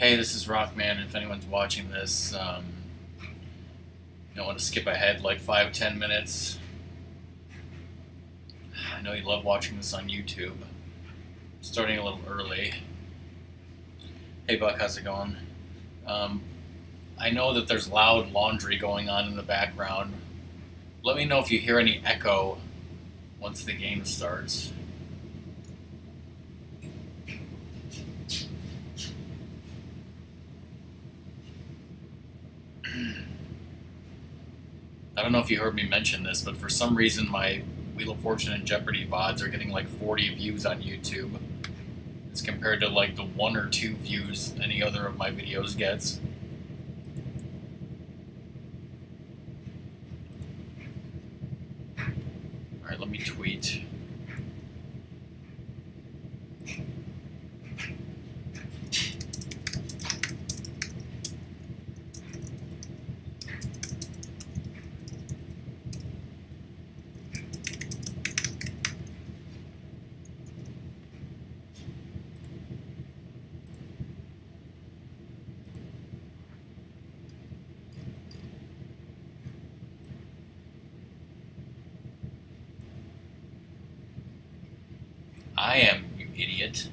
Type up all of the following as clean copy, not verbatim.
Hey, this is Rockman. If anyone's watching this, you don't want to skip ahead like 5-10 minutes. I know you love watching this on YouTube. Starting a little early. Hey, Buck, how's it going? Um, I know that there's loud laundry going on in the background. Let me know if you hear any echo once the game starts. I don't know if you heard me mention this, but for some reason my Wheel of Fortune and Jeopardy VODs are getting like 40 views on YouTube as compared to like the 1 or 2 views any other of my videos gets. Alright, let me tweet. I am, you idiot.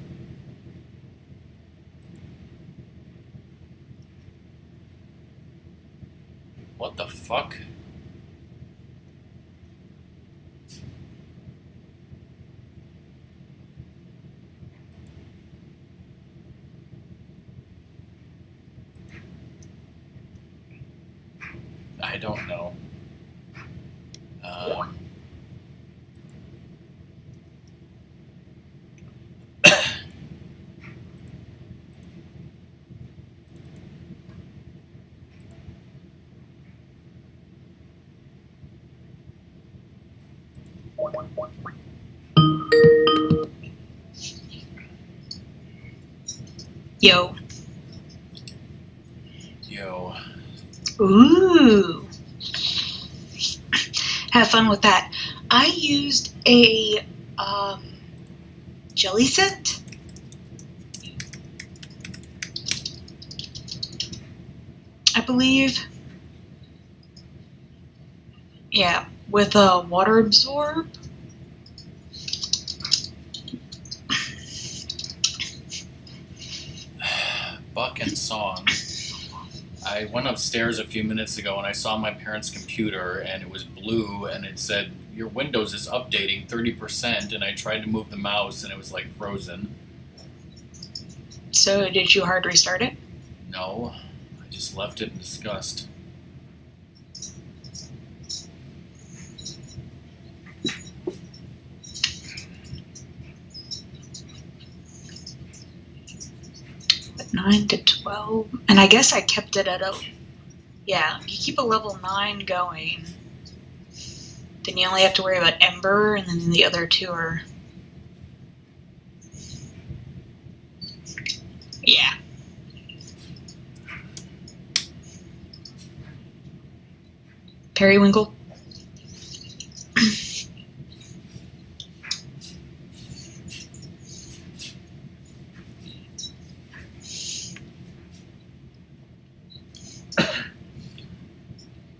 What the fuck? I don't know. Um, Yo. yo. Ooh. Have fun with that. I used a jelly scent. I believe. Yeah, with a water absorb. Buck and Song. I went upstairs a few minutes ago and I saw my parents' computer and it was blue and it said, your Windows is updating 30%, and I tried to move the mouse and it was like frozen. So did you hard restart it? No, I just left it in disgust. At 9 to 12. And I guess I kept it at a... Yeah, you keep a level 9 going. Then you only have to worry about Ember, and then the other two are... Yeah. Periwinkle.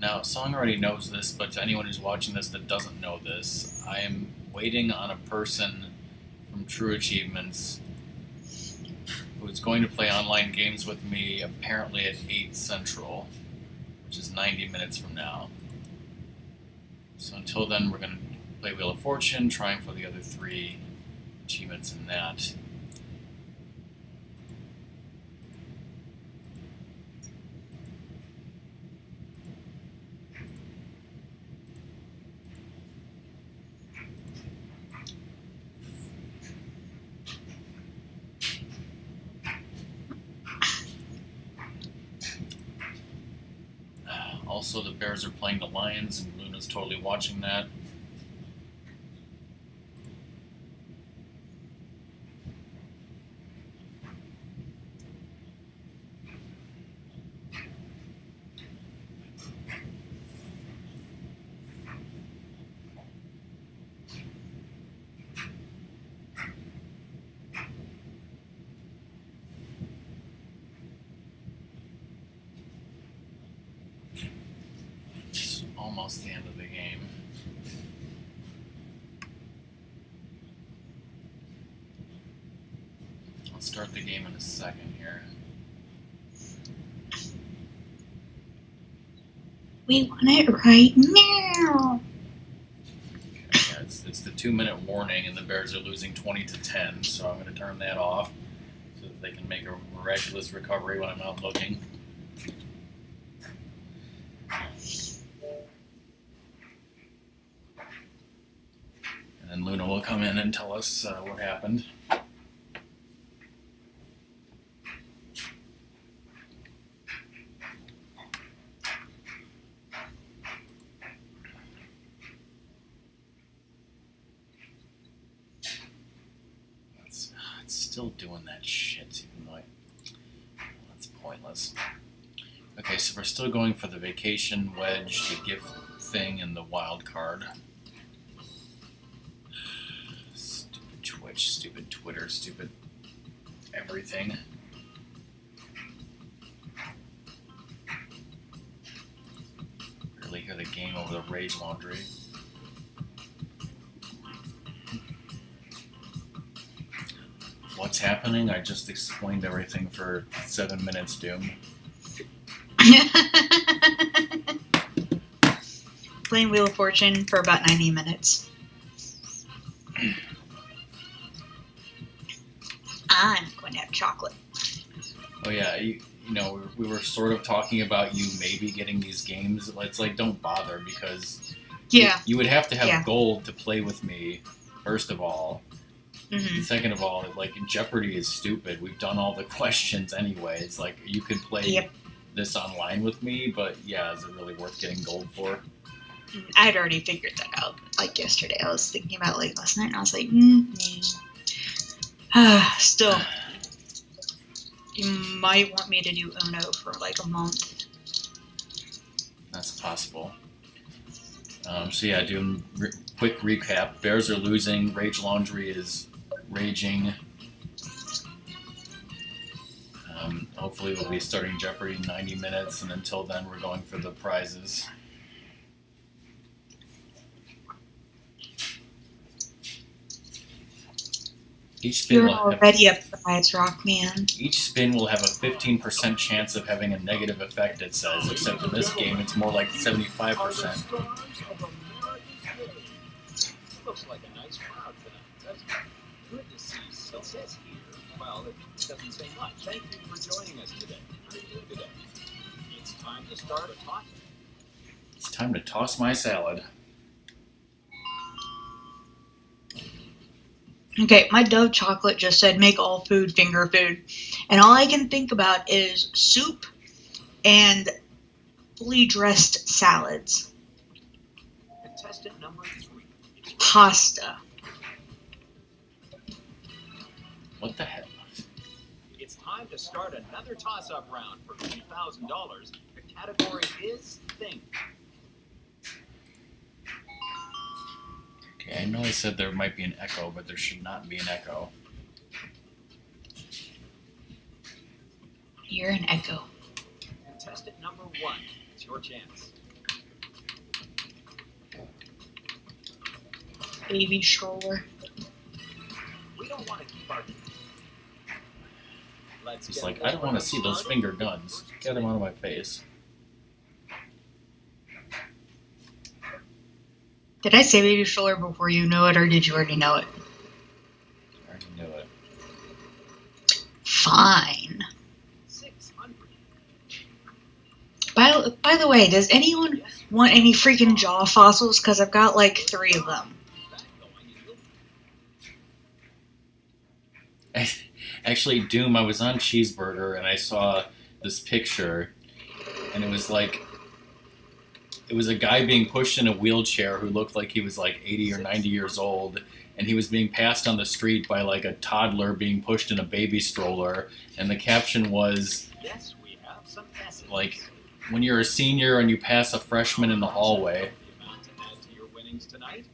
Now, Song already knows this, but to anyone who's watching this that doesn't know this, I am waiting on a person from True Achievements who is going to play online games with me apparently at 8 Central, which is 90 minutes from now. So until then, we're going to play Wheel of Fortune, trying for the other 3 achievements in that. Also, the Bears are playing the Lions, and Luna's totally watching that. almost the end of the game. I'll start the game in a second here. We want it right now. Yeah, it's the 2-minute warning, and the Bears are losing 20-10, so I'm going to turn that off so that they can make a miraculous recovery when I'm not looking. And then Luna will come in and tell us what happened. It's still doing that shit, even though that's pointless. Okay, so we're still going for the vacation wedge, the gift thing, and the wild card. Stupid Twitch, stupid Twitter, stupid everything. Really hear the game over the rage laundry. What's happening? I just explained everything for 7 minutes, Doom. Playing Wheel of Fortune for about 90 minutes. I'm going to have chocolate. Oh yeah, you know, we were sort of talking about you maybe getting these games. It's like, don't bother, because you would have to have gold to play with me, first of all. Mm-hmm. And second of all, like, Jeopardy is stupid. We've done all the questions anyway. It's like, you could play this online with me, but yeah, is it really worth getting gold for? I'd already figured that out. Like yesterday, I was thinking about it last night, and I was like, still, you might want me to do Uno for like a month. That's possible. So yeah, doing quick recap. Bears are losing. Rage Laundry is raging. Hopefully we'll be starting Jeopardy in 90 minutes, and until then we're going for the prizes. Each spin You're already a prize, Rockman. Each spin will have a 15% chance of having a negative effect, it says, except in this game it's more like 75%. Looks like a nice crowd tonight, doesn't it? Good to see success here. Well, it doesn't say much. Thank you for joining us today. How are you doing today? It's time to start a toss. It's time to toss my salad. Okay, my Dove chocolate just said make all food finger food. And all I can think about is soup and fully dressed salads. Contestant number 3. Pasta. What the hell? It's time to start another toss-up round for $3,000. The category is thing. Okay, I know I said there might be an echo, but there should not be an echo. You're an echo. Contestant number 1. It's your chance. Baby stroller. We don't want to keep our... He's like, I don't want to see those finger guns. Get them out of my face. Did I say baby stroller before you knew it, or did you already know it? I already knew it. Fine. 600. By the way, does anyone want any freaking jaw fossils? Because I've got like 3 of them. Actually, Doom, I was on Cheeseburger and I saw this picture, and it was like, it was a guy being pushed in a wheelchair who looked like he was like 80 or 90 years old, and he was being passed on the street by like a toddler being pushed in a baby stroller, and the caption was, Yes, we have some S's. like, when you're a senior and you pass a freshman in the hallway. The amount to add to your winnings tonight?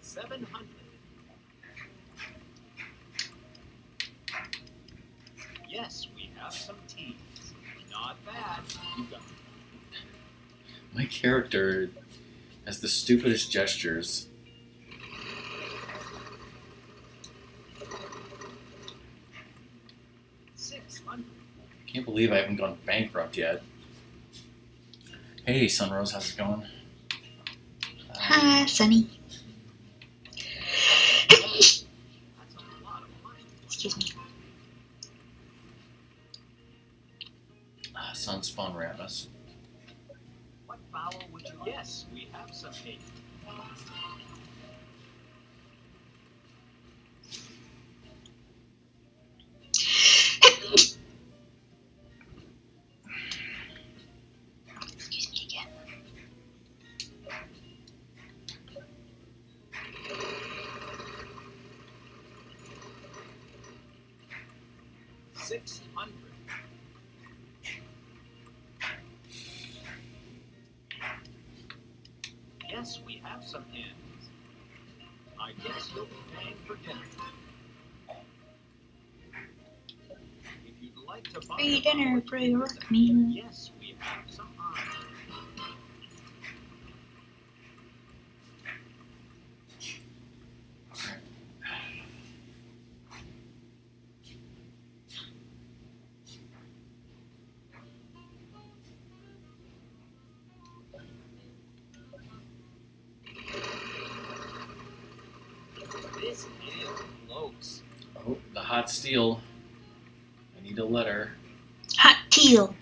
700. Yes, we have some tea. Not bad. You got My character has the stupidest gestures. 600. Can't believe I haven't gone bankrupt yet. Hey, Sunrose, how's it going? Hi, Sunny. That's a lot of money. Excuse me. Sounds fun, Ramus. What vowel would you? Yes, we have some tea. Excuse me again. $600. Yes, we have some hens. I guess you'll be paying for dinner. If you'd like to buy Free a dinner vowel, for your work meal. yes, we have some eyes. This is close. Oh, the hot steel. I need a letter. Hot teal.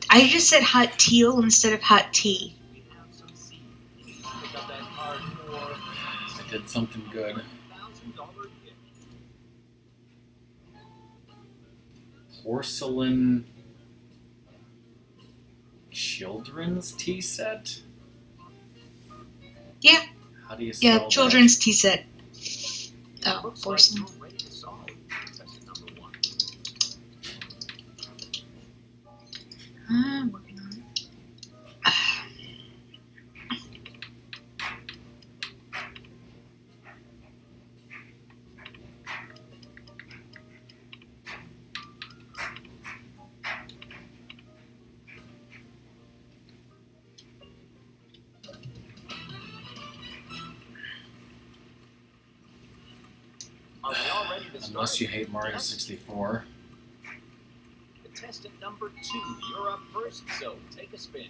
I just said hot teal instead of hot tea. We have some seeds. Pick up that card for I did something good. $1,000 gift. Porcelain children's tea set? Yeah. How do you spell Yeah, that? children's tea set. Oh, Looks porcelain. like you're ready to solve. Contestant number 1. I'm working on it. Are we all ready to start? Unless you hate Mario 64. Contestant number 2, you're up first, so take a spin.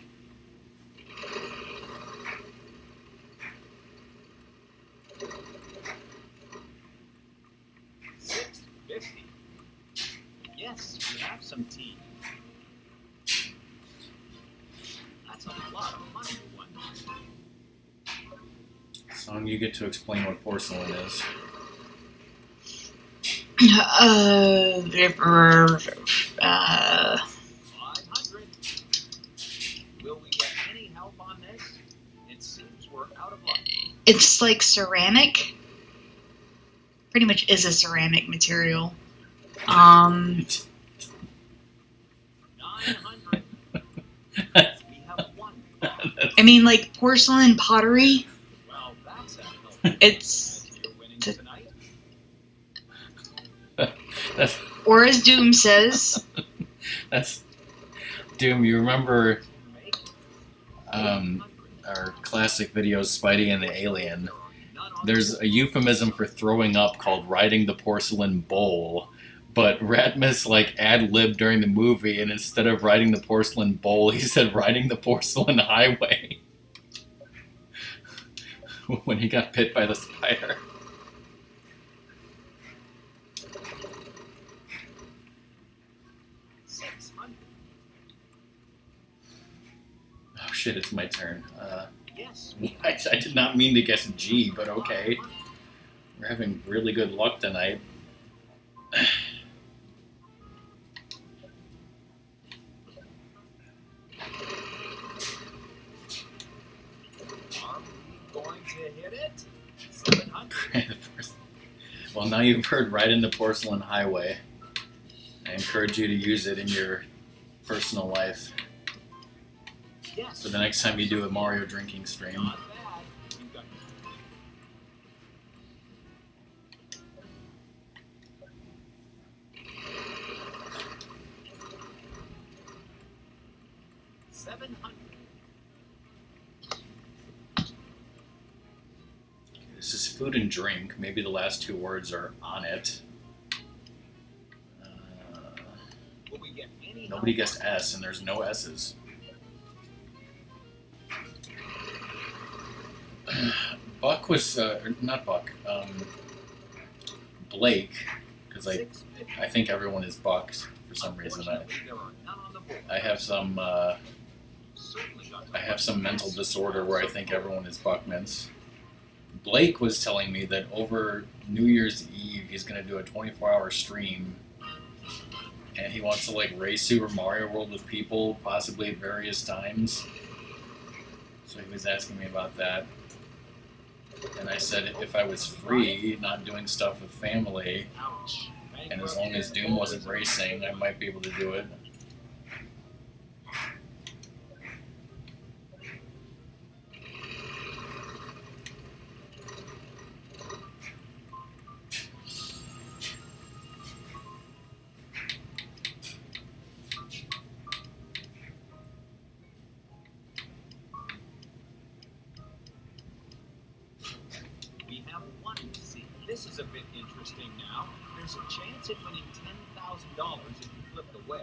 $650. Yes, we have some tea. That's a lot of money to win. Song, you get to explain what porcelain is. 500. Will we get any help on this? It seems we're out of luck. It's like ceramic. Pretty much is a ceramic material. 900. We have one. I mean, like porcelain pottery. Well, that's a help. It's, As you're winning tonight. That's or as Doom says, that's Doom. You remember Make our classic videos, Spidey and the Alien? none on There's a euphemism for throwing up called riding the porcelain bowl. But Ratmus like ad-libbed during the movie, and instead of riding the porcelain bowl, he said riding the porcelain highway. When he got bit by the spider. $600. Oh shit, it's my turn. Yes. I did not mean to guess G, but okay. We're having really good luck tonight. Are we going to hit it? 700. Well, now you've heard Ride in the Porcelain Highway. I encourage you to use it in your personal life. Yes. So the next time you do a Mario drinking stream. Not bad. You got 700. This is food and drink. Maybe the last two words are on it. Will we get any Nobody help guessed on S, and there's no S's. Buck was not Buck. Blake, because I 650? think everyone is Bucks for some reason. Unfortunately, there are none on the board. I have some Certainly got I have some mental disorder where I think everyone is Buckmans. Blake was telling me that over New Year's Eve he's going to do a 24-hour stream, and he wants to like race Super Mario World with people, possibly at various times. So he was asking me about that. And I said if I was free, not doing stuff with family, Ouch. and as long as Doom wasn't racing, I might be able to do it. We have one. See, this is a bit interesting now. There's a chance at winning $10,000 if you flip the wedge.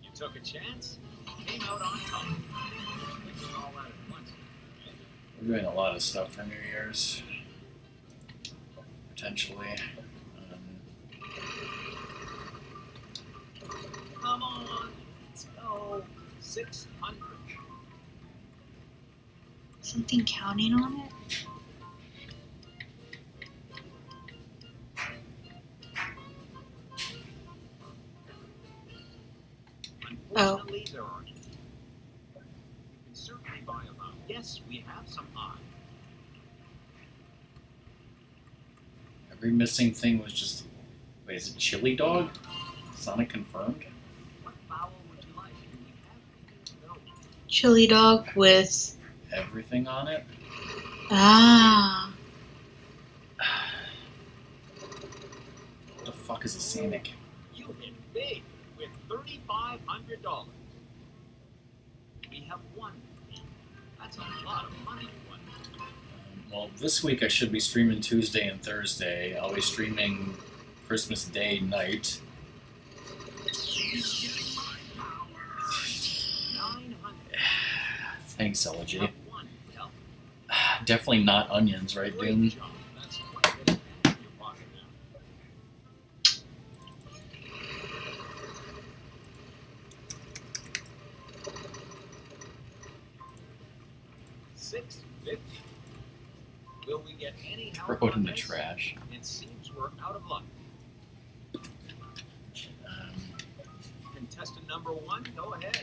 You took a chance, came out on top. Thinking all that at once. We're doing a lot of stuff for New Year's, potentially. Come on, let's go. 600. Something counting on it? Unfortunately, there aren't. You can certainly buy them out. Yes, we have some odds. Every missing thing was just. Wait, is it Chili Dog? Sonic confirmed? What vowel would you like? Do we have any? No. Chili dog with Everything on it? ah. What the fuck is a Sonic? You hit big with $3,500. We have one. That's a lot of money to win. Well, this week I should be streaming Tuesday and Thursday. I'll be streaming Christmas Day night. 900. Thanks, We Elegy. have one. Well, Definitely not onions, right, great Doom? job. That's quite a bit of cash in your pocket now. $650. Will we get any help Throw it on in the this? trash. It seems we're out of luck. Contestant number one, go ahead.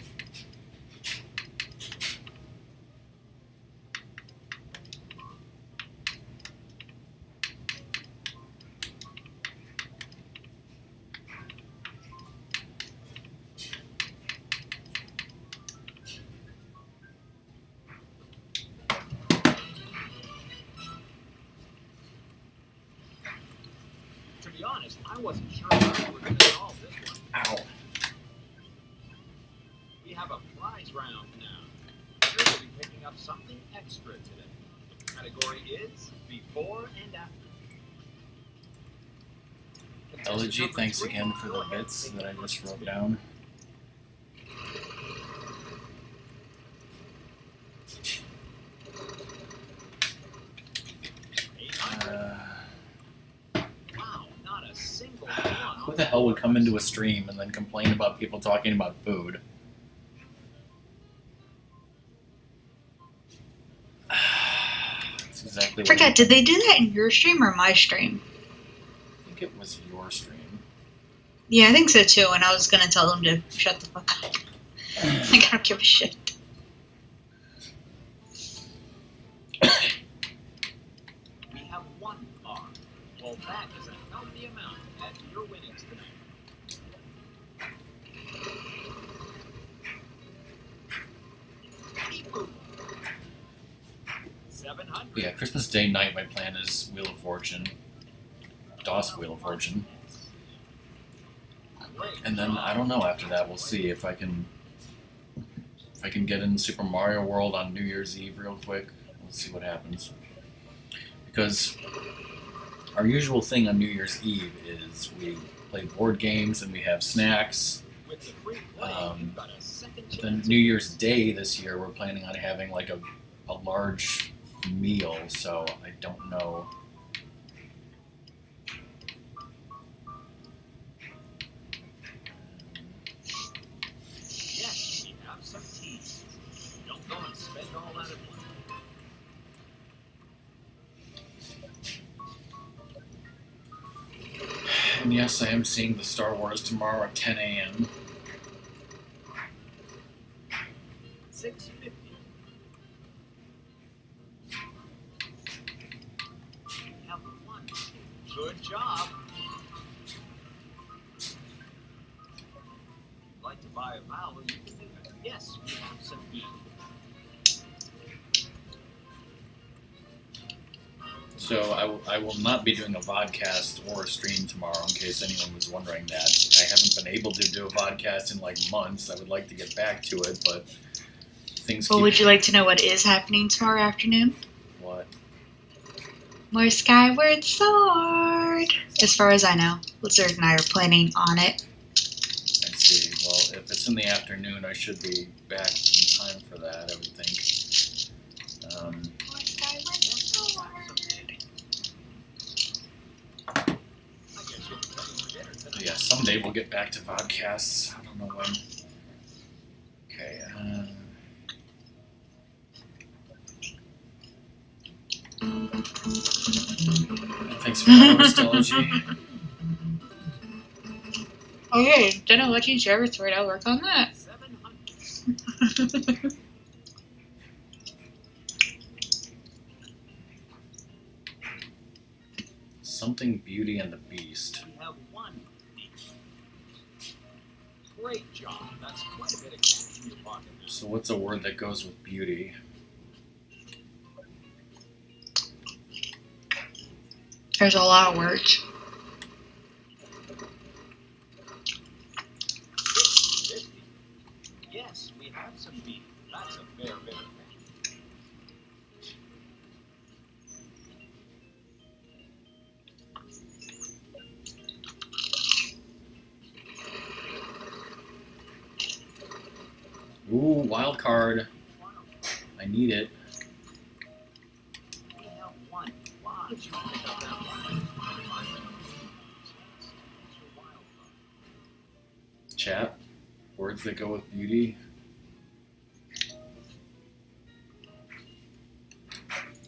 To be honest, I wasn't sure how we were going to solve this one. Ow. We have a prize round now. You're going to be picking up something extra today. The category is before and after. Contestant Elegy, number thanks three, again for go the ahead, bits take that I the just first wrote spin. down. Wow, not a single Who one. the hell would come into a stream and then complain about people talking about food? That's exactly I what forgot, did they do that in your stream or my stream? I think it was your stream. Yeah, I think so too, and I was gonna tell them to shut the fuck up. Like, I don't give a shit. We have one R. Well, that is a healthy amount to add to your winnings tonight. Keep moving. 700. Yeah, Christmas Day night, my plan is Wheel of Fortune. DOS Wheel of Fortune. Great And then, job. I don't know, after that, we'll see if I can If I can get in Super Mario World on New Year's Eve real quick, let's see what happens. Because our usual thing on New Year's Eve is we play board games and we have snacks. But then New Year's Day this year, we're planning on having like a large meal, so I don't know. Yes, we have some tea. Don't go and spend all that at once. And yes, I am seeing the Star Wars tomorrow at 10 a.m. 6:50. We have one. Good job. If you'd like to buy a vowel, you can do that. Yes, we have some E. So I will not be doing a vodcast or a stream tomorrow, in case anyone was wondering that. I haven't been able to do a vodcast in like months. I would like to get back to it, but things Well, keep... would you like to know what is happening tomorrow afternoon? What? More Skyward Sword! As far as I know. Blizzard and I are planning on it. Let's see. Well, if it's in the afternoon, I should be back in time for that, I would think. More Skyward Sword! Yeah, someday we'll get back to vodcasts. I don't know when. Okay. Thanks for that, Nostalgia. Okay, dinner watching Jeopardy thread. I'll work on that. 700. Something Beauty and the Beast. We have one each. Great job. That's quite a bit of cash in your pocket now. So what's a word that goes with beauty? There's a lot of words. 650. Yes, we have some beef. That's a fair bit of cash. Ooh, wild card. I need it. We have one. Why did you pick up that one? Chat. Words that go with beauty.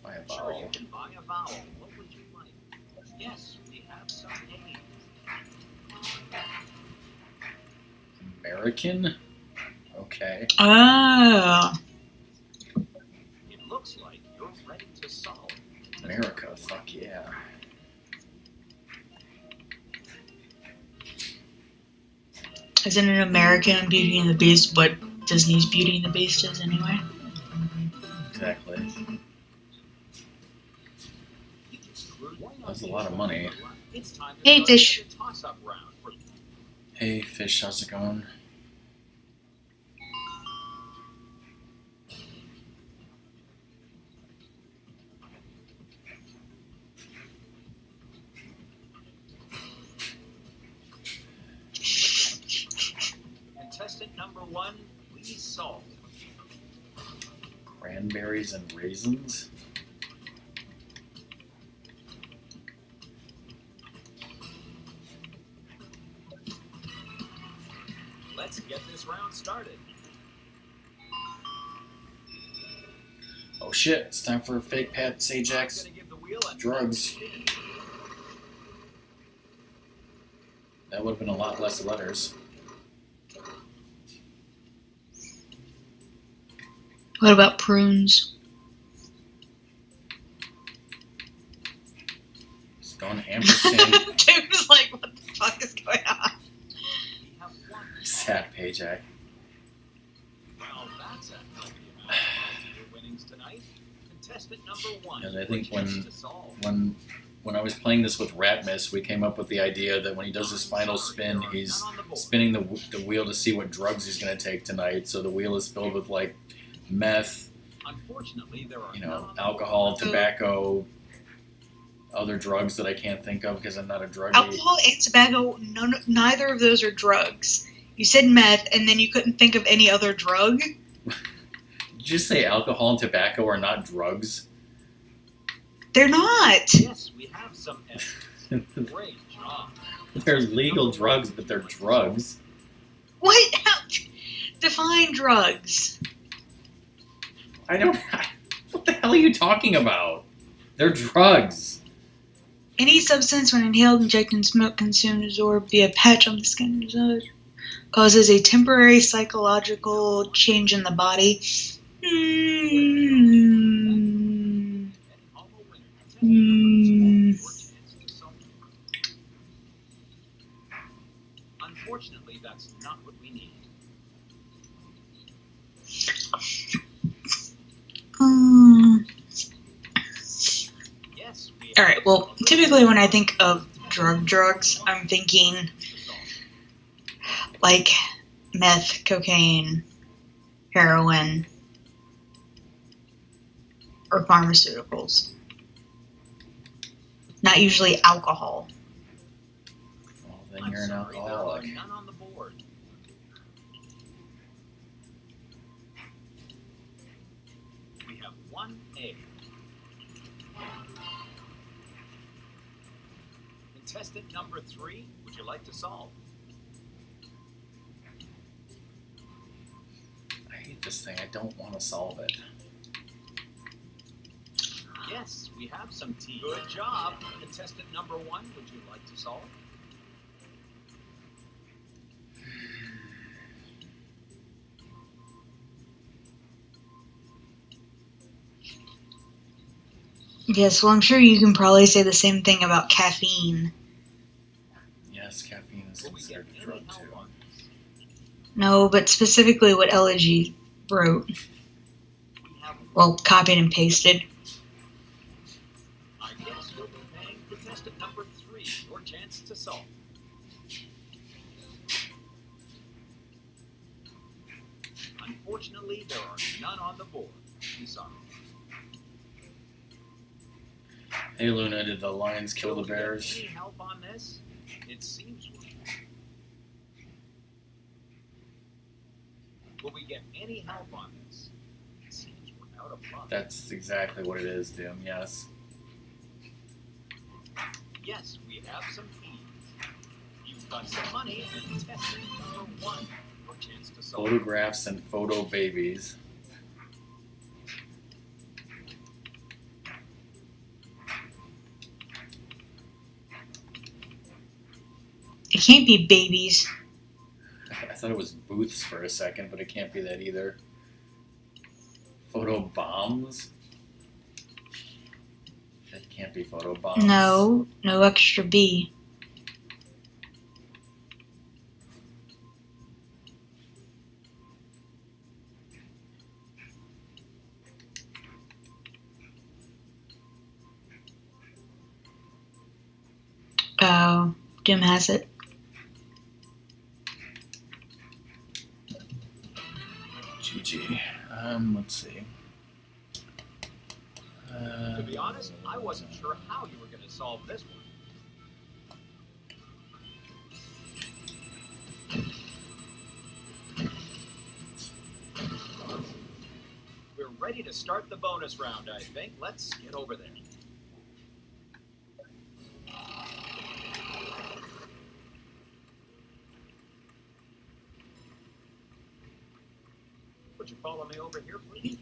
Buy a Sure, you vowel. can buy a vowel. What would you like? Yes, we have some names. American? Okay. Oh. It looks like you're ready to solve. America, fuck yeah. Isn't it American Beauty and the Beast what Disney's Beauty and the Beast is anyway? Exactly. That's a lot of money. It's time to Hey, start fish. another toss-up round for Hey, fish, how's it going? contestant number 1. Please solve. Cranberries and raisins? Let's get this round started. Oh shit, it's time for fake Pat I'm Sajak's gonna give the wheel a drugs. spin. That would have been a lot less letters. What about prunes? It's going ampersand. Dude was like, what the fuck is going on? We have one. Sad Pajak. Well, that's a healthy amount of positive winnings tonight. Contestant number 1. And I think which is to solve. when when I was playing this with Ratmus, we came up with the idea that when he does his final spin, he's spinning the wheel to see what drugs he's going to take tonight. So the wheel is filled with like meth, Unfortunately, there are alcohol, tobacco, other drugs that I can't think of because I'm not a druggie. Alcohol and tobacco, neither of those are drugs. You said meth, and then you couldn't think of any other drug? Did you just say alcohol and tobacco are not drugs? They're not. Yes, we have some evidence. Great job. They're legal drugs, but they're drugs. What? Define drugs. I don't... What the hell are you talking about? They're drugs. Any substance when inhaled, injected, smoked, consumed, absorbed via patch on the skin causes a temporary psychological change in the body. Unfortunately, that's not what we need. Yes, we All right. Well, typically when I think of drugs, I'm thinking like meth, cocaine, heroin, or pharmaceuticals. Not usually alcohol. Well, then you're an alcoholic. There are none on the board. We have one A. Contestant number 3, would you like to solve? I hate this thing. I don't want to solve it. Yes, we have some tea. Good job. Contestant number 1, would you like to solve? Yes, well, I'm sure you can probably say the same thing about caffeine. Yes, caffeine is Will we get considered a any drug help too. on this? No, but specifically what Elegy wrote. We have Well, copied and pasted. I guess you'll be paying contestant number 3 your chance to solve. Unfortunately, there are none on the board. I'm sorry. Hey Luna, did the lions kill the Will we get bears? any help on this? It seems we're... Will we get any help on this? It seems we're out of luck. That's exactly what it is, Doom, yes. Yes, we have some keys. You've got some money and testing number 1 your chance to solve. Photographs and photo babies. It can't be babies. I thought it was booths for a second, but it can't be that either. Photo bombs? That can't be photo bombs. No extra B. Oh, Doom has it. GG. Let's see. To be honest, I wasn't sure how you were going to solve this one. We're ready to start the bonus round, I think. Let's get over there. Would you follow me over here, please?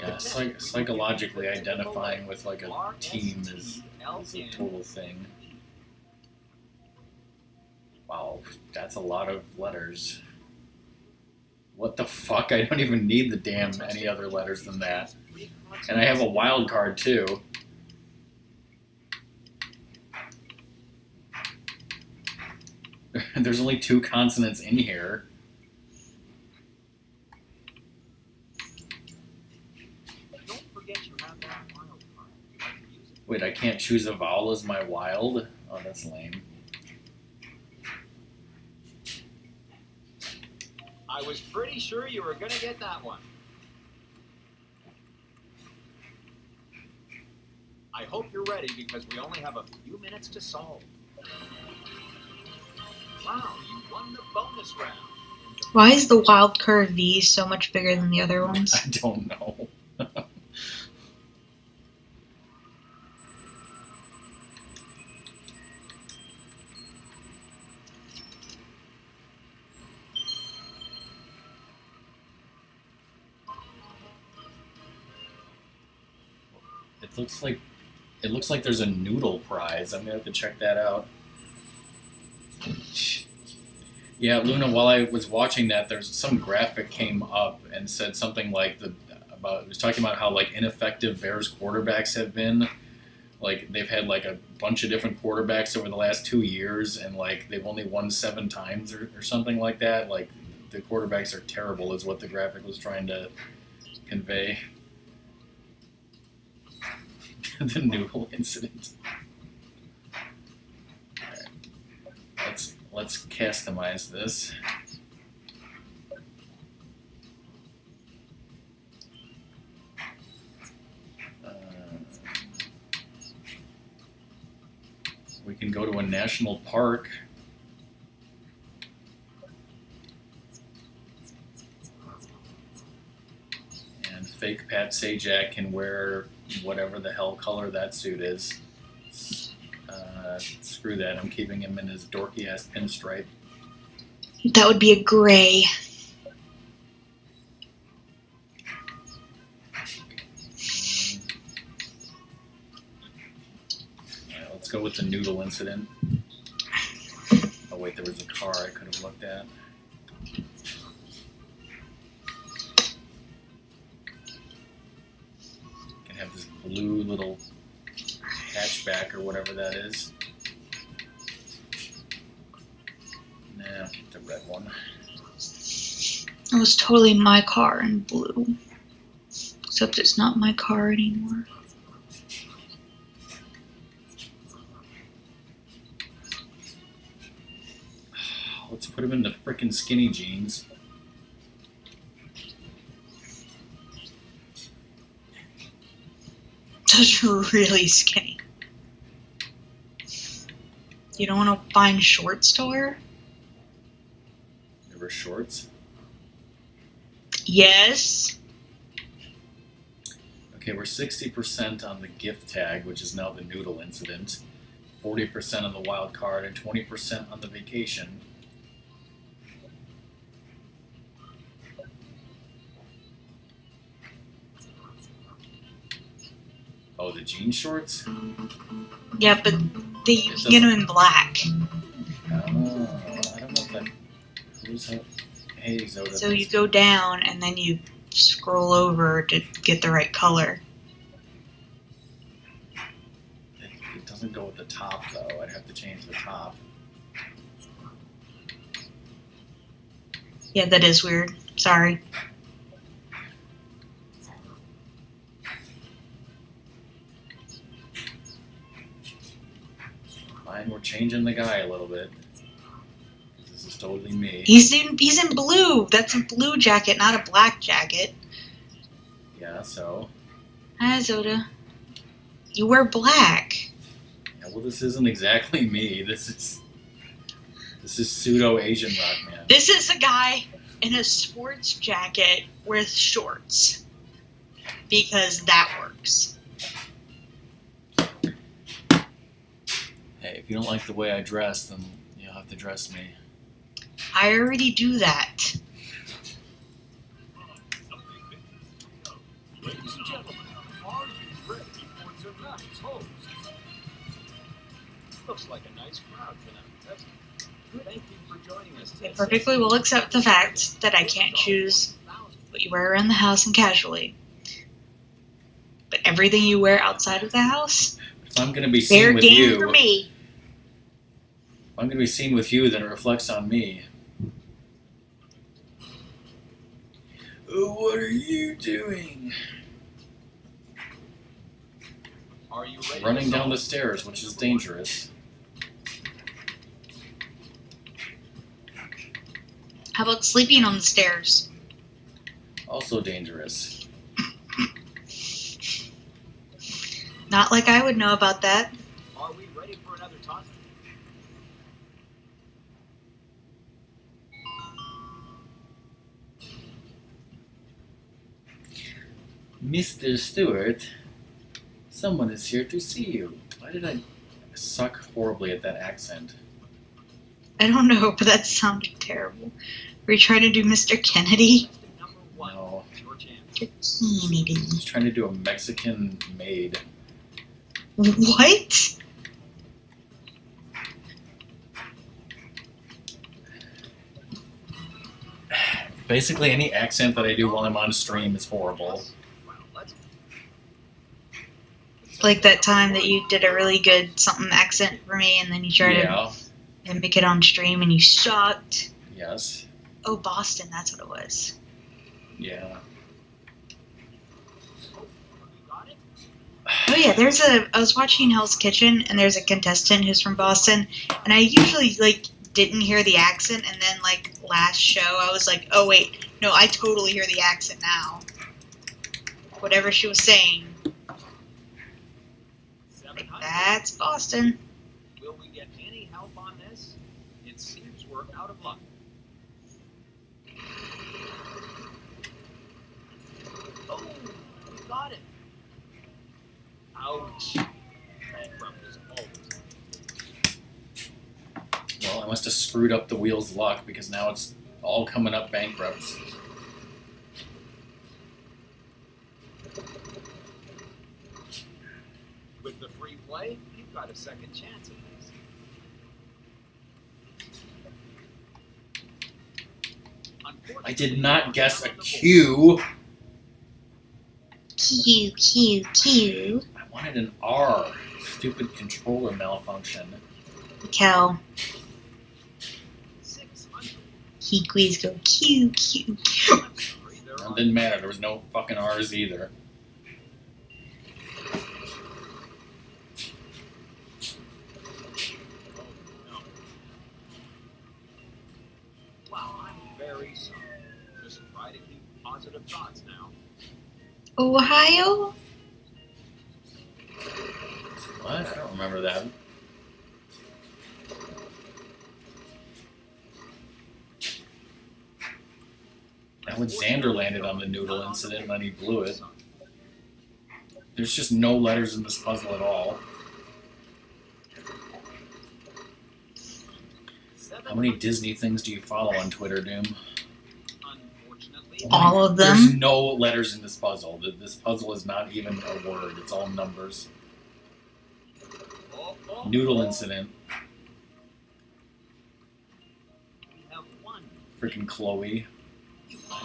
Yeah, psychologically identifying with like a team is a total thing. Wow, that's a lot of letters. What the fuck? I don't even need the damn any other letters than that. And I have a wild card too. There's only 2 consonants in here. Don't forget you have that wild card. You have to use it. Wait, I can't choose a vowel as my wild? Oh, that's lame. I was pretty sure you were gonna get that one. I hope you're ready because we only have a few minutes to solve. Wow, you won the bonus round. Why is the wild card V so much bigger than the other ones? I don't know. It looks like there's a noodle prize. I'm gonna have to check that out. Yeah, Luna. While I was watching that, there's some graphic came up and said something like it was talking about how like ineffective Bears quarterbacks have been. Like they've had like a bunch of different quarterbacks over the last 2 years, and like they've only won 7 times or something like that. Like the quarterbacks are terrible, is what the graphic was trying to convey. The noodle incident. Alright. Let's customize this. We can go to a national park. And fake Pat Sajak can wear whatever the hell color that suit is. Screw that. I'm keeping him in his dorky ass pinstripe. That would be a gray. Let's go with the noodle incident. Oh wait, there was a car I could have looked at. Can have this blue little hatchback or whatever that is. Nah, I'll keep the red one. It was totally my car in blue. Except it's not my car anymore. Let's put him in the frickin' skinny jeans. Those are really skinny. You don't want to find shorts to wear? There were shorts. Yes. Okay, we're 60% on the gift tag, which is now the noodle incident. 40% on the wild card and 20% on the vacation. Oh, the jean shorts? Yeah, but you can get them in black. Oh, I don't know if that... Hey, Zoda. So you go down and then you scroll over to get the right color. It doesn't go with the top, though. I'd have to change the top. Yeah, that is weird. Sorry. Fine, we're changing the guy a little bit. This is totally me. He's in blue. That's a blue jacket, not a black jacket. Yeah, so... Hi, Zoda. You wear black. Yeah, well, this isn't exactly me. This is pseudo Asian rock man. This is a guy in a sports jacket with shorts. Because that works. Hey, if you don't like the way I dress, then you'll have to dress me. I already do that. Ladies and gentlemen, are you ready for tonight's host? Looks like a nice crowd tonight, doesn't it? Thank you for joining us today. I perfectly will accept the fact that I can't choose what you wear around the house and casually. But everything you wear outside of the house, If I'm going to be fair seen with game you, for me. if I'm going to be seen with you, then it reflects on me. Oh, what are you doing? Are you ready? Running down the stairs, which is dangerous. How about sleeping on the stairs? Also dangerous. Not like I would know about that. Are we ready for another toss? Mr. Stewart, someone is here to see you. Why did I suck horribly at that accent? I don't know, but that sounded terrible. Were you trying to do Mr. Kennedy? Contestant number 1. No. It's your chance. Mr. Kennedy. I was trying to do a Mexican maid. What? Basically, any accent that I do while I'm on stream is horrible. Well, let's... Like that time that you did a really good something accent for me and then you tried Yeah. to make it on stream and you sucked. Yes. Oh, Boston, that's what it was. Yeah. You got it? Oh yeah, I was watching Hell's Kitchen and there's a contestant who's from Boston and I usually didn't hear the accent and then last show I was like, oh wait, no, I totally hear the accent now. Whatever she was saying. 700. That's Boston. Will we get any help on this? It seems we're out of luck. Oh, we got it. Ouch. Bankrupt is always. Well, I must have screwed up the wheel's luck because now it's all coming up bankrupt. With the free play, you've got a second chance at this. I did not guess a Q. Q. I wanted an R. Stupid controller malfunction. Cal. 600. Key quiz go Q. I'm sorry, there It are didn't matter. There was no fucking R's either. no. Wow, I'm very sorry. Just try to keep positive thoughts now. Ohio? What? I don't remember that. Alexander landed on the noodle incident and then he blew it. There's just no letters in this puzzle at all. How many Disney things do you follow on Twitter, Doom? Unfortunately, All of them? There's no letters in this puzzle. This puzzle is not even a word. It's all numbers. Noodle incident. We have one. Freaking Chloe. Like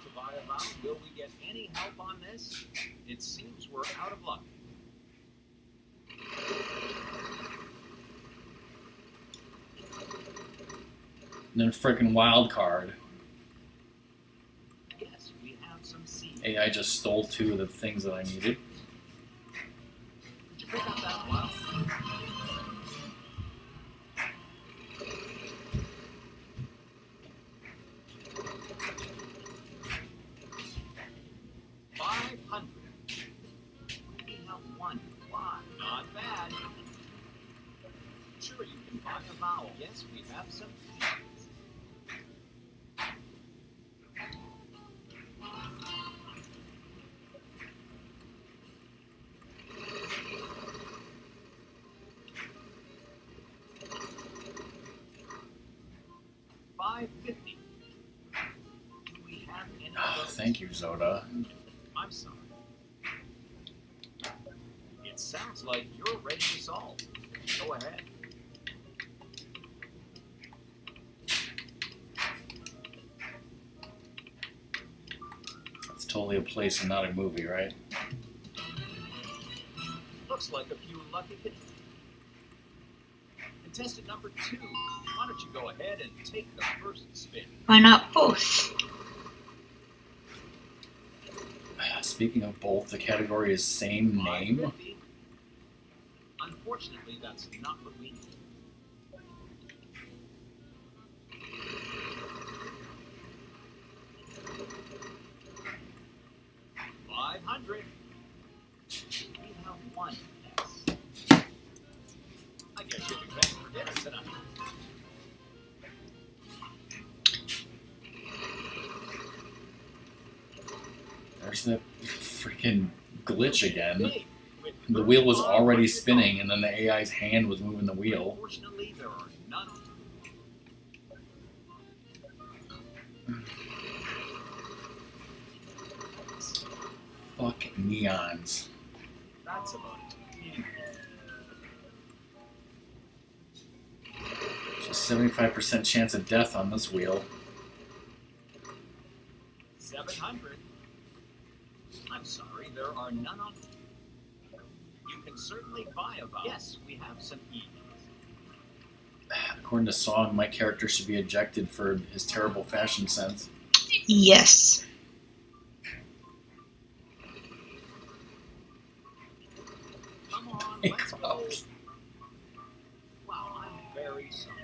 to buy a vowel? Will we get any help on this? It seems we're out of luck. And then freaking wild card. Yes, we have some seeds. Hey, I just stole 2 of the things that I needed. Did you pick up that wow? $500. We have one. Wow, not bad. Sure, you can buy a vowel. Yes, we have some. $550. Do we have any of Oh, those? thank you, Zoda. I'm sorry. It sounds like you're ready to solve. Go ahead. It's totally a place and not a movie, right? Looks like a few lucky hits. Contestant number 2, why don't you go ahead and take the first spin? Why not both? Speaking of both, the category is same name. 550. Unfortunately, that's not what we need. 500. We have one. I guess you'll be paying for dinner tonight. There's that freaking glitch again. Big, with The wheel was already $3,500. spinning, and then the AI's hand was moving the wheel. Unfortunately, there are none. Fuck neons. That's about it. Just 75% chance of death on this wheel. 700. I'm sorry, there are none on. You can certainly buy a voucher. Yes, we have some eats. According to Song, my character should be ejected for his terrible fashion sense. Yes. Come on, let's go. Wow, I'm very sorry.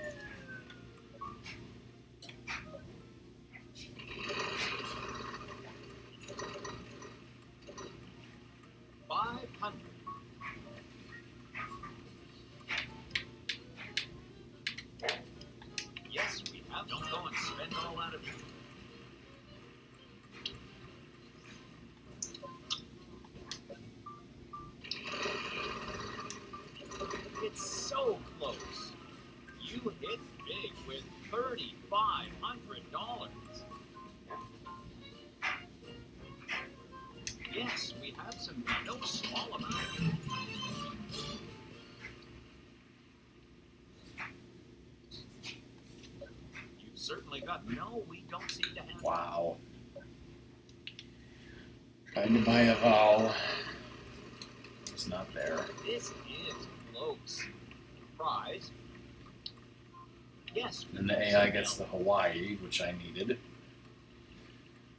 $500. Yes, we have. Don't go and spend all that of it. It's so close. You hit big with $3,500. Yes, we have some no small amount. You've certainly got no, we don't seem to have. Wow. Trying to buy a vowel. It's not there. This is close. Prize. Yes. we And the have AI some gets the now. Hawaii, which I needed.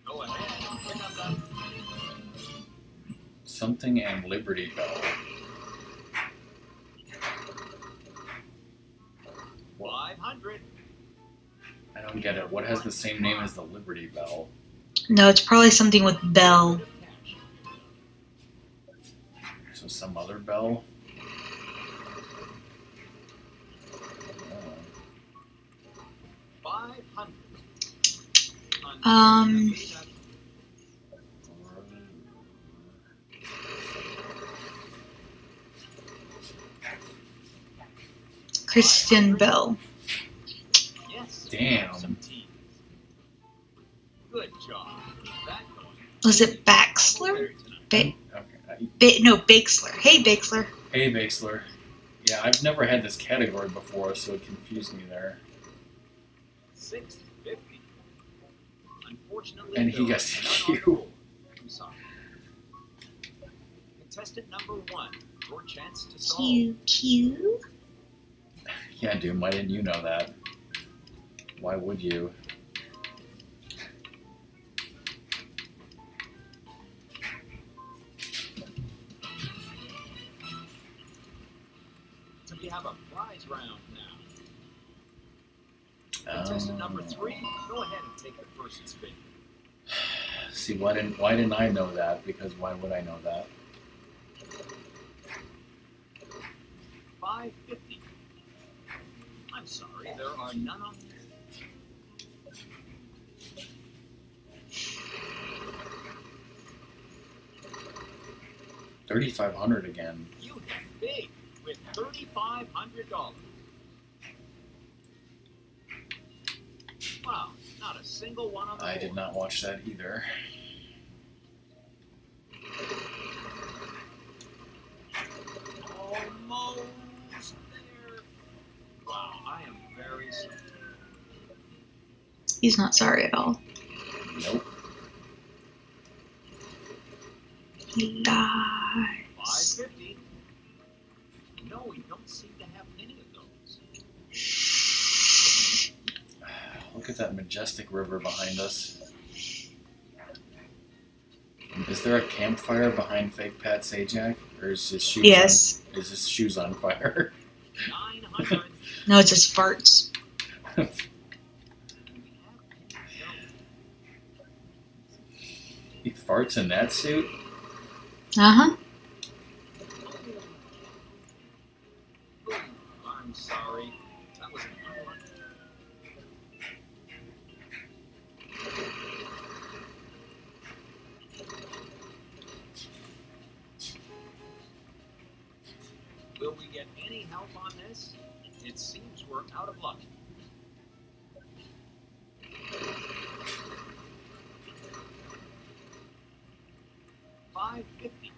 Go ahead and pick up that. Something and Liberty Bell. 500. I don't get it. What has the same name as the Liberty Bell? No, it's probably something with Bell. So some other bell? Oh. 500. Um, Kristen Bell. Yes. Damn. Some tea. Good job. Keep that going. Was it I'm Baxler? aware tonight. Okay. No, Baxler. Hey, Baxler. Hey, Baxler. Yeah, I've never had this category before, so it confused me there. 650. Unfortunately, And he there gets are the none on the Q. board. I'm sorry. Contestant number 1. Your chance to solve. Q. Yeah, Doom, why didn't you know that? Why would you? So we have a prize round now. Contestant number 3. Go ahead and take the first spin. See, why didn't I know that? Because why would I know that? 550. I'm sorry, there are none on. 3,500 again. You hit big with $3,500. Wow, not a single one on the I board. did not watch that either. Almost there. Wow, I am very sorry. He's not sorry at all. Nope. He lies. 550. No, we don't seem to have any of those. Look at that majestic river behind us. And Is there a campfire behind fake Pat Sajak? Or is his shoes Yes. is his shoes on fire? 900. No, it's his farts. He farts in that suit? Uh-huh. I'm sorry. That was an hour. Will we get any help on this? It seems we're out of luck. $5.50.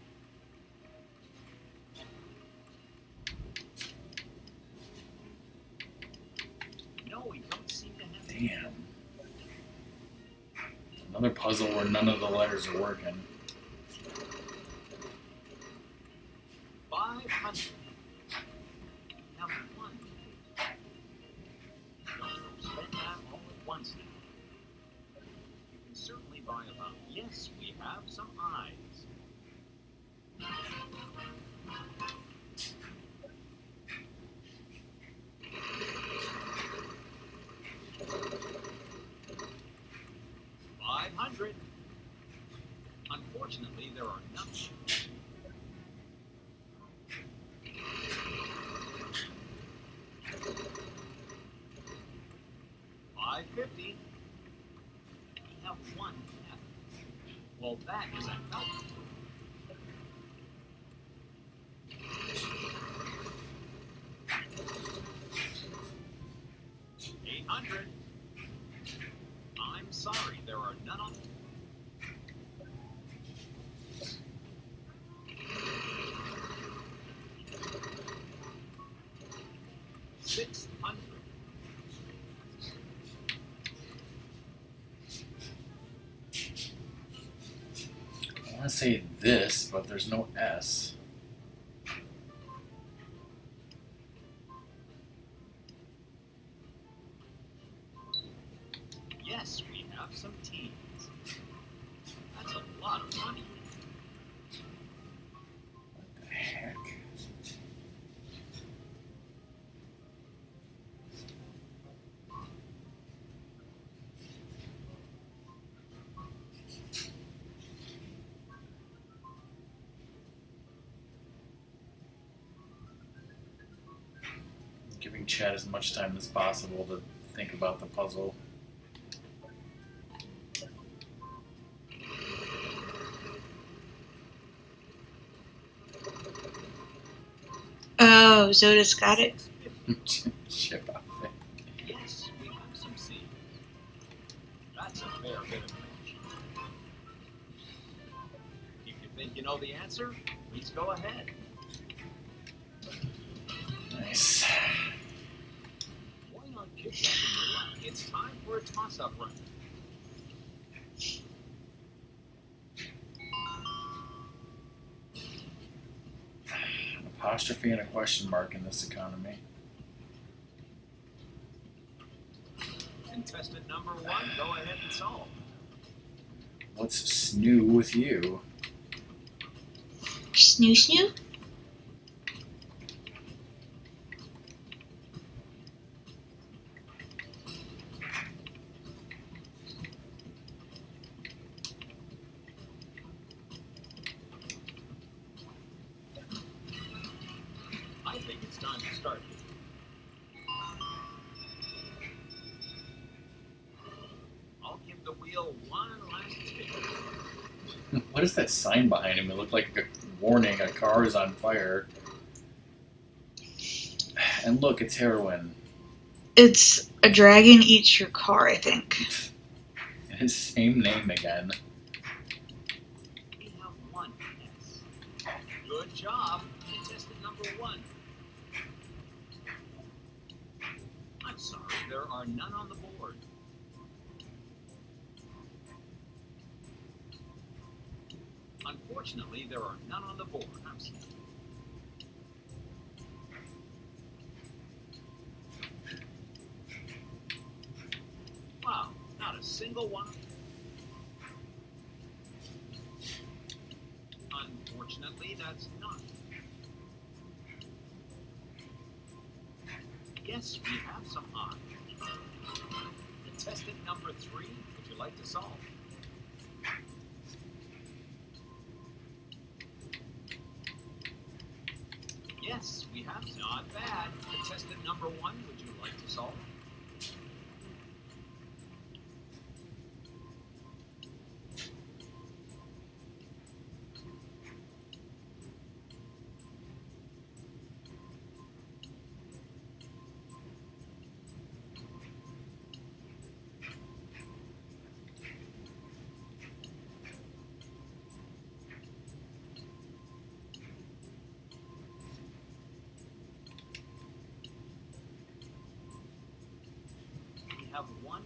No, we don't seem to have. Damn. Another puzzle where none of the letters are working. 500. Now one. Don't spend that all at once now. You can certainly buy about. Yes, we have some eyes. $500. Unfortunately, there are none. $5.50. We have one F. Well, that is a help. $800. I'm sorry, there are none on. $600. I want to say this, but there's no S. Yes, we have some teens. That's a lot of money. What the heck? Giving Chad as much time as possible to think about the puzzle. Oh, Zoda's got it. Ship outfit. Yes, we have some seeds. That's a fair bit of fish. If you think you know the answer, please go ahead. Nice. Why not kick back in your lap? It's time for a toss-up run. An apostrophe and a question mark in this economy. Contestant number 1, go ahead and solve. What's snoo with you? Snoo snoo? I think it's time to start. I'll give the wheel one last spin. What is that sign behind him? It looked like a warning, a car is on fire. And look, it's heroin. It's a dragon eats your car, I think. And his same name again. We have one S. Good job, contestant number 1. I'm sorry, there are none on the board. Unfortunately, there are none on the board. I'm sorry. Wow, not a single one. that's not. Yes, we have some odd. Contestant number 3, would you like to solve? Yes, we have some. Not bad. Contestant number 1, would you like to solve? We have 1.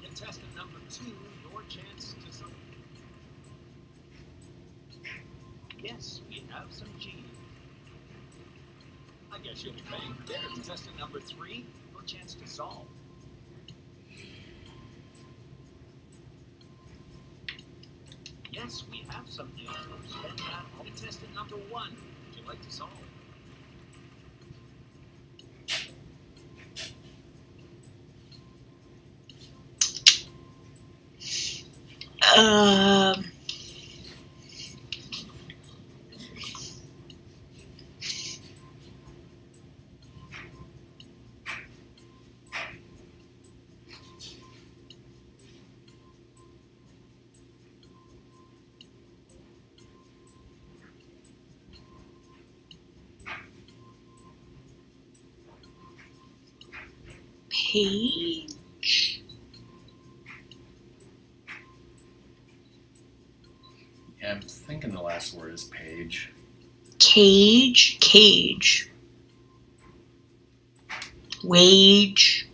Contestant number 2, your chance to solve. Yes, we have some G. I guess you'll be paying for dinner. Contestant number 3, your chance to solve. Yes, we have some deal. Spend that on contestant number 1. Would you like to solve? Page. Yeah, I'm thinking the last word is page. Cage. Cage. Wage.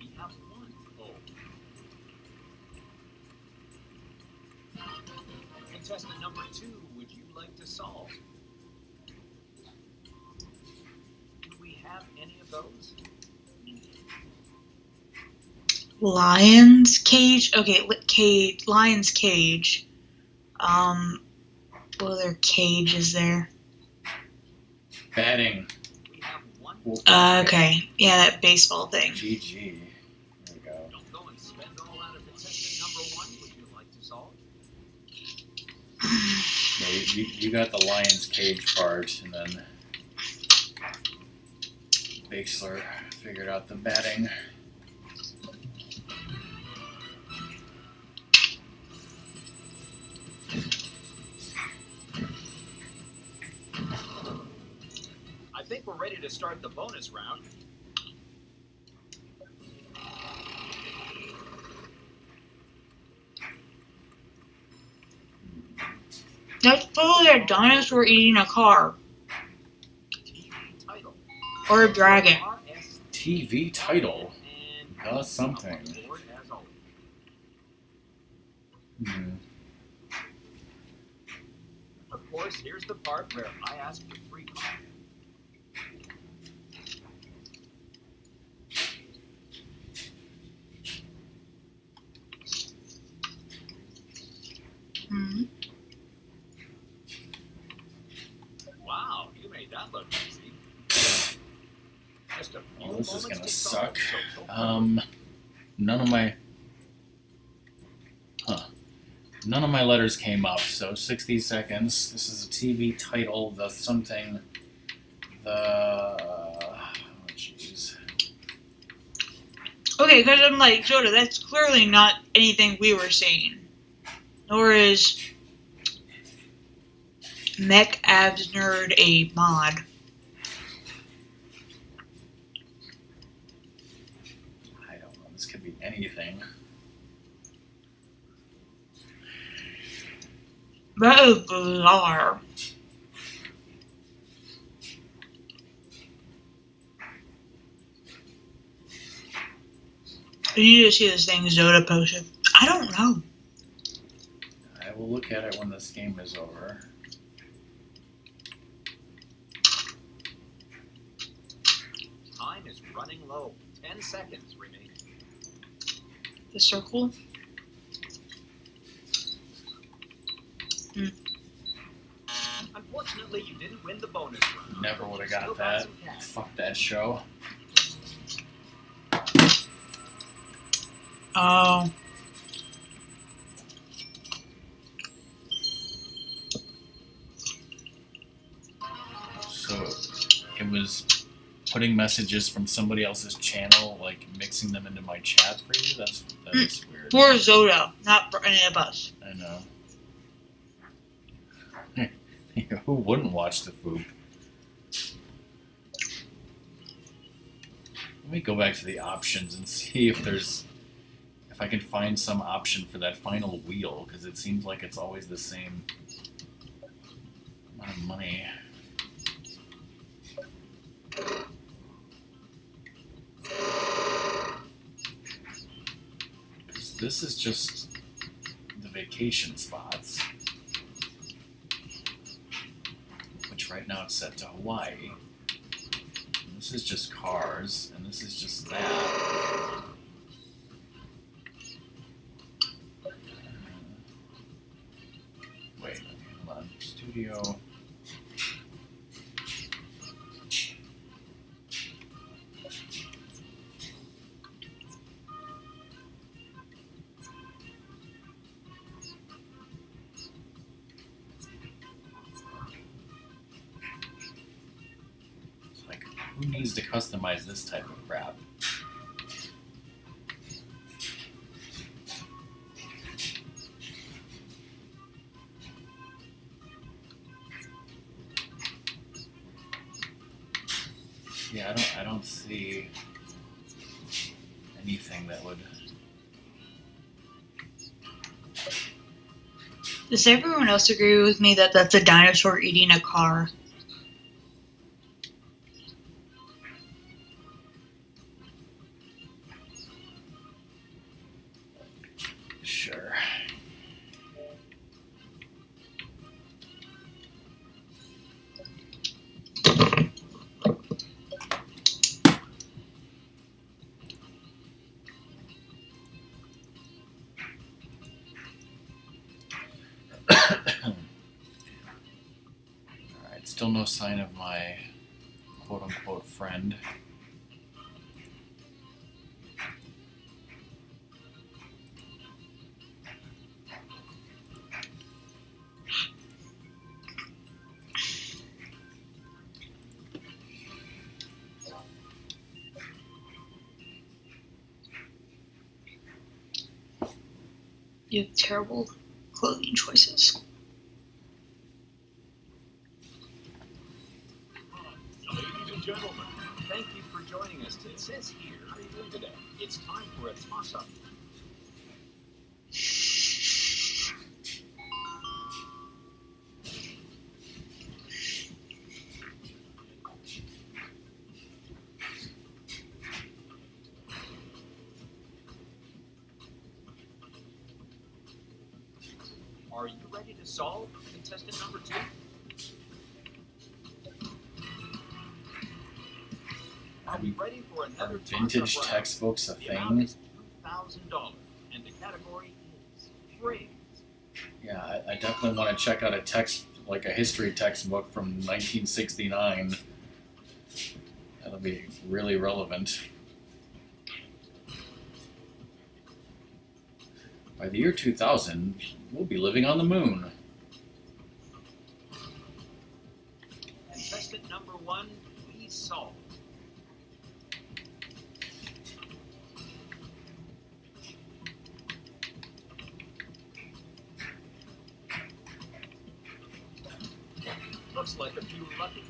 We have 1. Oh. Contestant number 2, would you like to solve? Do we have any of those? Lion's cage. Okay, cage. Lion's cage. What other cage is there? Batting. We have 1. Okay. Yeah, that baseball thing. GG. There we go. Don't go and spend all out of contestant number 1. Would you like to solve? Yeah, you got the lion's cage part, and then Bixler figured out the batting. I think we're ready to start the bonus round. That's probably a dinosaur eating a car. TV title. Or a dragon. TV title. And The something. board as always. Hmm. Of course, here's the part where I ask for 3 cards. Hmm. Wow, you made that look easy. Just a few Well, this is moments gonna to solve, suck. so don't None of my letters came up, so 60 seconds. This is a TV title, the something, oh jeez. Okay, because I'm like, Joda, that's clearly not anything we were seeing. Nor is Mech Abs Nerd a mod. I don't know, this could be anything. That is bizarre. You need to see this thing Zoda posted. I don't know. I will look at it when this game is over. Time is running low. 10 seconds remaining. The circle. Unfortunately, you didn't win the bonus round. Never would have got Still that. some cash. Fuck that show. Oh. So it was putting messages from somebody else's channel, like mixing them into my chat for you. That is weird. For Zoda, not for any of us. I know. Who wouldn't watch the Foop? Let me go back to the options and see if I can find some option for that final wheel, because it seems like it's always the same amount of money. This is just the vacation spots, which right now it's set to Hawaii. And this is just cars, and this is just that. Wait, hold on. Studio. Who needs to customize this type of crap? Yeah, I don't see anything that would. Does everyone else agree with me that that's a dinosaur eating a car? Sure. Alright, still no sign of my quote-unquote friend. You have terrible clothing choices. Ladies and gentlemen, thank you for joining us today. It says here, how are you doing today? It's time for a toss-up. Are you ready to solve contestant number 2? Are we ready for Are another vintage toss-up round? textbooks a The amount thing? is $2,000, and the category is phrase. Yeah, I definitely want to check out a history textbook from 1969. That'll be really relevant. By the year 2000, we'll be living on the moon. Contestant number 1, please solve. Looks like a few lucky.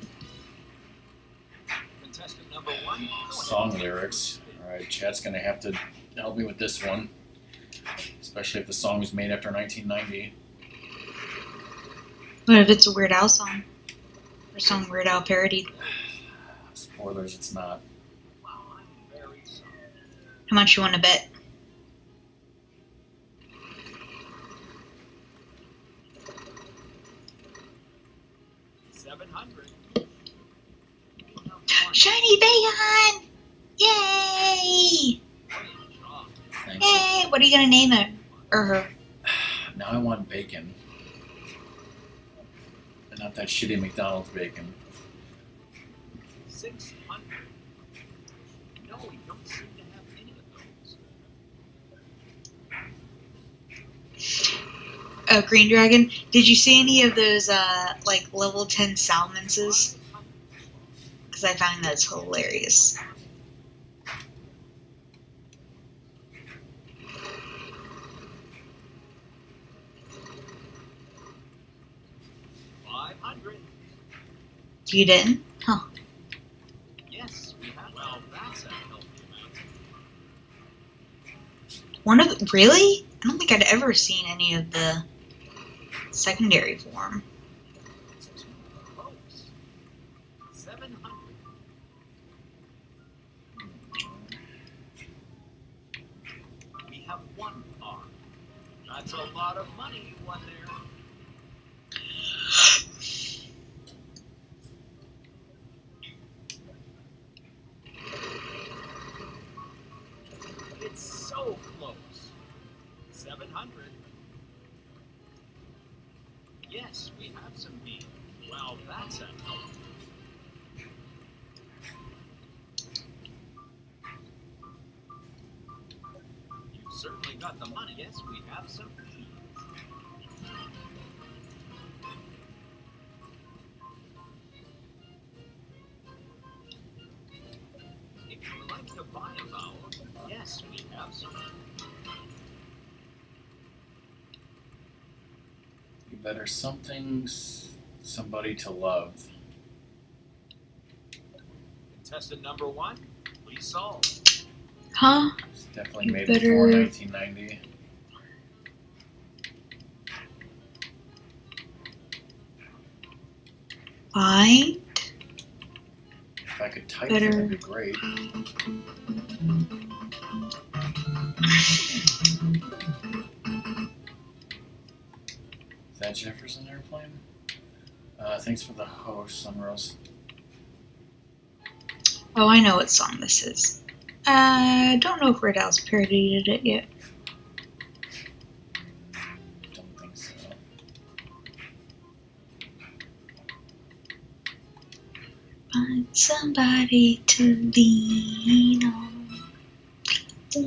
Contestant number 1, go ahead. Song lyrics. Alright, chat's gonna have to help me with this one. Especially if the song was made after 1990. What if it's a Weird Al song? Or some Weird Al parody? Spoilers, it's not. Wow, I'm very sorry. How much you want to bet? $700. Shiny Bacon! Yay! Great job. Thanks. Yay! What are you gonna name it? Or her? Now I want bacon. Not that shitty McDonald's bacon. 600. No, we don't seem to have any of those. Green Dragon, did you see any of those, like, level 10 Salmonses? Because I find that's hilarious. You didn't? Huh. Yes, we have. Well, that's a healthy amount. One of really? I don't think I'd ever seen any of the secondary form. It's too close. 700. We have one R. That's a lot of money you won there. It's so close. 700. Yes, we have some meat. Well, that's a help. You've certainly got the money. Yes, we have some meat. If you'd like to buy a vowel, yes, we have some. You better somebody to love. Contestant number 1, please solve. Huh? It's definitely You made better- before 1990. Find If I could type Better- it, that'd be great. Is that Jefferson Airplane? Thanks for the host, Sunrose. Oh, I know what song this is. Don't know if Red House parodied it yet. Don't think so. Find somebody to lean on. To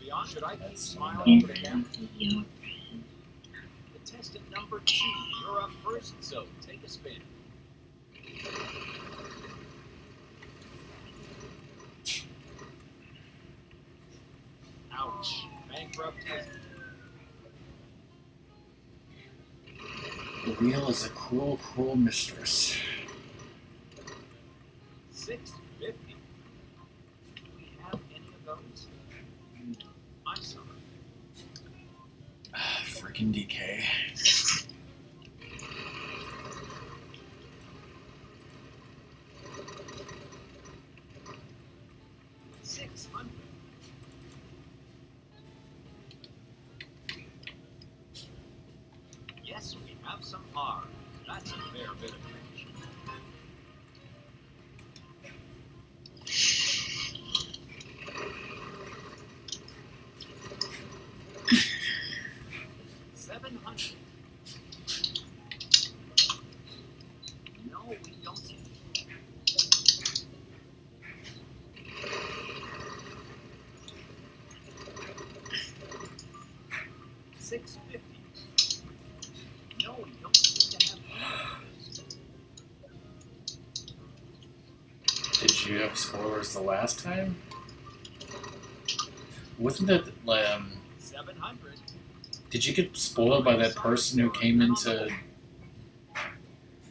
be honest, should I keep smiling And over the camera? your Contestant number 2, you're up first, so take a spin. Ouch. Bankrupt has The wheel is a cruel, cruel mistress. 650. Do we have any of those? I'm sorry. Freaking DK. $600. Yes, we have some R. That's a fair bit of fish. $700. No, we don't see. $650. No, we don't seem to have any. Did you have spoilers the last time? Wasn't that 700. Did you get spoiled by that person who came into?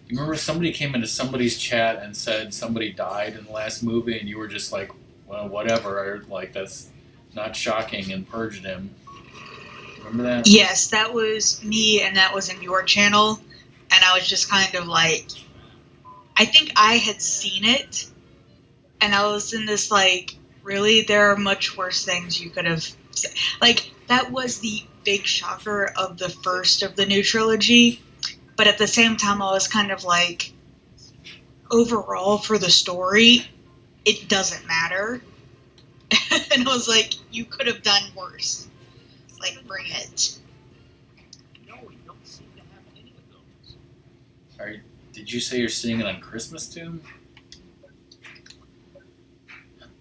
You remember somebody came into somebody's chat and said somebody died in the last movie, and you were just like, well, whatever. Or like that's not shocking, and purged him. Remember that? Yes, that was me, and that was in your channel, and I was just kind of like, I think I had seen it, and I was in this like, really, there are much worse things you could have said. Like, that was the big shocker of the first of the new trilogy, but at the same time, I was kind of like, overall, for the story, it doesn't matter. And I was like, you could have done worse. Like, bring it. No, we don't seem to have any of Did you say you're seeing it on Christmas Doom?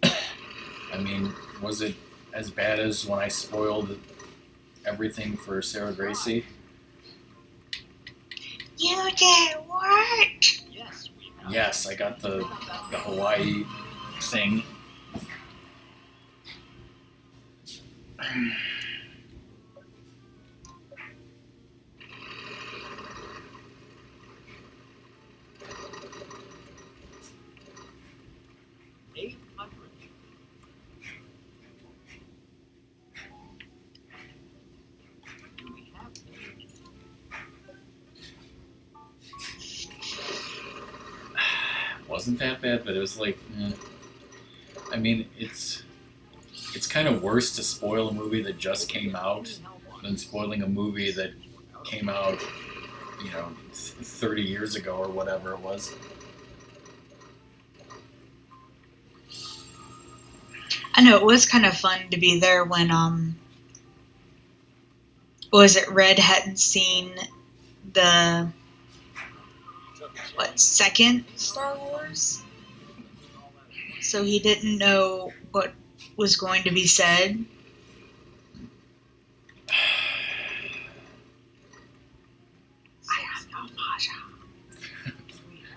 I mean, was it as bad as when I spoiled everything for Sarah Gracie? You did what? Yes, we have. Yes, I got the Hawaii thing. Wasn't that bad, but it was like, I mean, it's kind of worse to spoil a movie that just came out than spoiling a movie that came out, 30 years ago or whatever it was. I know it was kind of fun to be there when was it Red hadn't seen the second Star Wars, so he didn't know what was going to be said.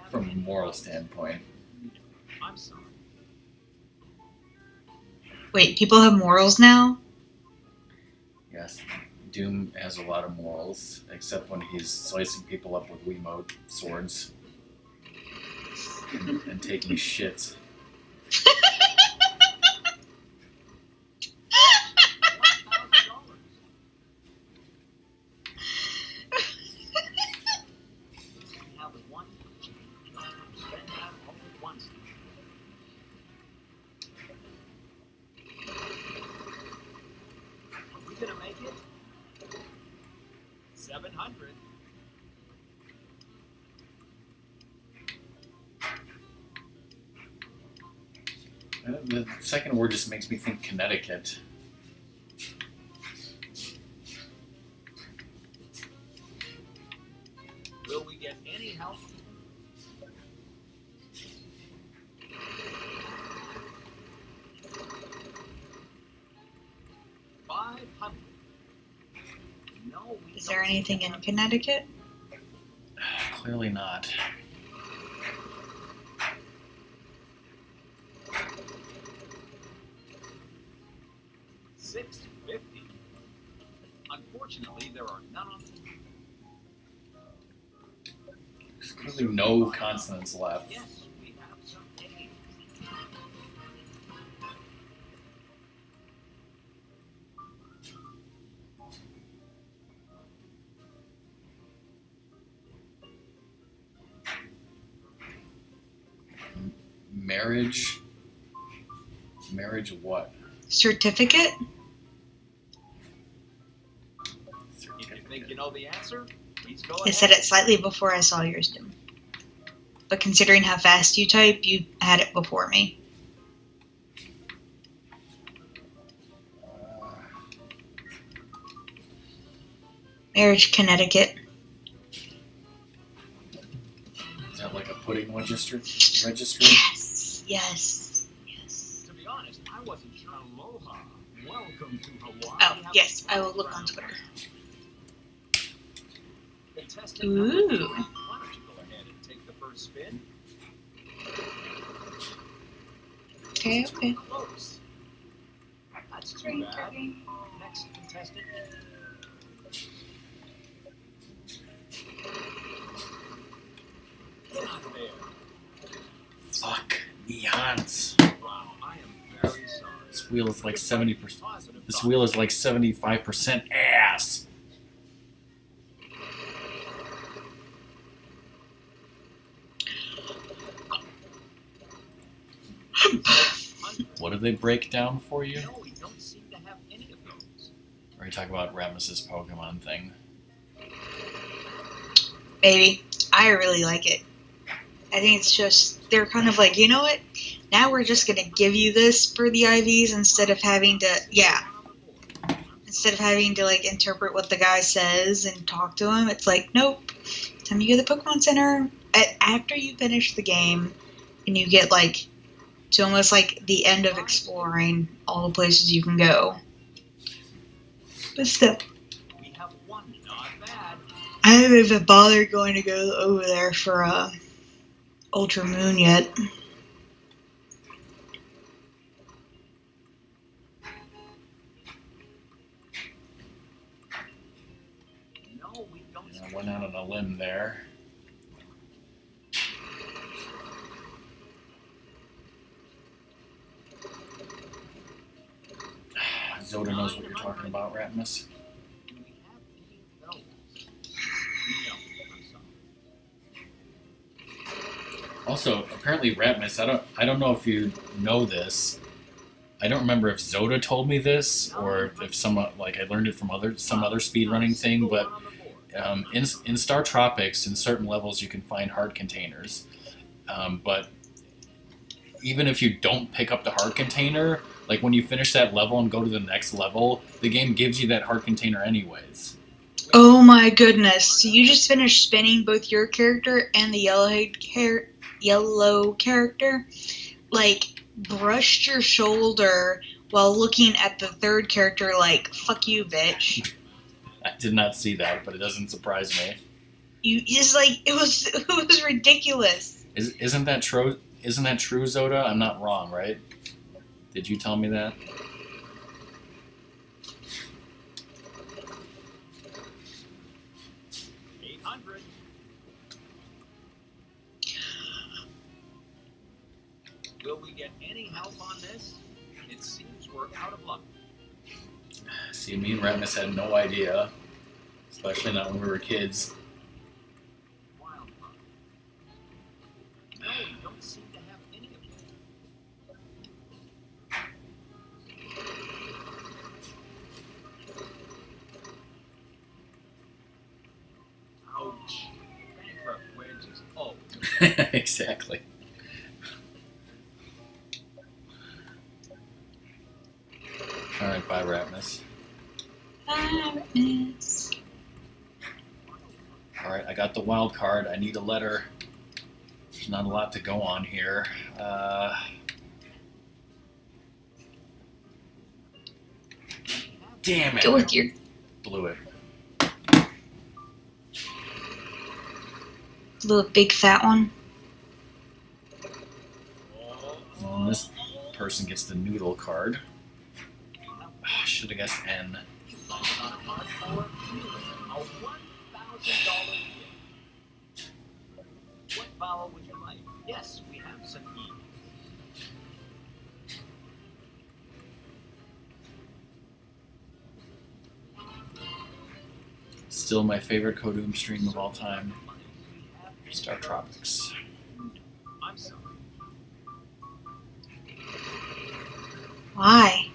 From a moral standpoint. I'm sorry. Wait, people have morals now? Yes, Doom has a lot of morals, except when he's slicing people up with Wiimote swords and taking shits. The second word just makes me think Connecticut. Will we get any help? $500. No. Is there anything in Connecticut? Clearly not. $650. Unfortunately, there are none on. There's clearly no consonants left. Yes, we have some aid. Marriage? Marriage what? Certificate? If you think you know the answer, please go I ahead. said it slightly before I saw yours, Doom. But considering how fast you type, you had it before me. Marriage, Connecticut. Is that like a pudding register? Yes, yes, yes. To be honest, I wasn't sure. Aloha. Welcome to Hawaii. Oh, yes, I will look on Twitter. Contestant number 3, Ooh. why don't you go ahead and take the first spin? Okay, It's too okay. close. That's too bad. Next contestant. Get out there. Fuck. Neons. Wow, I am very sorry. This wheel is like 70%. Positive This thought. wheel is like 75% ass. What did they break down for you? No, we don't seem to have any of those. Or you talk about Ramesses' Pokemon thing? Baby, I really like it. I think it's just, they're kind of like, you know what? Now we're just going to give you this for the IVs instead of having to, instead of having to like interpret what the guy says and talk to him. It's like, nope, time you go to the Pokemon Center, after you finish the game, and you get like to almost like the end of exploring all the places you can go. But still, We have one. Not bad. I haven't even bothered going to go over there for Ultra Moon yet. No, we don't. I went out on a limb there. Zoda knows what you're talking about, Ratmus. Do we have any of those? No, I'm sorry. Also, apparently, Ratmus, I don't know if you know this. I don't remember if Zoda told me this or if some like I learned it from some other speedrunning thing. But in Star Tropics, in certain levels, you can find heart containers. But even if you don't pick up the heart container, like when you finish that level and go to the next level, the game gives you that heart container anyways. Oh my goodness! So you just finished spinning both your character and the yellow character, like brushed your shoulder while looking at the third character, like "fuck you, bitch." I did not see that, but it doesn't surprise me. It's like it was ridiculous. Isn't that true? Isn't that true, Zoda? I'm not wrong, right? Did you tell me that? $800. Will we get any help on this? It seems we're out of luck. See, me and Ratmus had no idea, especially not when we were kids. Wild card. No, we don't seem to have any of them. Ouch. Bankrupt wedges. Oh, Exactly. All right, bye, Ratmus. Darkness. All right, I got the wild card. I need a letter. There's not a lot to go on here. Damn it! Go with your Blew it. little big fat one. And this person gets the noodle card. Should have guessed N. on a card for a $1,000 gift. What vowel would you like? Yes, we have some E. Still my favorite Kodoom stream of all time. Star Tropics. I'm sorry. Why?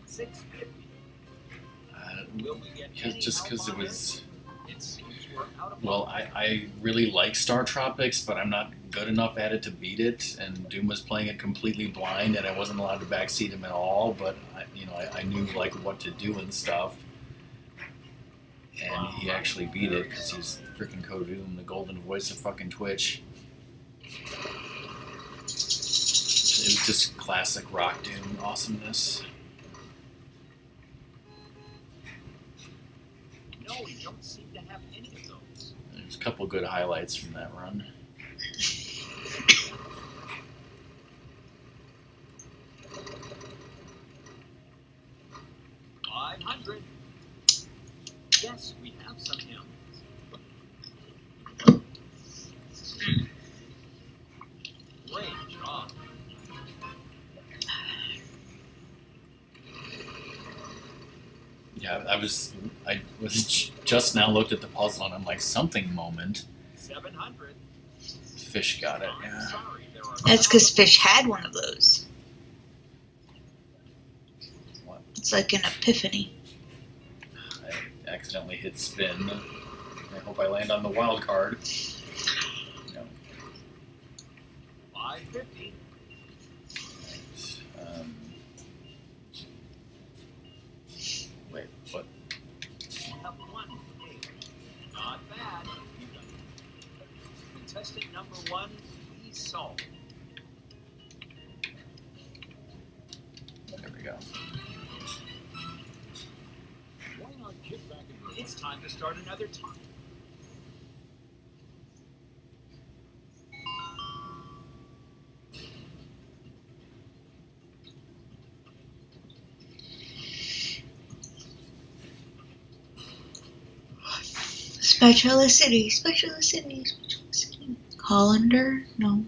$650. Will we get Just any because help it on was. this? It seems we're out of Well, luck. I really like Star Tropics, but I'm not good enough at it to beat it. And Doom was playing it completely blind, and I wasn't allowed to backseat him at all. But I knew like what to do and stuff. And he actually beat it because he's freaking Kodoom, the golden voice of fucking Twitch. It was just classic rock Doom awesomeness. No, we don't seem to have any of those. There's a couple good highlights from that run. $500. Yes, we have some hymns. Great job. Yeah, I was just now looked at the puzzle and I'm like, something moment. 700. Fish got it. I'm Yeah. sorry, there are That's because Fish had one of those. What? It's like an epiphany. I accidentally hit spin. I hope I land on the wild card. No. 550. Wait, what? solve. There we go. Why not get back in your It's time to start another time. Specialicity, specialicity, specialicity. Colander? No.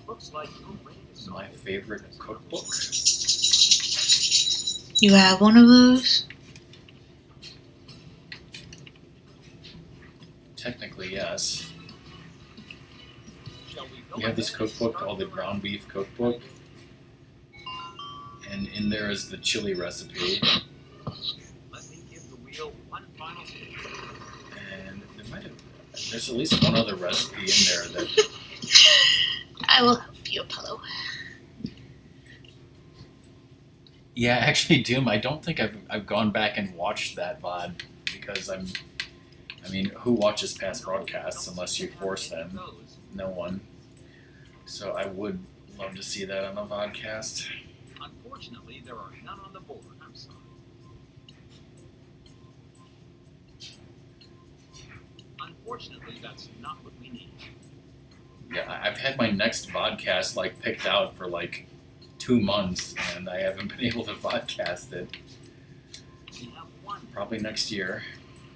Looks like you're ready to solve. My favorite cookbook. You have one of those? Technically, yes. Shall we go We have this ahead and cookbook start called the the Ground Beef Cookbook. And in there is the chili recipe. Let me give the wheel one final spin. And there's at least one other recipe in there that I will help you, Apollo. yeah, actually, Doom, I don't think I've gone back and watched that VOD because I mean, who watches past broadcasts unless you force them? No one. So I would love to see that on a vodcast. Unfortunately, there are none on the board. I'm sorry. Unfortunately, that's not what we need. Yeah, I've had my next vodcast like picked out for like 2 months, and I haven't been able to vodcast it. We have one. Probably next year.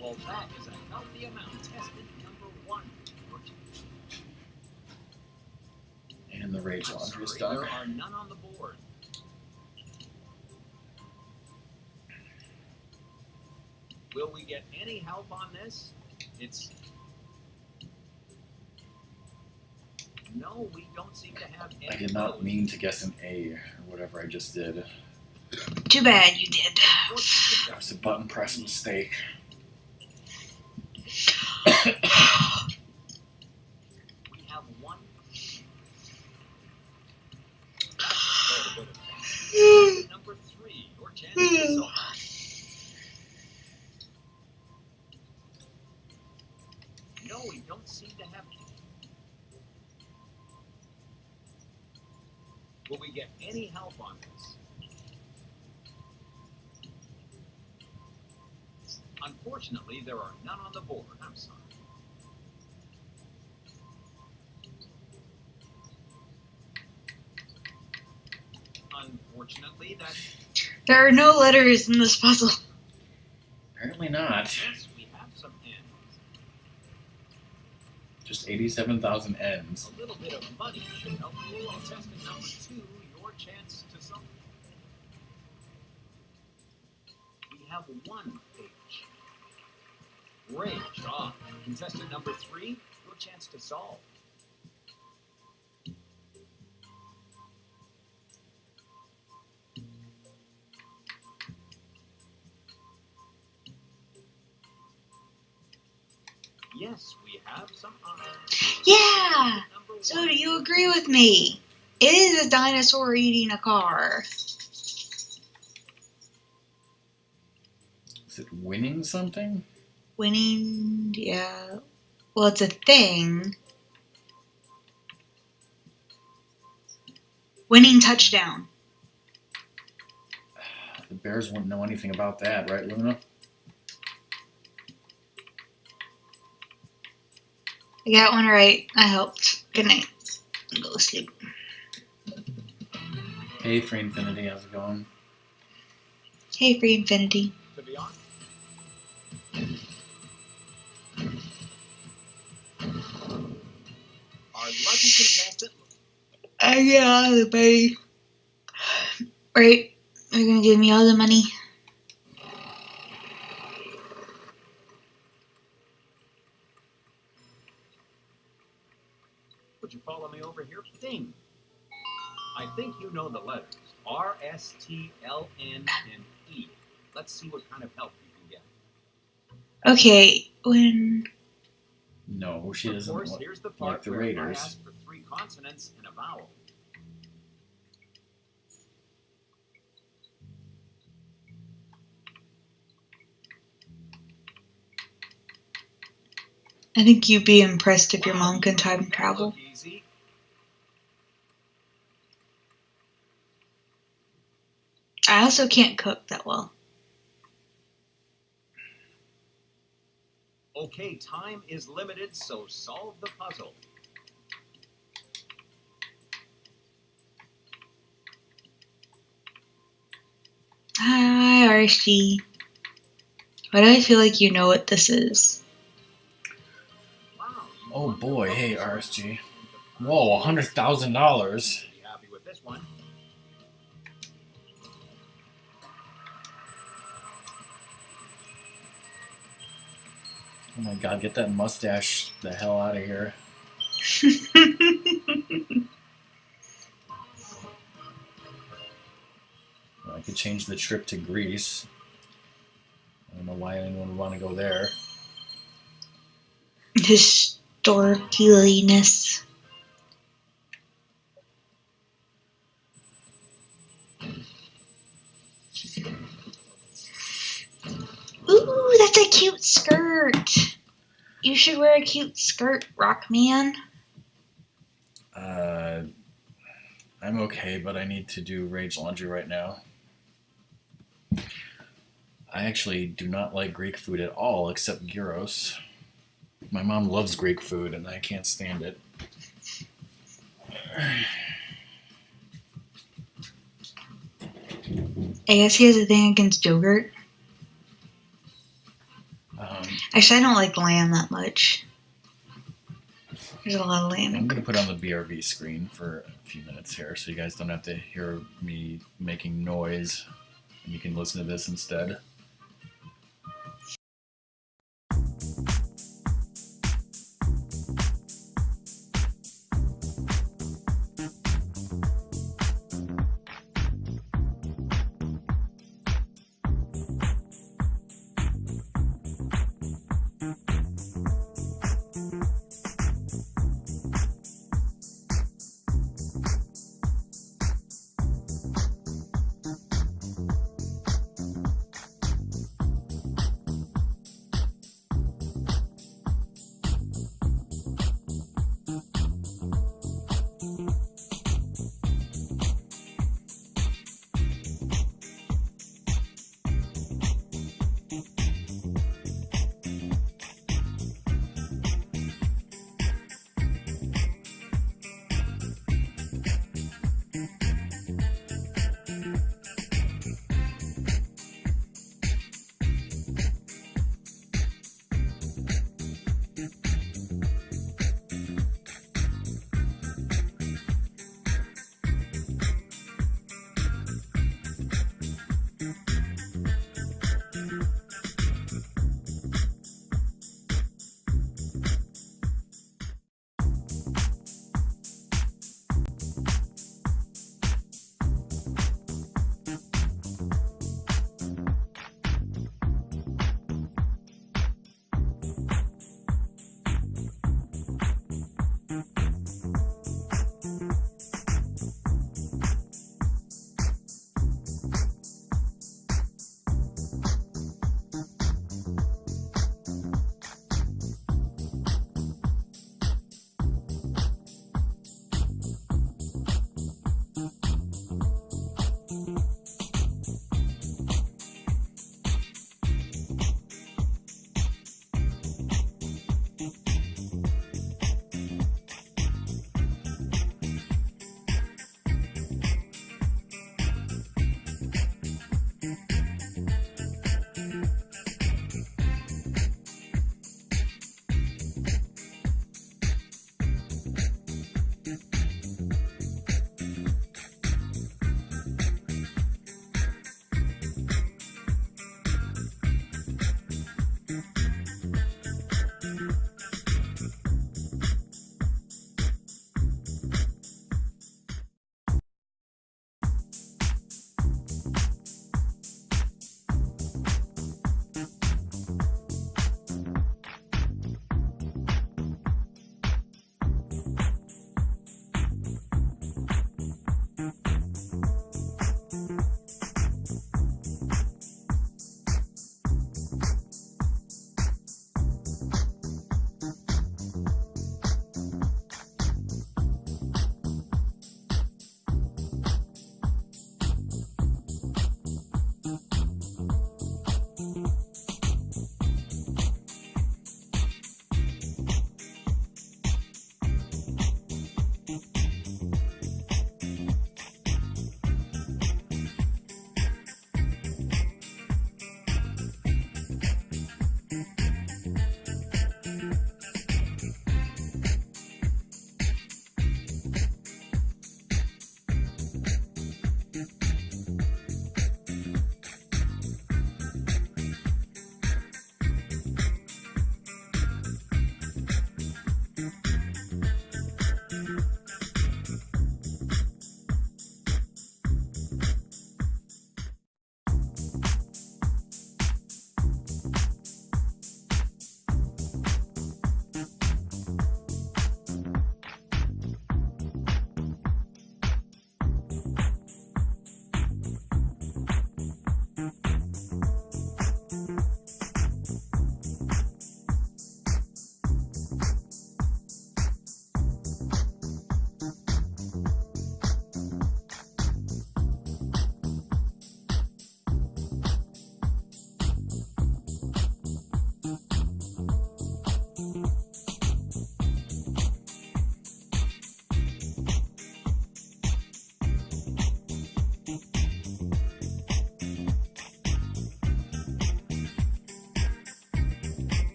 Well, that is a healthy amount. Tested number 1. And the Rage I'm Laundry is sorry, done. there are none on the board. Will we get any help on this? No, we don't seem to have any. I did not clues. mean to guess an A or whatever I just did. Too bad you did. That was a button press mistake. We have one. That's a little bit of number 3, your chance to solve. No, we don't seem to have any. Will we get any help on this? Unfortunately, there are none on the board. I'm sorry. Unfortunately, that's... There are no letters in this puzzle. Apparently not. Yes, we have some ends. Just 87,000 N's. A little bit of money should help you. Contestant number 2, your chance to solve. We have 1 page. Rage on. Contestant number 3, your chance to solve. Yes, we have some eyes. Yeah! Number So 1. do you agree with me? It is a dinosaur eating a car. Is it winning something? Winning, yeah. Well, it's a thing. Winning touchdown. The Bears wouldn't know anything about that, right, Luna? I got one right. I helped. Good night. Go to sleep. Hey, Free Infinity, how's it going? Hey, Free Infinity. To be honest. Our lucky contestant. I get out of the bay. Right. You're gonna give me all the money. Would you follow me over here? Ding. I think you know the letters. R, S, T, L, N, and E. Let's see what kind of help you can get. Okay, when... No, she Of doesn't course, look here's the part like the where Raiders. I ask for 3 consonants and a vowel. I think you'd be impressed if your Wow, mom can you time made that travel. look easy. also can't cook that well. Okay, time is limited, so solve the puzzle. Hi, RSG. Why do I feel like you know what this is? Wow. Oh boy, hey RSG. Whoa, $100,000. Be happy with this one. Oh my god, get that mustache the hell out of here. Well, I could change the trip to Greece. I don't know why anyone would want to go there. Historicalness. Ooh, that's a cute skirt. You should wear a cute skirt, Rockman. I'm okay, but I need to do Rage Laundry right now. I actually do not like Greek food at all, except gyros. My mom loves Greek food, and I can't stand it. I guess he has a thing against yogurt. Actually, I don't like lamb that much. There's a lot of lamb. I'm going to put on the BRB screen for a few minutes here, so you guys don't have to hear me making noise, and you can listen to this instead.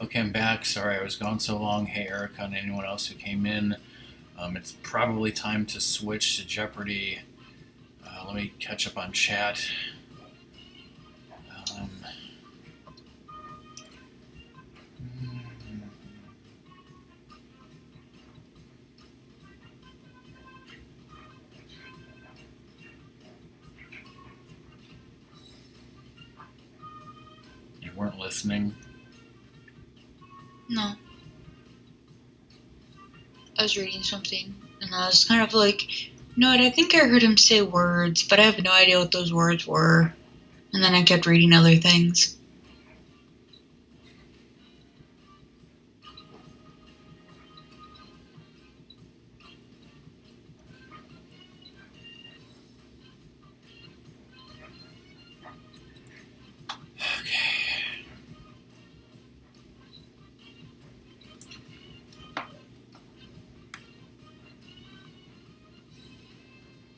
Okay, I'm back. Sorry I was gone so long. Hey, Erica, and anyone else who came in. It's probably time to switch to Jeopardy. Let me catch up on chat. You weren't listening? No. I was reading something, and I was kind of like, you know what, I think I heard him say words, but I have no idea what those words were. And then I kept reading other things.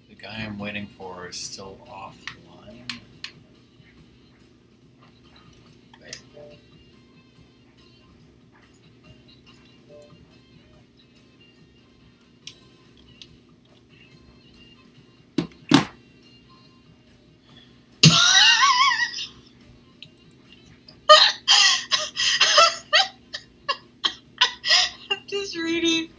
The guy I'm waiting for is still offline. I'm just reading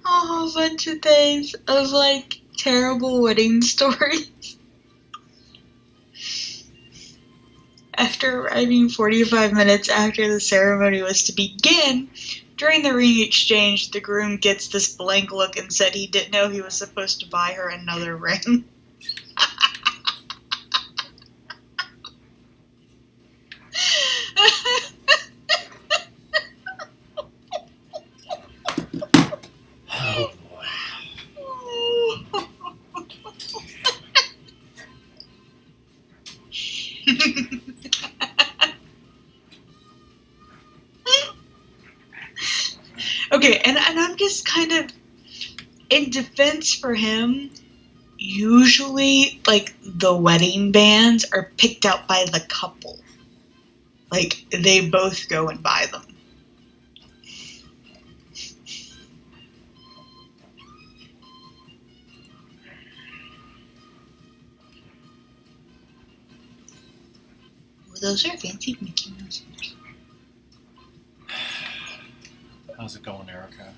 a whole bunch of things of like terrible wedding stories. After arriving 45 minutes after the ceremony was to begin, during the ring exchange, the groom gets this blank look and said he didn't know he was supposed to buy her another ring. Oh boy. Okay, and I'm just kind of in defense for him. usually, like, the wedding bands are picked out by the couple. Like, they both go and buy them. Well, those are fancy Mickey Mouse. How's it going, Erica?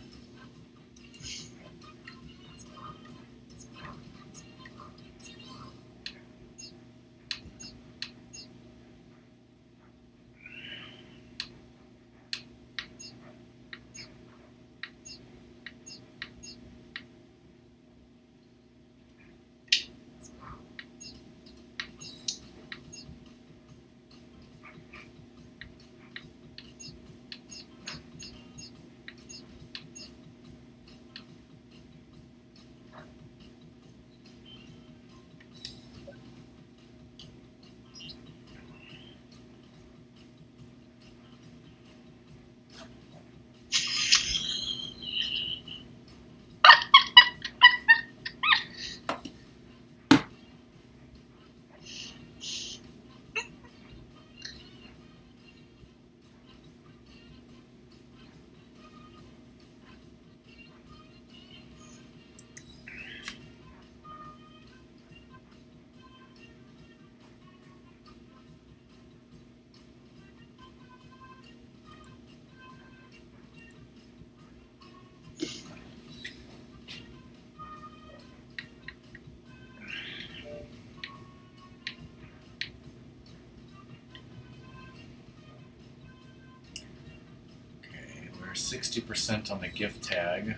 Okay, we're 60% on the gift tag,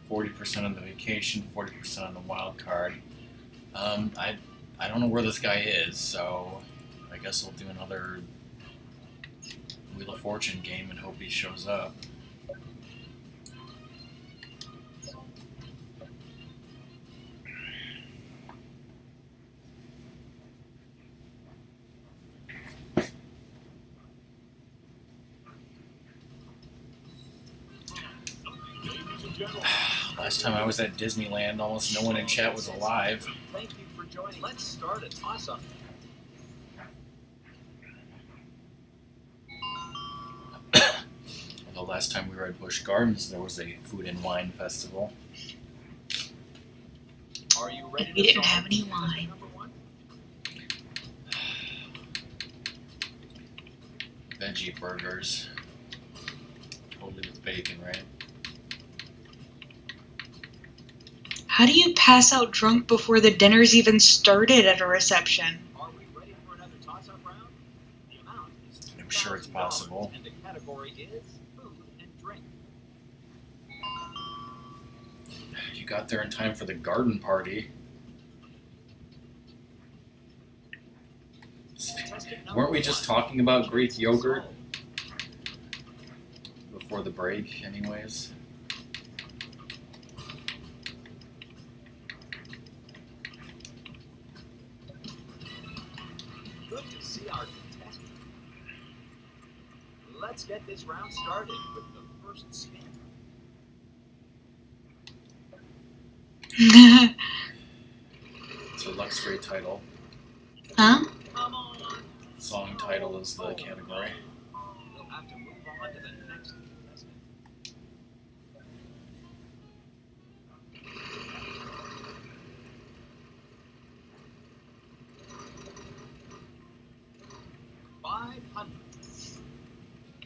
40% on the vacation, 40% on the wild card. I don't know where this guy is, so I guess we'll do another Wheel of Fortune game and hope he shows up. Last time I was at Disneyland, almost no one in chat was alive. Thank you for joining. Let's start a toss-up. The last time we were at Busch Gardens, there was a food and wine festival. Are you ready We to didn't solve have any contestant wine. number one? Veggie burgers. Totally with bacon, right? How do you pass out drunk before the dinner's even started at a reception? Are we ready for another toss-up round? The amount is I'm sure it's $2,000, possible. And the category is food and drink. You got there in time for the garden party. Contestant number Weren't we just one. talking about Greek yogurt before the break, anyways? Good to see our contestant. Let's get this round started with the first spin. It's a luxury title. Huh? Come on. Song title is the category. We'll have to move on to the next contestant. $500.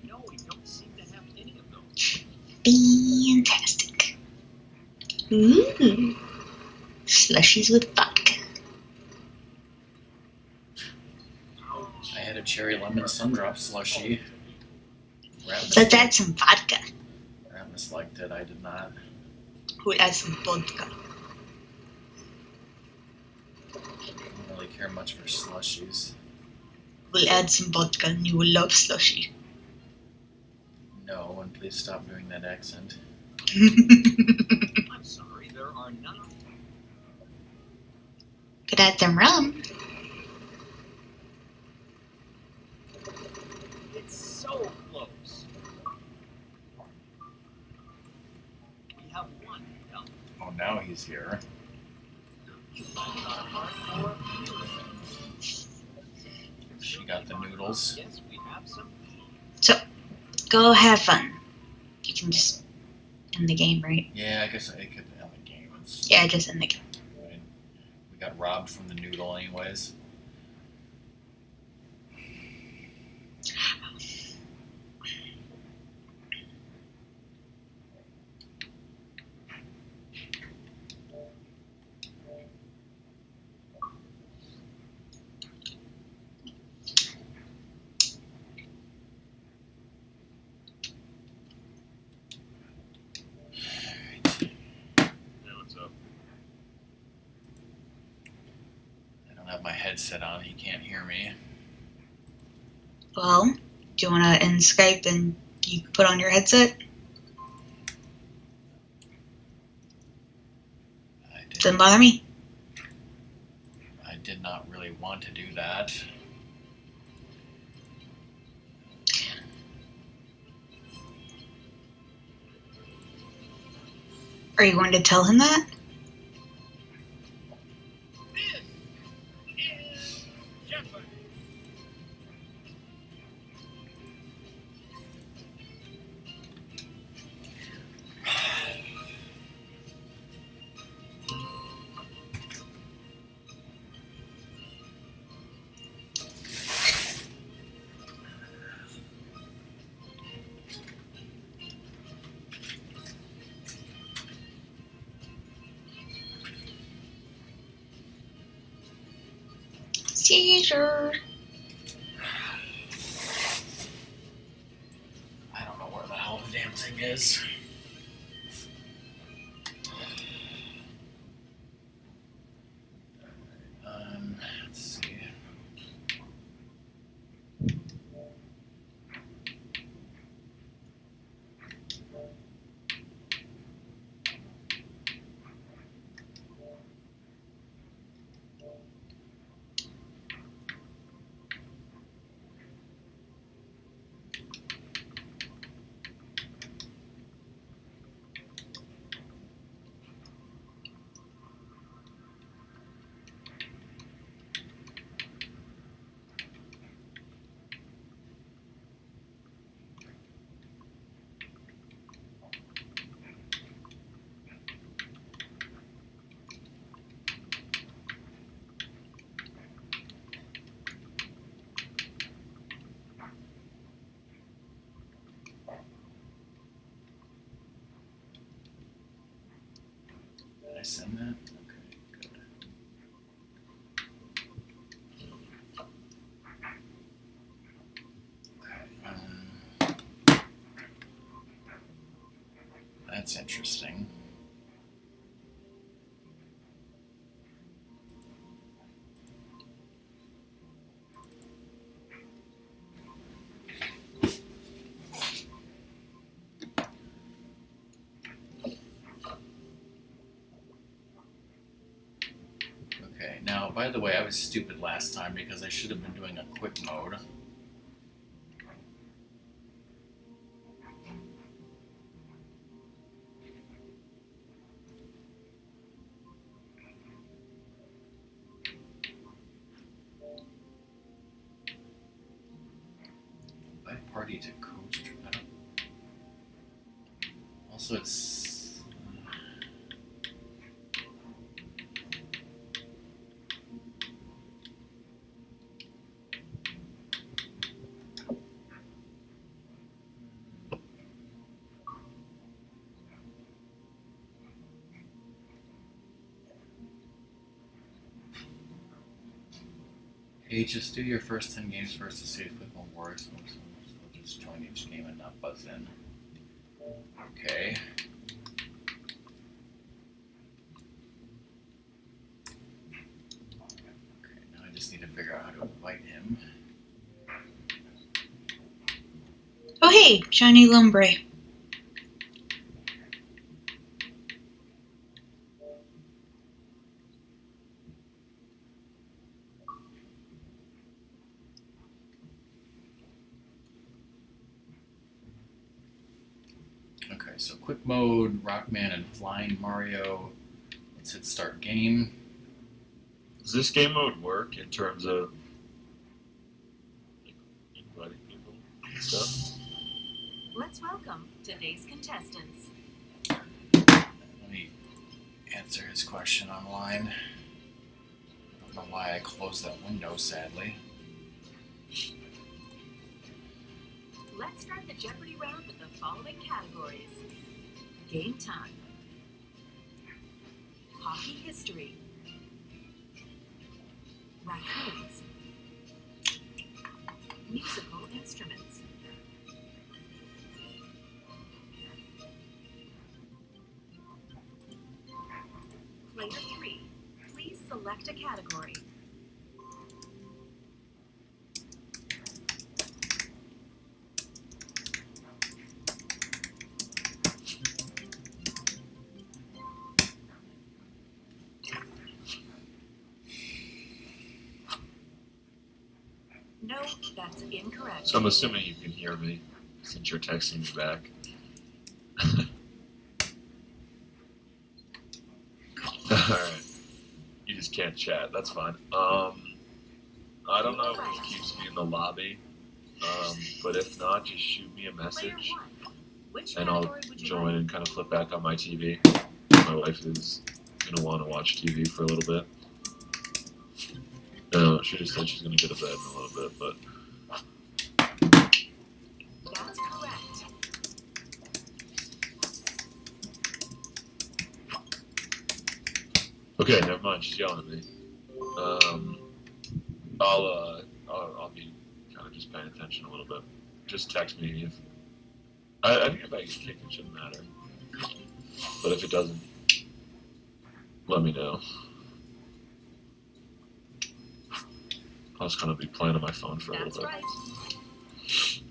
No, we don't seem to have any of those. Fantastic. Ooh. Slushies with vodka. Ouch. I had a cherry lemon sundrop slushie. Let's add some vodka. Rammus liked it, I did not. We'll add some vodka. I don't really care much for slushies. We'll add some vodka and you will love slushy. No, and please stop doing that accent. I'm sorry, there are none. Could add some rum. It's so close. We have one. Oh, now he's here. got the noodles. Yes, we have some. So, go have fun. You can just end the game, right? Yeah, I guess I could end the game. Yeah, just end the game. Right. We got robbed from the noodle anyways. Hey, what's up? I don't have my headset on. He can't hear me. Well, do you want to end Skype and you put on your headset? Doesn't bother me. I did not really want to do that. Are you going to tell him that? This is Jeopardy. Seizure. I don't know where the hell the damn thing is. Let's see. Did I send that? Okay, good. Okay, that's interesting. Okay, now, by the way, I was stupid last time because I should have been doing a quick mode. By party to coach. I don't... Also, it's. Hey, just do your first 10 games first to see if it won't work. So we'll just join each game and not buzz in. Okay. Okay, now I just need to figure out how to invite him. Oh, hey, shiny lumbre. Okay, so quick mode, Rockman and Flying Mario. Let's hit start game. Does this game mode work in terms of stuff. Let's welcome today's contestants. Let me answer his question online. I don't know why I closed that window, sadly. Let's start the Jeopardy round with the following categories. Game time. Hockey history. Raccoons. Musical instruments. Player 3, please select a category. No, that's incorrect. So I'm assuming you can hear me since you're texting me back. Alright. You just can't chat. That's fine. I don't know if this keeps me in the lobby. But if not, just shoot me a Player message 1, which and I'll category would you join like? and kind of flip back on my TV. My wife is gonna want to watch TV for a little bit. No, she just said she's gonna get to bed in a little bit, but That's correct. okay, never mind. She's yelling at me. I'll be kind of just paying attention a little bit. Just text me if I think if I get kicked, it shouldn't matter. But if it doesn't, let me know. I'll just kind of be playing on my phone for a That's little bit. right.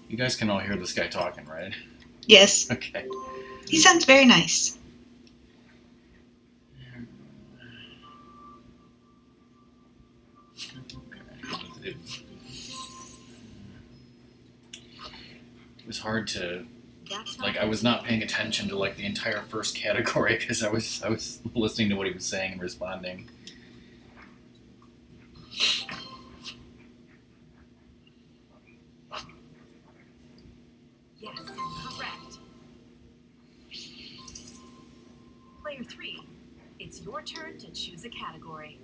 You guys can all hear this guy talking, right? Yes, Okay. he sounds very nice. It was hard to, That's like, I was not paying attention to, like, the entire first category because I was listening to what he was saying and responding. Yes, correct. Player 3, it's your turn to choose a category.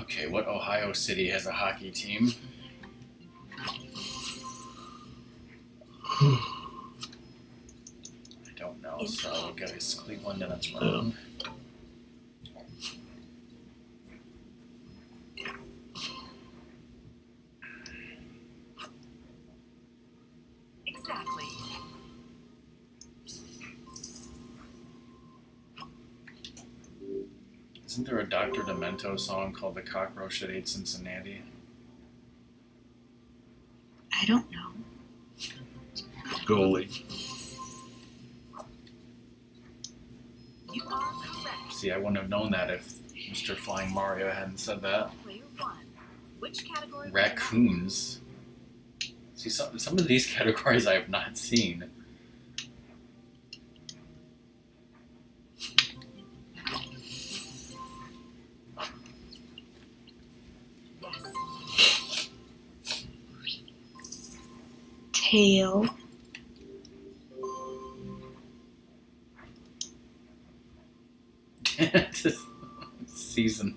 Okay, what Ohio city has a hockey team? I don't know, so guys, Cleveland, and that's wrong. Exactly. Isn't there a Dr. Demento song called The Cockroach That Ate Cincinnati? I don't know. Goalie. You are correct. See, I wouldn't have known that if Mr. Flying Mario hadn't said that. Player 1, which category would you like? Raccoons. See, some of these categories I have not seen. Yes. Tail. Just season.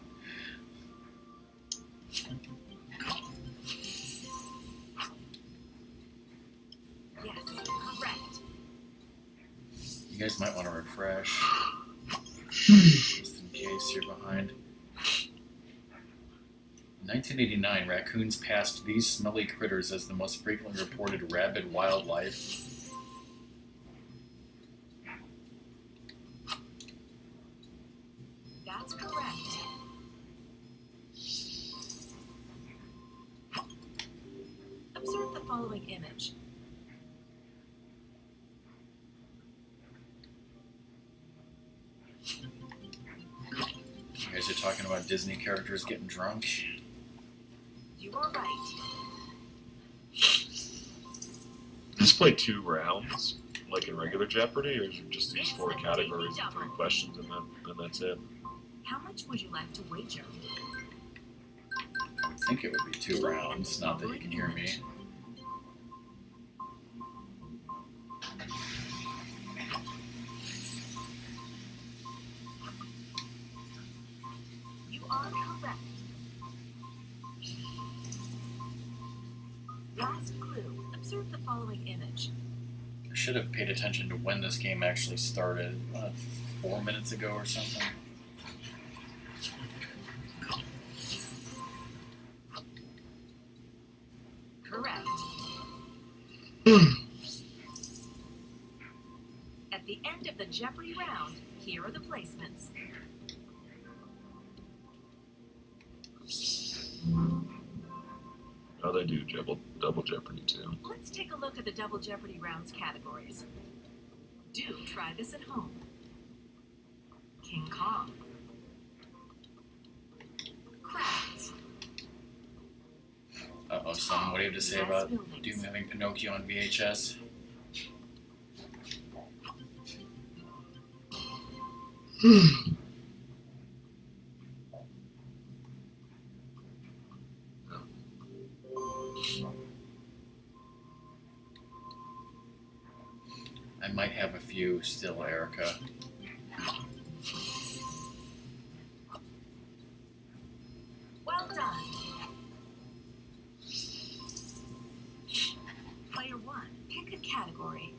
Yes, correct. You guys might want to refresh, just in case you're behind. In 1989, raccoons passed these smelly critters as the most frequently reported rabid wildlife. That's correct. Observe the following image. You guys are talking about Disney characters getting drunk. You are right. Just play 2 rounds, like in regular Jeopardy, or is it just these 4 categories and 3 questions, and that's it? How much would you like to wager? I think it would be 2 rounds, not that you can hear me. You are correct. Last clue. Observe the following image. I should have paid attention to when this game actually started. 4 minutes ago or something. Correct. At the end of the Jeopardy round, here are the placements. Oh, they do double Jeopardy too. Let's take a look at the Double Jeopardy rounds categories. Do try this at home. King Kong. Crafts. Uh-oh, son, what do you have to say about Doom having Pinocchio on VHS? I might have a few still, Erica. Well done. Player 1, pick a category.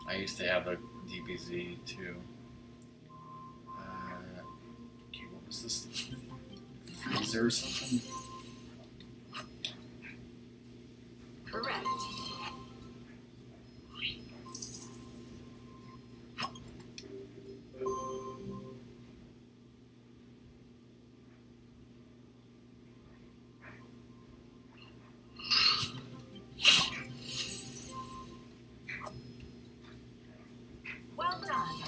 I used to have a DBZ too. Okay, what was this? Freezer or something? Correct. Well done.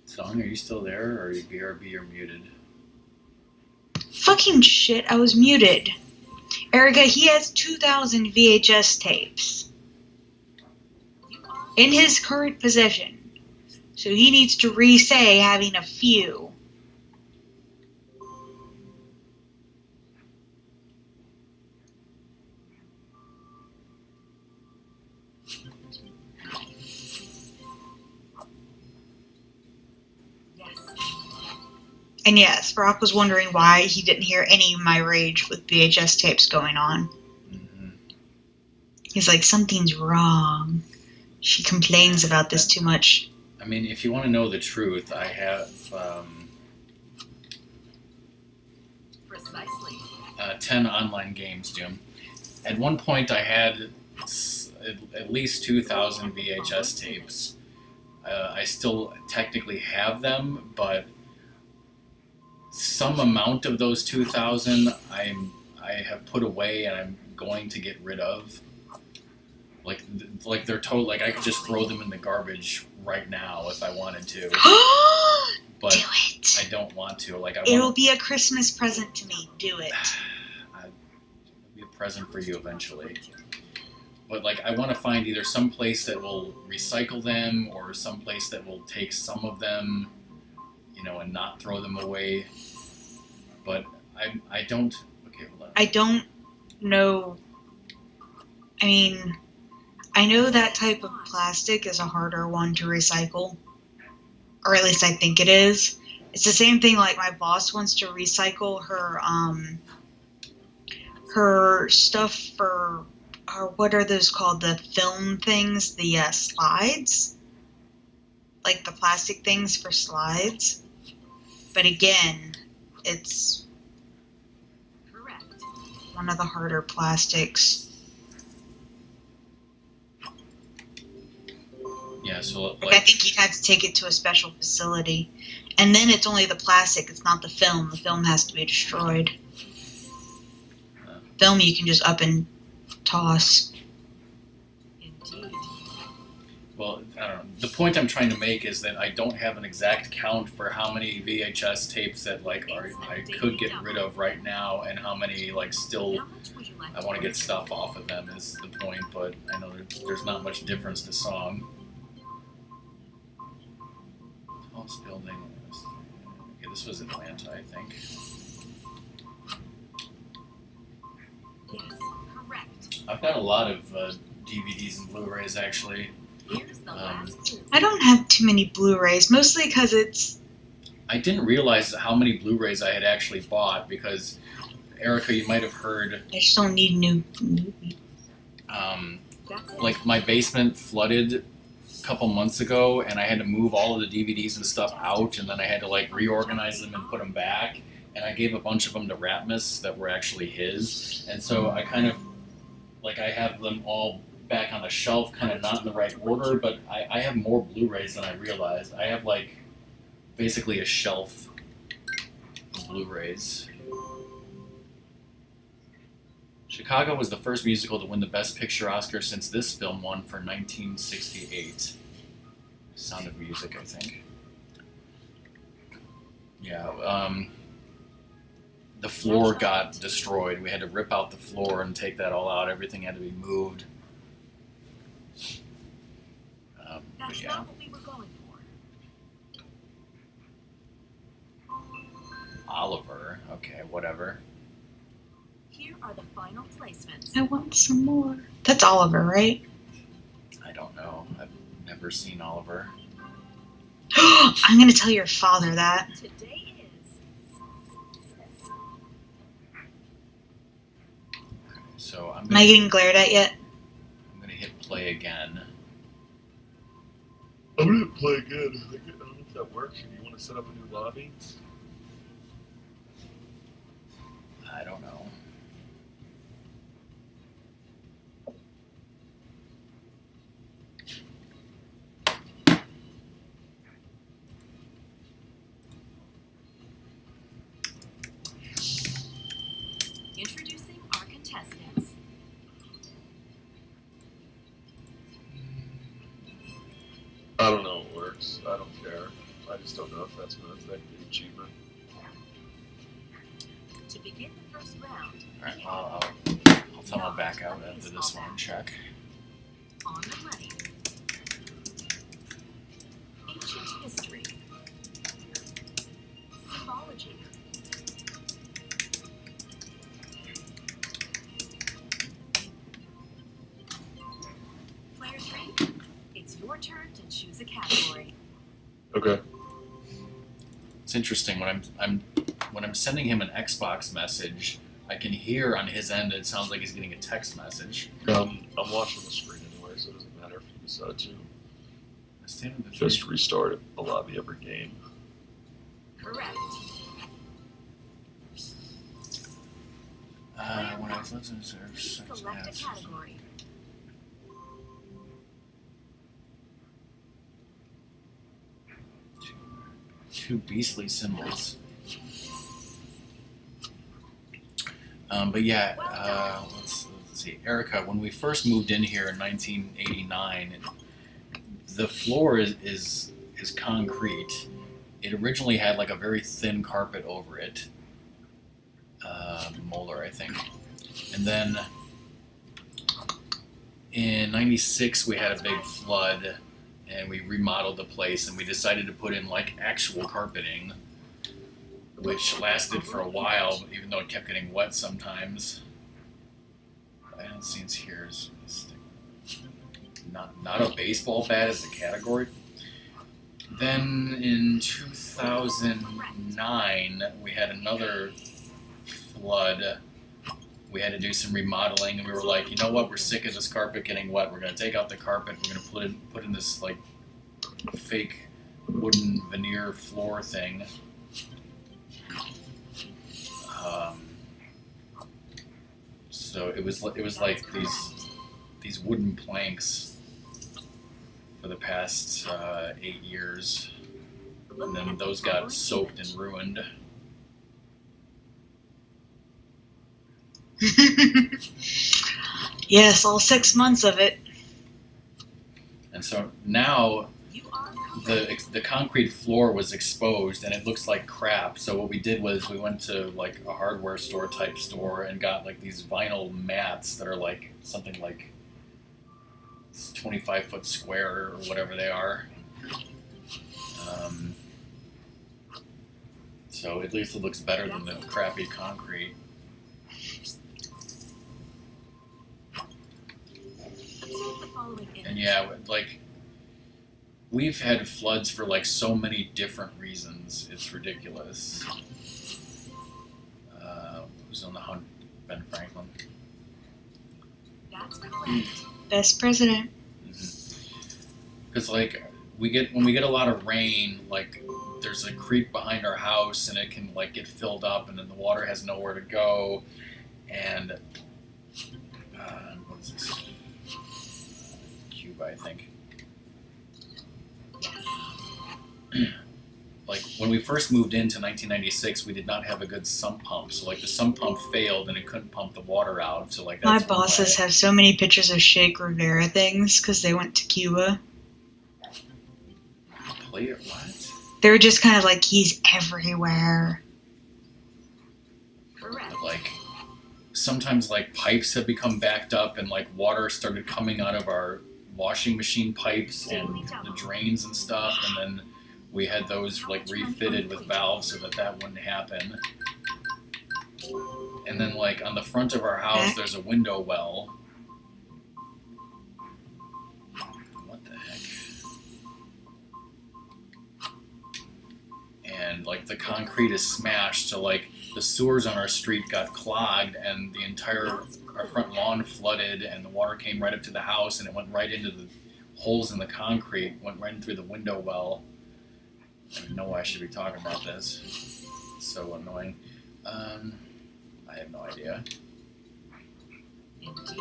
Song, are you still there, or are you BRB or muted? Fucking shit, I was muted. Erica, he has 2,000 VHS tapes You are in his current possession. So he needs to re-say having a few. yes. And yes, Brock was wondering why he didn't hear any of my rage with VHS tapes going on. Mm-hmm. He's like, something's wrong. She complains about this too much. I mean, if you want to know the truth, I have Precisely. 10 online games, Doom. At one point, I had at least 2,000 VHS tapes. I still technically have them, but some amount of those 2,000 I have put away and I'm going to get rid of. Like they're total. Like I could just throw them in the garbage right now if I wanted to, but Do it. I don't want to. Like It'll be a Christmas present to me. Do it. It'll be a present for you eventually. But like I want to find either some place that will recycle them or some place that will take some of them, you know, and not throw them away. But I don't. Okay, hold on. I don't know. I mean, I know that type of plastic is a harder one to recycle. Or at least I think it is. It's the same thing like my boss wants to recycle her stuff for, what are those called? The film things? The slides? Like the plastic things for slides. But again, it's Correct. one of the harder plastics. Yeah, so Like, I like think you'd have to take it to a special facility. And then it's only the plastic, it's not the film. The film has to be destroyed. Film you can just up and toss. Indeed. Well, I don't know. The point I'm trying to make is that I don't have an exact count for how many VHS tapes that like I could get rid of right now, and how many like still How much would you like I want to get stuff off of them is the point. But I know there's not much difference to song. Tallest building. Okay, this was Atlanta, I think. Yes, correct. I've got a lot of DVDs and Blu-rays actually. Here's the last clue. I don't have too many Blu-rays, mostly because it's. I didn't realize how many Blu-rays I had actually bought because, Erica, you might have heard, I still need new. That's it. like my basement flooded a couple months ago, and I had to move all of the DVDs and stuff out, and then I had to like reorganize them and put them back. And I gave a bunch of them to Ratmus that were actually his, and so I kind of, like, I have them all back on the shelf, kind of not in the right order, but I have more Blu-rays than I realized. I have like basically a shelf of Blu-rays. Chicago was the first musical to win the Best Picture Oscar since this film won for 1968. Sound of Music, I think. Yeah, the floor got destroyed. We had to rip out the floor and take that all out. Everything had to be moved. But That's yeah. not what we were going for. Oliver. Okay, whatever. Here are the final placements. I want some more. That's Oliver, right? I don't know. I've never seen Oliver. I'm gonna tell your father that. Today is So I'm Am I gonna, getting glared at yet? I'm gonna hit play again. I'm gonna play again. I don't know if that works. If you want to set up a new lobby. I don't know. introducing our contestants. I don't know if it works. I don't care. I just don't know if that's gonna affect the achievement. To begin the first round, Alright, I'll tell him back out after this one check. on the money. Ancient history. Symbology. Player 3, it's your turn to choose a category. Okay. It's interesting when I'm sending him an Xbox message, I can hear on his end it sounds like he's getting a text message. I'm watching the screen anyway, so it doesn't matter if you decide to. The state of the Just restart the lobby every game. Correct. when I was listening to Please select a category. Two beastly symbols. But yeah, let's see. Erica, when we first moved in here in 1989, the floor is concrete. It originally had like a very thin carpet over it. Molar, I think. And then in 96 we had a big flood and we remodeled the place and we decided to put in like actual carpeting, which lasted for a while, even though it kept getting wet sometimes. I don't see it here. Is not a baseball bat as a category. Then in 2009, we had another flood. We had to do some remodeling, and we were like, you know what? We're sick of this carpet getting wet. We're gonna take out the carpet. We're gonna put in this like fake wooden veneer floor thing. So it was like these wooden planks for the past 8 years, and then those got soaked and ruined. Yes, all 6 months of it. And so Now You are correct. the concrete floor was exposed and it looks like crap. So what we did was we went to like a hardware store type store and got like these vinyl mats that are like something like 25-foot square or whatever they are. So at least it looks better than the crappy concrete. Observe the following image. And yeah, like we've had floods for like so many different reasons. It's ridiculous. Who's on the hunt? Ben Franklin. That's correct. Best president. Because like when we get a lot of rain, like there's a creek behind our house and it can like get filled up and then the water has nowhere to go. And what is this? Cuba, I think. Like when we first moved into 1996, we did not have a good sump pump. So like the sump pump failed and it couldn't pump the water out. So like My that's bosses have so many pictures of Shake Rivera things because they went to Cuba. Play it what? They were just kind of like, he's everywhere. Correct. Like sometimes like pipes have become backed up and like water started coming out of our washing machine pipes and the drains and stuff, and then we had those like refitted with valves so that wouldn't happen. And then like on the front of our house there's a window well. What the heck? And like the concrete is smashed, so like the sewers on our street got clogged and our front lawn flooded and the water came right up to the house and it went right into the holes in the concrete, went right in through the window well. I don't know why I should be talking about this. It's so annoying. I have no idea. Indeed.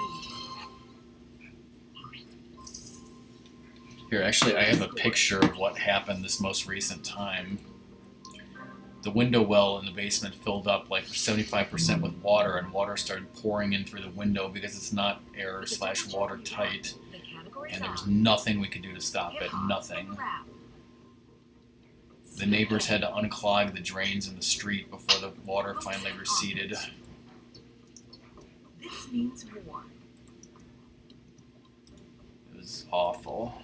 Here, actually, I have a picture of what happened this most recent time. The window well in the basement filled up like 75% with water, and water started pouring in through the window because it's not air/water tight, The categories and there was are nothing we could do to stop it. hip-hop Nothing. and rap. The neighbors had to unclog the drains in the street before the water finally receded. This means war. It was awful.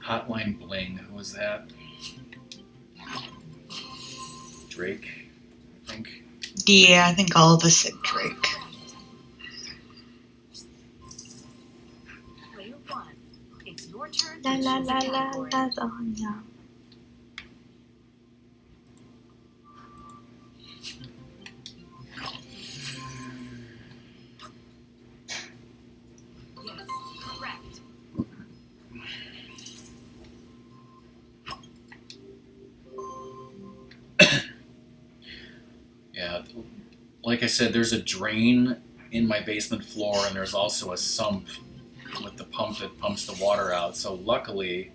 Hotline Bling, who was that? Drake, I think. Yeah, I think all of us said Drake. Player one. It's your turn La to la choose la a la category. lasagna. Yes, correct. Yeah, like I said, there's a drain in my basement floor, and there's also a sump with the pump that pumps the water out. So luckily,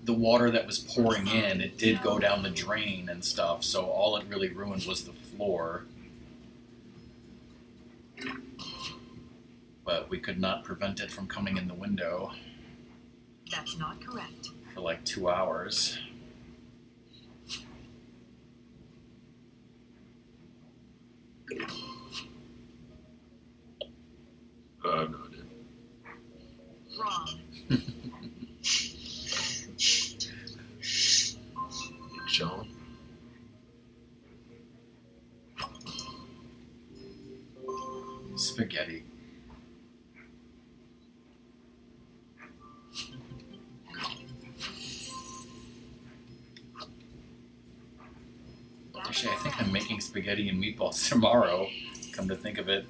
the water that was pouring in, it did go down the drain and stuff. So all it really ruined was the floor. But we could not prevent it from coming in the window That's not correct. for like 2 hours. No, dude. Wrong. John? Spaghetti. That's Actually, I think correct. I'm making spaghetti and meatballs tomorrow, come to think of it.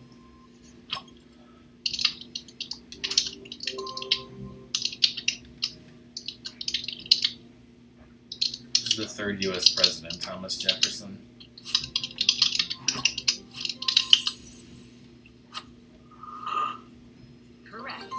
Who's the third U.S. president? Thomas Jefferson? Correct.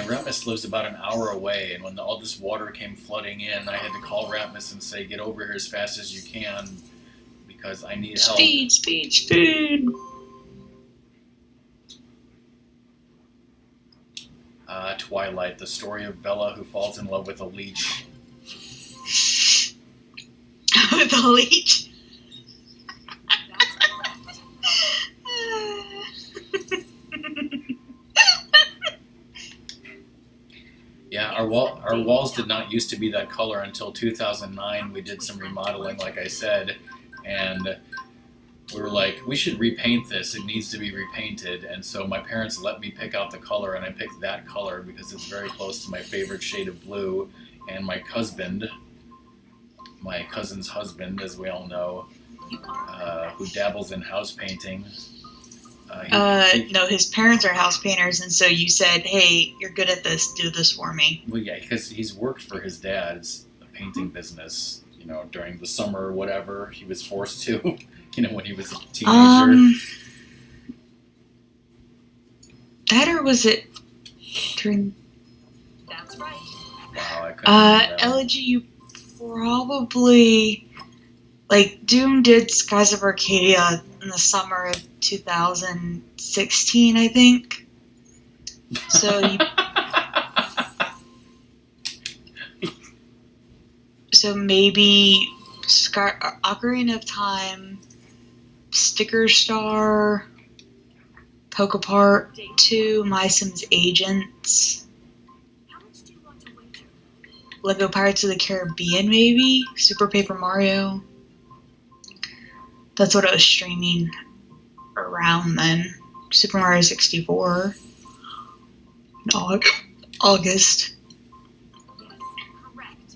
Ratmus lives about an hour away, and when all this water came flooding in, I had to call Ratmus and say, "Get over here as fast as you can, because I need help." Speed, speed, speed. Twilight, the story of Bella who falls in love with a leech. With a leech. That's correct. Yeah, our walls did not used to be that color until 2009. We did some remodeling, like I said, and we were like, we should repaint this. It needs to be repainted. And so my parents let me pick out the color, and I picked that color because it's very close to my favorite shade of blue. And my cousin's husband, as we all know, who dabbles in house painting. No, his parents are house painters, and so you said, "Hey, you're good at this. Do this for me." Well, yeah, because he's worked for his dad's painting business. You know, during the summer or whatever, he was forced to. You know, when he was a teenager. That or was it during? That's right. Wow, I couldn't remember that. Elegy, you probably like Doom did Skies of Arcadia in the summer of 2016, I think. So maybe Ocarina of Time, Sticker Star, Pokepart 2, My Sims Agents, How much do you want to wager? Lego Pirates of the Caribbean, maybe? Super Paper Mario. That's what I was streaming around then. Super Mario 64 in August. Yes, correct.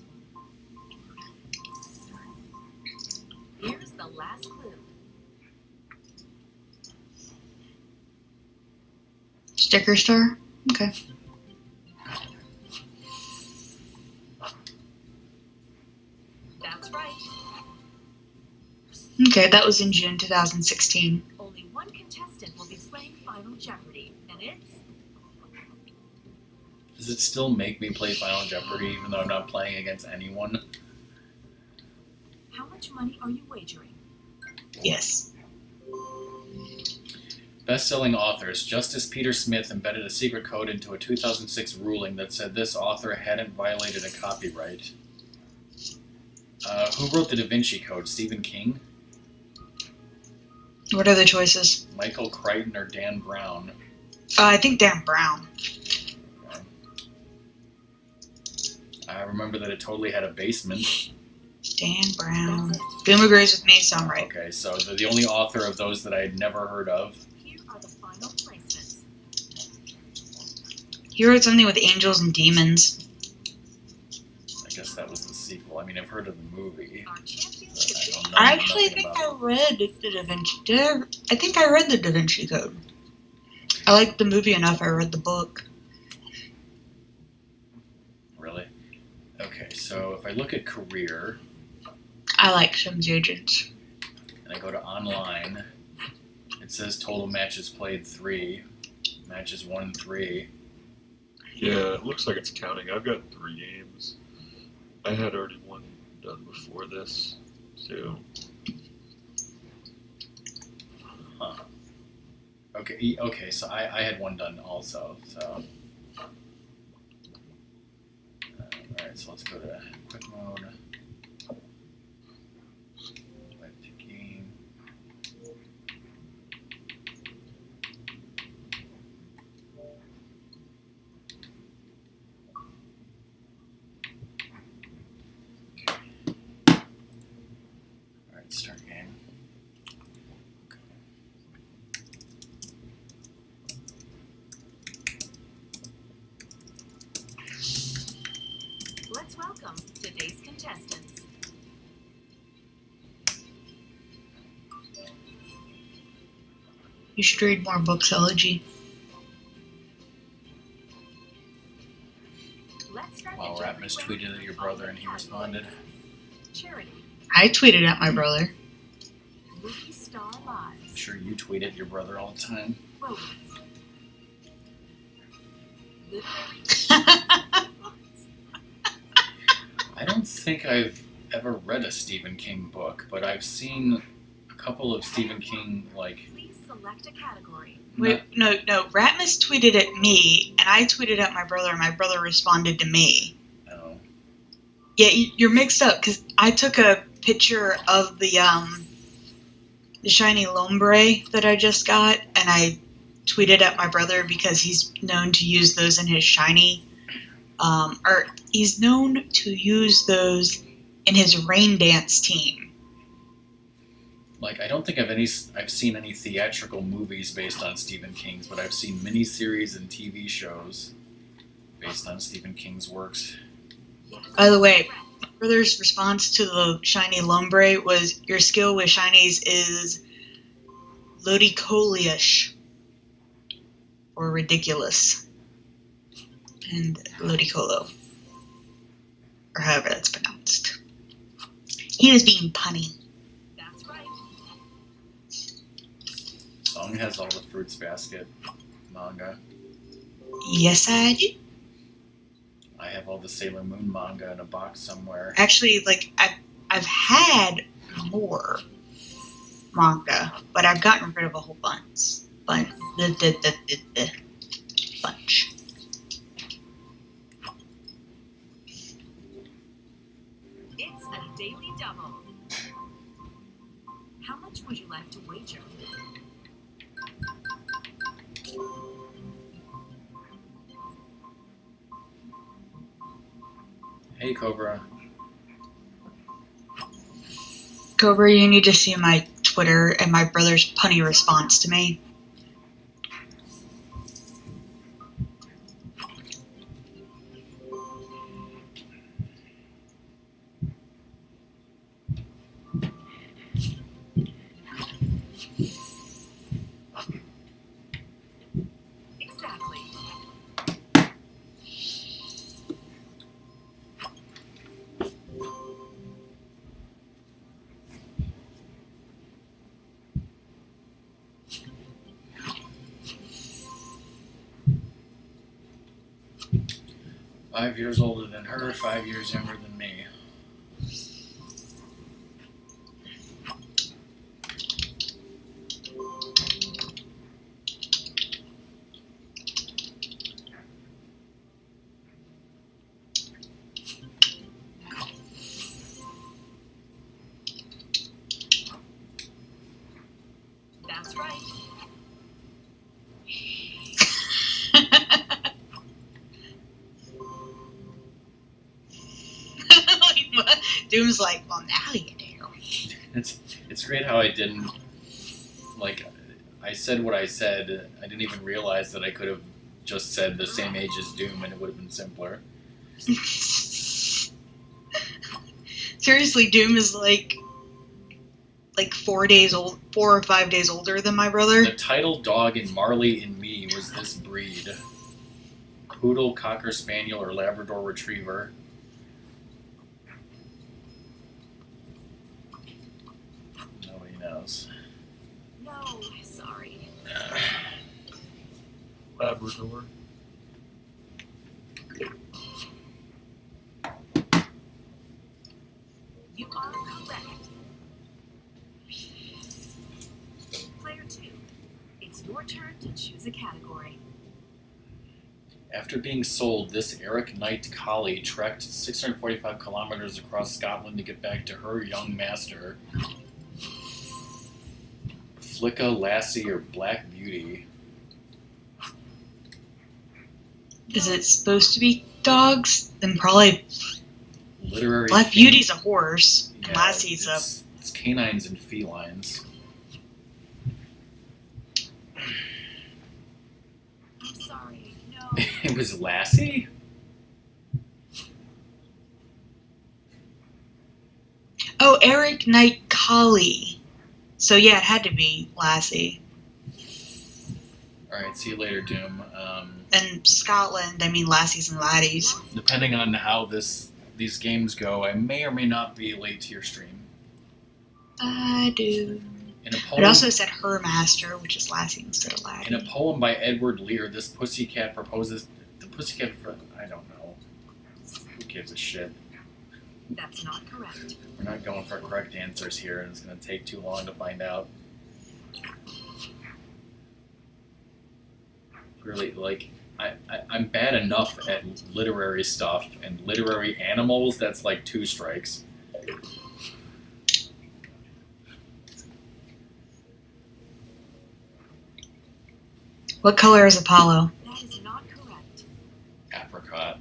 Here's the last clue. Sticker Star? Okay. That's right. Okay, that was in June 2016. Only one contestant will be playing Final Jeopardy, and it's Does it still make me play Final Jeopardy even though I'm not playing against anyone? how much money are you wagering? Yes. Best-selling authors. Justice Peter Smith embedded a secret code into a 2006 ruling that said this author hadn't violated a copyright. Who wrote the Da Vinci Code? Stephen King? What are the choices? Michael Crichton or Dan Brown? I think Dan Brown. Okay. I remember that it totally had a basement. Dan Brown. That's it. Boom agrees with me, so I'm right. Okay, so the only author of those that I had never heard of. Here are the final placements. He wrote something with angels and demons. I guess that was the sequel. I mean, I've heard of the movie. Our champion But I today. don't know I actually nothing think about I read the Da Vinci. I think I read the Da Vinci Code. I liked the movie enough. I read the book. Really? Okay, so if I look at career I like Sims Agents. and I go to online, it says total matches played 3, matches 1 and 3. Yeah, it looks like it's counting. I've got 3 games. I had already one done before this, too. Huh. Okay, so I had one done also, so. Alright, so let's go to quick mode. Web to game. Alright, start game. Okay. Let's welcome today's contestants. You should read more books, Elegy. Let's start Well, the Jeopardy Ratmus round tweeted at your brother and he responded. Charity, I tweeted at my brother. movie star I'm lives, sure you tweet at your brother all the time. romance, literary I don't think I've ever read a Stephen King book, but I've seen a couple of Stephen King, like... Please select a category. Wait, no. Ratmus tweeted at me, and I tweeted at my brother, and my brother responded to me. No. Yeah, you're mixed up, because I took a picture of the shiny lombre that I just got, and I tweeted at my brother because he's known to use those in his shiny, or he's known to use those in his rain dance team. Like, I don't think I've seen any theatrical movies based on Stephen King's, but I've seen miniseries and TV shows based on Stephen King's works. By the way, my brother's response to the shiny lombre was, your skill with shinies is ludicolish, or ridiculous, and ludicolo, or however that's pronounced. He was being punny. That's right. Song has all the Fruits Basket manga. Yes, I do. I have all the Sailor Moon manga in a box somewhere. Actually, like, I've had more manga, but I've gotten rid of a whole bunch. Bunch. It's a daily double. How much would you like to wager? Hey, Cobra. Cobra, you need to see my Twitter and my brother's punny response to me. Exactly. Five years older than her, 5 years younger than me. That's right. Doom's like, well, now you do. It's great how I didn't, like, I said what I said. I didn't even realize that I could have just said the same age as Doom and it would have been simpler. Seriously, Doom is like 4 or 5 days older than my brother. The title dog in Marley and Me was this breed. Poodle, Cocker Spaniel, or Labrador Retriever. Nobody knows. No, sorry. Labrador. You are correct. Player 2. It's your turn to choose a category. After being sold, this Eric Knight collie trekked 645 kilometers across Scotland to get back to her young master. Flicka, Lassie, or Black Beauty. Is it supposed to be dogs? Then probably Literary. Black Beauty's a horse. Yeah, Lassie's a... It's canines and felines. I'm sorry. No. It was Lassie? Oh, Eric Knight Collie. So yeah, it had to be Lassie. Alright, see you later, Doom. And Scotland, I mean Lassies and Laddies. Depending on how these games go, I may or may not be late to your stream. I do. In a It poem, also said her master, which is Lassie instead of Laddie. in a poem by Edward Lear, this pussycat proposes Pussycat Friend. I don't know. Who gives a shit? That's not correct. We're not going for correct answers here, and it's going to take too long to find out. Really, like, I'm bad enough at literary stuff, and literary animals, that's like 2 strikes. What color is Apollo? That is not correct. Apricot.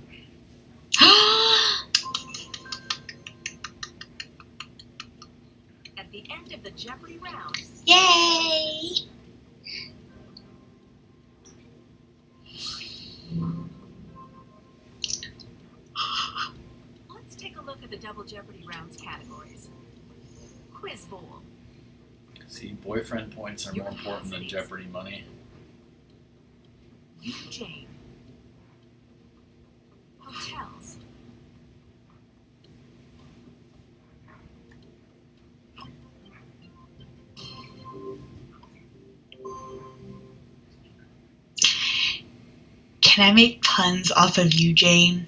At the end of the Jeopardy round, Yay! let's take a look at the Double Jeopardy rounds categories. Quiz Bowl. See, boyfriend points are more important than Jeopardy money. Jane. Hotels. Can I make puns off of you, Jane?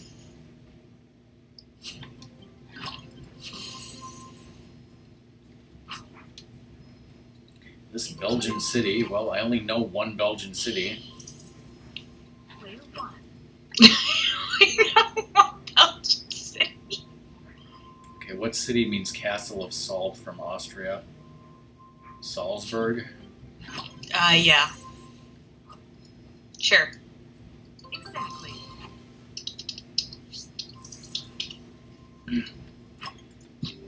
This Belgian city, well, I only know one Belgian city. Player 1. Okay, what city means Castle of Salt from Austria? Salzburg? Yeah. Sure. Exactly.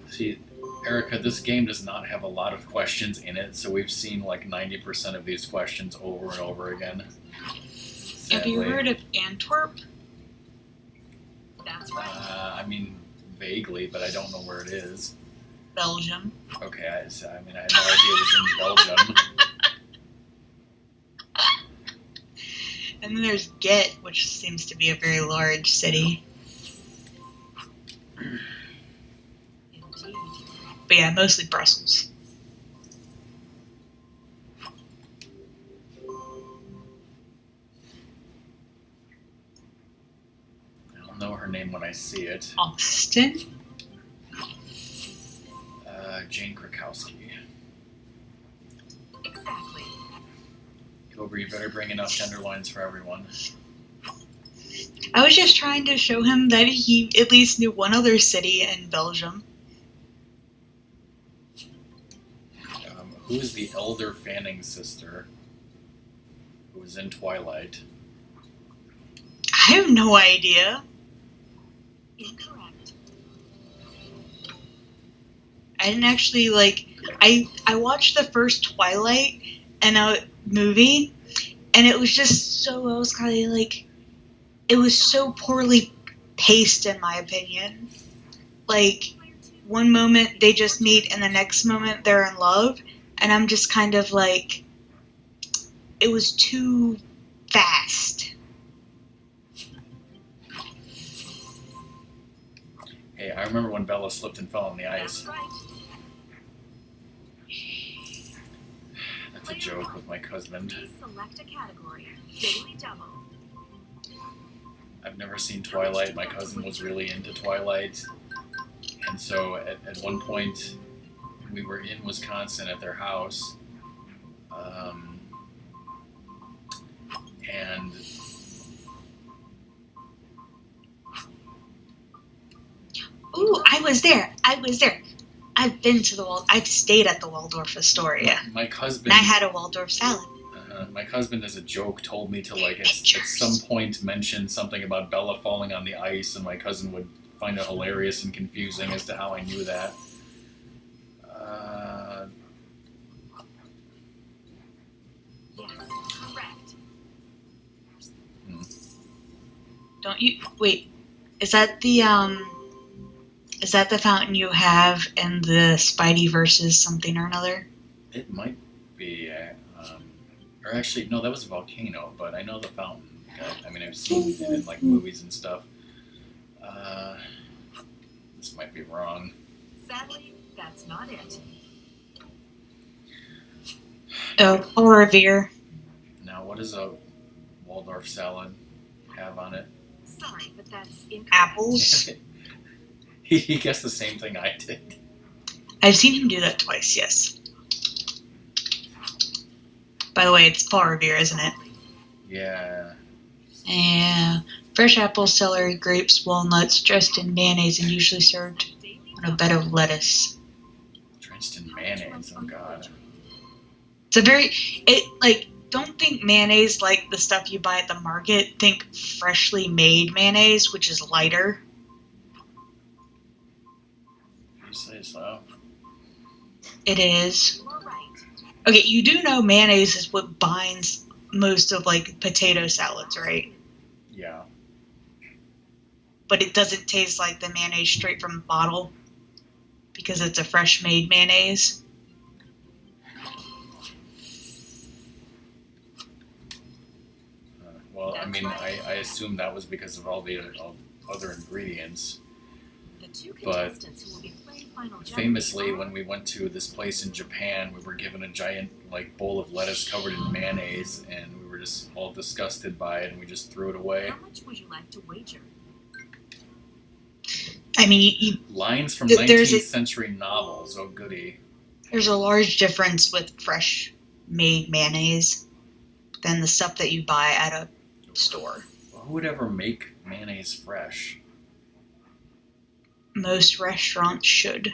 See, Erica, this game does not have a lot of questions in it, so we've seen like 90% of these questions over and over again. Have you Sadly. heard of Antwerp? That's right. I mean, vaguely, but I don't know where it is. Belgium. Okay, I mean, I had no idea it was in Belgium. And then there's Ghent, which seems to be a very large city. Indeed. But yeah, mostly Brussels. I'll know her name when I see it. Austin? Jane Krakowski. Exactly. Cobra, you better bring enough tenderloins for everyone. I was just trying to show him that he at least knew one other city in Belgium. Who is the elder Fanning sister who was in Twilight? I have no idea. Incorrect. I didn't actually I watched the first Twilight movie, and it was just so, I was kind of like, it was so poorly paced in my opinion. Like, one moment they just meet and the next moment they're in love, and I'm just kind of like, it was too fast. Hey, I remember when Bella slipped and fell on the ice. That's right. That's a joke with my husband. Please select a category. Daily Double. I've never seen Twilight. My cousin was really into Twilight. And so at one point, we were in Wisconsin at their house. And Ooh, I was there. I've been to I've stayed at the Waldorf Astoria. my husband... And I had a Waldorf salad. My husband, as a joke, told me to, like, at some point mention something about Bella falling on the ice, and my cousin would find it hilarious and confusing as to how I knew that. Yes, correct. Don't you wait? Is that the fountain you have in the Spidey versus something or another? It might be, or actually, no, that was a volcano, but I know the fountain. I mean, I've seen it in, like, movies and stuff. This might be wrong. Sadly, that's not it. Oh, or a beer. Now, what does a Waldorf salad have on it? Sorry, but that's incorrect. Apples. He guessed the same thing I did. I've seen him do that twice, yes. By the way, it's Paul Revere, isn't it? Yeah. Yeah. Fresh apples, celery, grapes, walnuts, dressed in mayonnaise and usually served on a bed of lettuce. Drenched in mayonnaise, oh god. It's a very, don't think mayonnaise like the stuff you buy at the market. Think freshly made mayonnaise, which is lighter. You say so. It is. You're right. Okay, you do know mayonnaise is what binds most of, potato salads, right? Yeah. But it doesn't taste like the mayonnaise straight from the bottle because it's a fresh made mayonnaise. Well, I mean, I assume that was because of all the other ingredients. The two But contestants who will be playing Final Jeopardy famously, are- when we went to this place in Japan, we were given a giant bowl of lettuce covered in mayonnaise, and we were just all disgusted by it, and we just threw it away. How much would you like to wager? I mean, Lines from There's 19th century novels. Oh goody. there's a large difference with fresh made mayonnaise than the stuff that you buy at a store. Well, who would ever make mayonnaise fresh? Most restaurants should.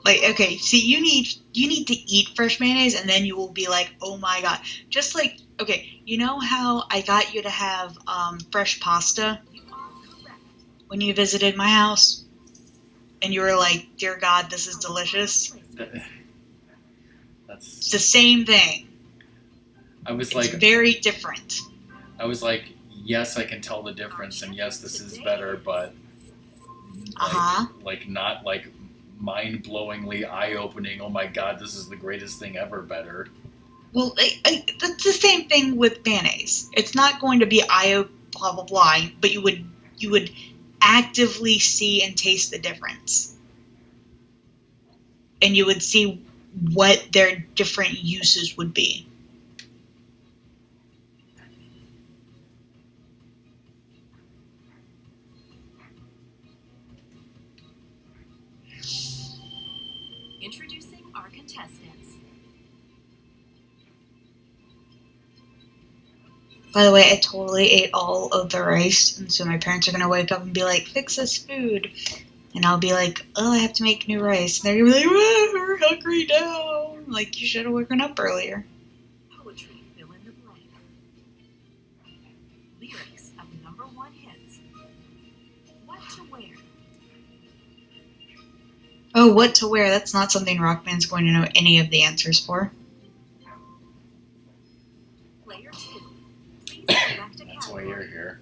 Okay, see, you need to eat fresh mayonnaise, and then you will be like, oh my god. Just okay, you know how I got you to have fresh pasta You are correct. when you visited my house? And you were like, dear God, this is delicious. That's. It's the same thing. I was It's like, very different. yes, I can tell the difference, and yes, this is better, but Uh-huh. not mind-blowingly eye-opening. Oh my God, this is the greatest thing ever. Better. Well, that's the same thing with mayonnaise. It's not going to be blah blah blah, but you would actively see and taste the difference, and you would see what their different uses would be. Introducing our contestants. By the way, I totally ate all of the rice, and so my parents are going to wake up and be like, fix us food. And I'll be like, oh, I have to make new rice. And they're going to be like, we're hungry now. Like, you should have woken up earlier. Poetry, fill in the blank. Lyrics of #1 hits. What to wear? Oh, what to wear? That's not something Rockman's going to know any of the answers for. Player 2. Please select a That's why you're category. here.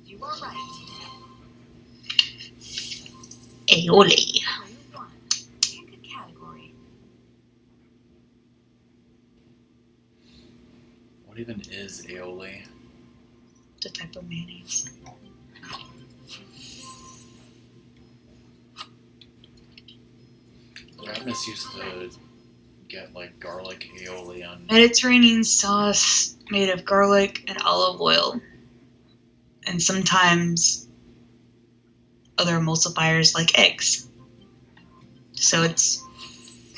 You are right. Aioli. Player 1. Pick a category. What even is aioli? The type of mayonnaise. Ratmus used to get garlic aioli on. Mediterranean sauce made of garlic and olive oil. And sometimes other emulsifiers like eggs. So it's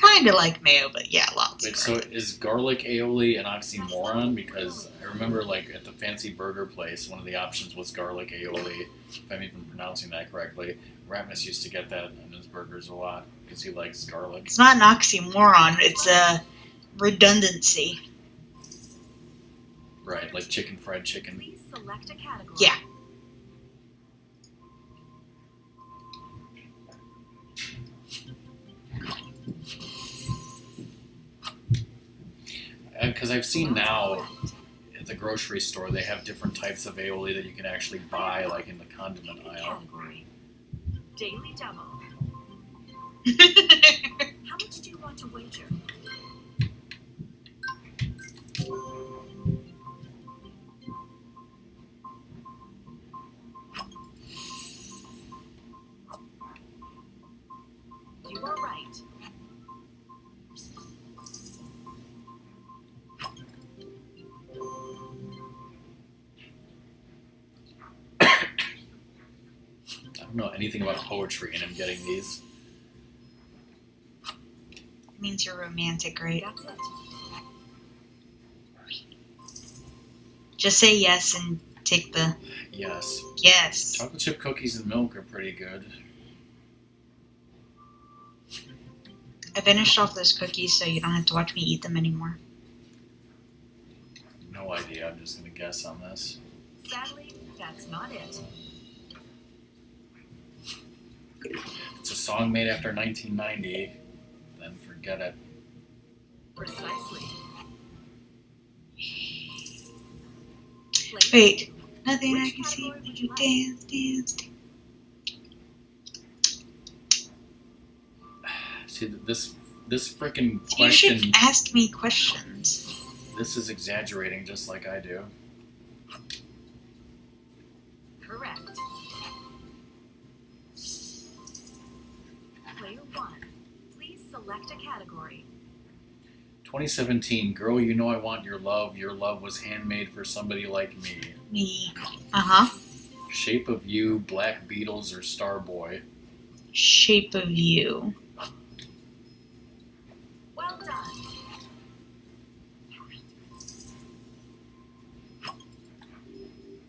kind of like mayo, but yeah, lots Wait, of so garlic. is garlic aioli an oxymoron? Because I remember, at the fancy burger place, one of the options was garlic aioli. If I'm even pronouncing that correctly, Ratmus used to get that on his burgers a lot because he likes garlic. It's not an oxymoron, it's a redundancy. Right, like fried chicken. Please select a category. Yeah. Because I've seen That's now correct. at the grocery store they have different types of aioli that you can actually buy, in the condiment Pick a aisle. category. Daily double. How much do you want to wager? don't know anything about poetry, and I'm getting these. It means you're romantic, right? That's it. Just say yes and take the Yes. yes. Chocolate chip cookies and milk are pretty good. I finished off those cookies, so you don't have to watch me eat them anymore. No idea. I'm just gonna guess on this. Sadly, that's not it. It's a song made after 1990. Then forget it. Precisely. Wait, nothing Which I can see. category would you like? Dance, dance, dance. See, this freaking You question. should ask me questions. This is exaggerating, just like I do. Correct. Player 1, please select a category. 2017. Girl, you know I want your love. Your love was handmade for somebody like me. Me. Uh-huh. Shape of You, Black Beatles, or Starboy. Shape of You. Well done.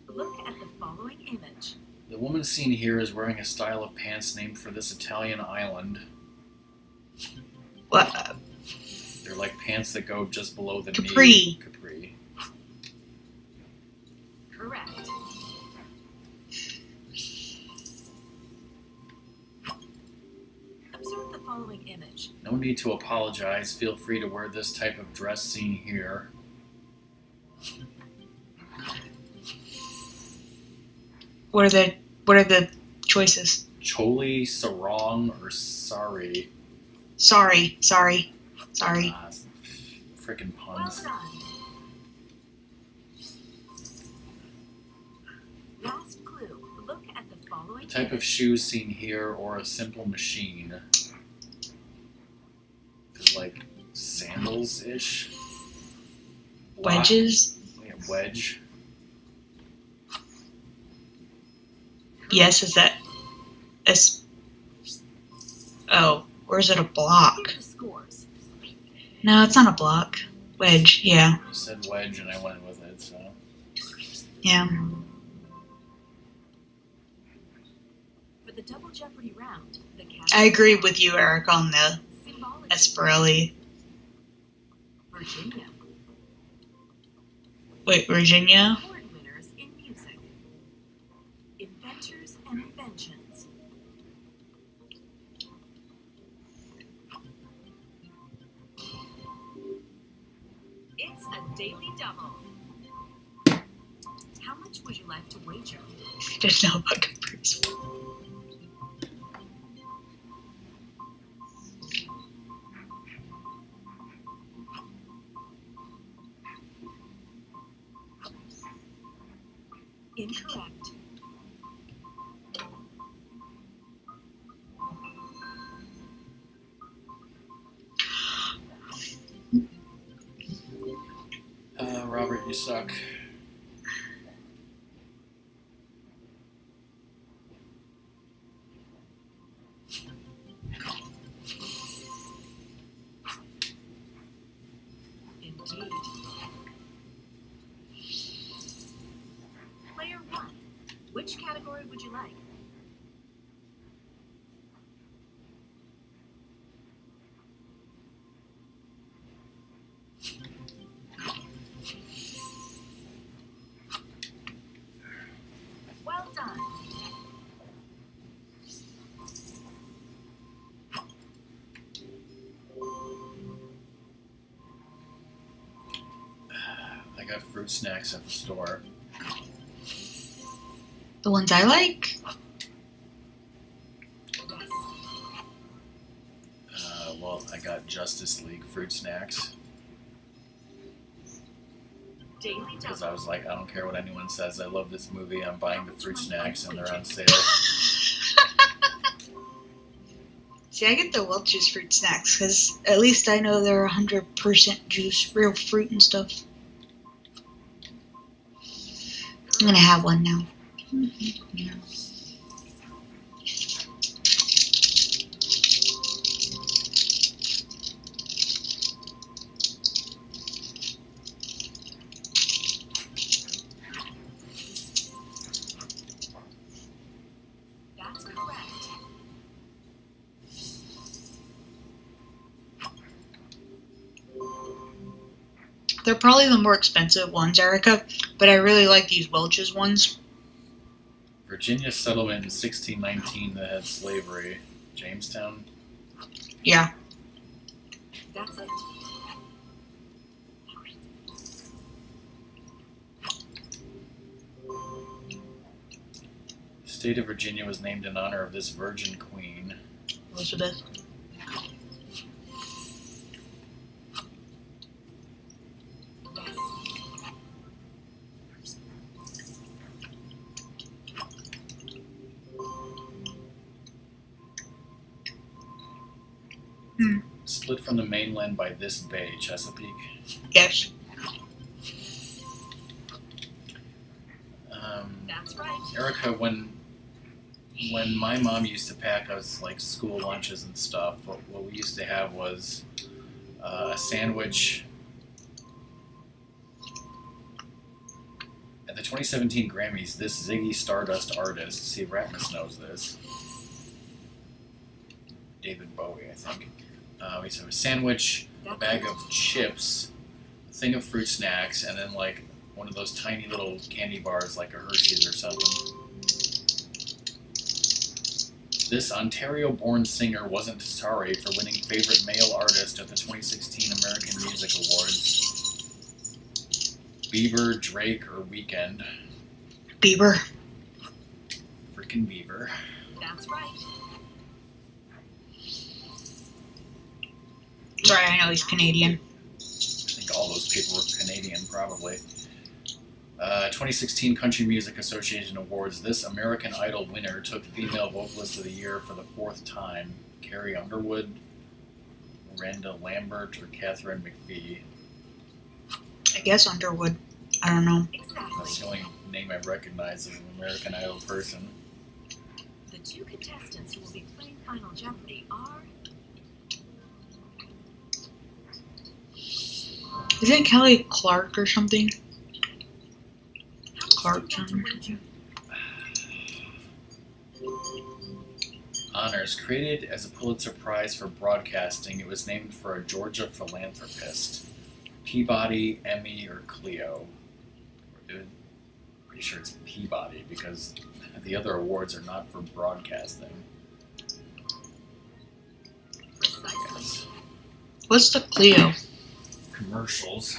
Look at the following image. The woman seen here is wearing a style of pants named for this Italian island. What? They're like pants that go just below the Capri. knee. Capri. Correct. Observe the following image. No need to apologize. Feel free to wear this type of dress seen here. What are the choices? Choli, sarong, or sari. Sorry. Frickin' Well puns. done. Last clue. Look at the following The type of shoes seen here, or a simple machine. Is like sandals-ish. Wedges? Yeah, wedge. Yes, is that oh, or is it a block? Here are the scores. No, it's not a block. Wedge, yeah. You said wedge, and I went with it. So Yeah. For the double Jeopardy round, the I agree with you, Eric, on the symbology. Esperelli. Virginia. Wait, Virginia? Award winners in music. Inventors and inventions. It's a daily double. How much would you like to wager? There's no fucking price. Incorrect. Robert, you suck. Indeed. Player 1. Which category would you like? Well done. I got fruit snacks at the store. The ones I like? Yes. Well, I got Justice League fruit snacks Daily because double. I was like, I don't care what anyone says. I love this movie. I'm buying the fruit snacks, and they're on sale. See, I get the Welch's fruit snacks because at least I know they're 100% juice, real fruit and stuff. I'm gonna have one now. They're probably the more expensive ones, Erica, but I really like these Welch's ones. Virginia settlement in 1619 that had slavery. Jamestown. Yeah. That's it. The state of Virginia was named in honor of this virgin queen. Elizabeth. Split from the mainland by this bay, Chesapeake. Yes. That's right. Erica, when my mom used to pack us like school lunches and stuff, what we used to have was a sandwich. At the 2017 Grammys, this Ziggy Stardust artist, see, Ratmus knows this. David Bowie, I think. We used to have a sandwich, a bag of chips, a thing of fruit snacks, and then like one of those tiny little candy bars like a Hershey's or something. This Ontario-born singer wasn't sorry for winning Favorite Male Artist at the 2016 American Music Awards. Bieber, Drake, or Weekend? Bieber. Freaking Bieber. That's right. Sorry, I know he's Canadian. I think all those people were Canadian, probably. 2016 Country Music Association Awards. This American Idol winner took Female Vocalist of the Year for the 4th time. Carrie Underwood, Miranda Lambert, or Catherine McPhee. I guess Underwood. I don't know. Exactly. That's the only name I recognize as an American Idol person. The two contestants who will be playing Final Jeopardy are... Isn't Kelly Clark or something? How much Clark do you Johnson. want to wager? Honors. Created as a Pulitzer Prize for broadcasting, it was named for a Georgia philanthropist. Peabody, Emmy, or Cleo. Pretty sure it's Peabody because the other awards are not for broadcasting. Precisely. What's the Clio? Commercials.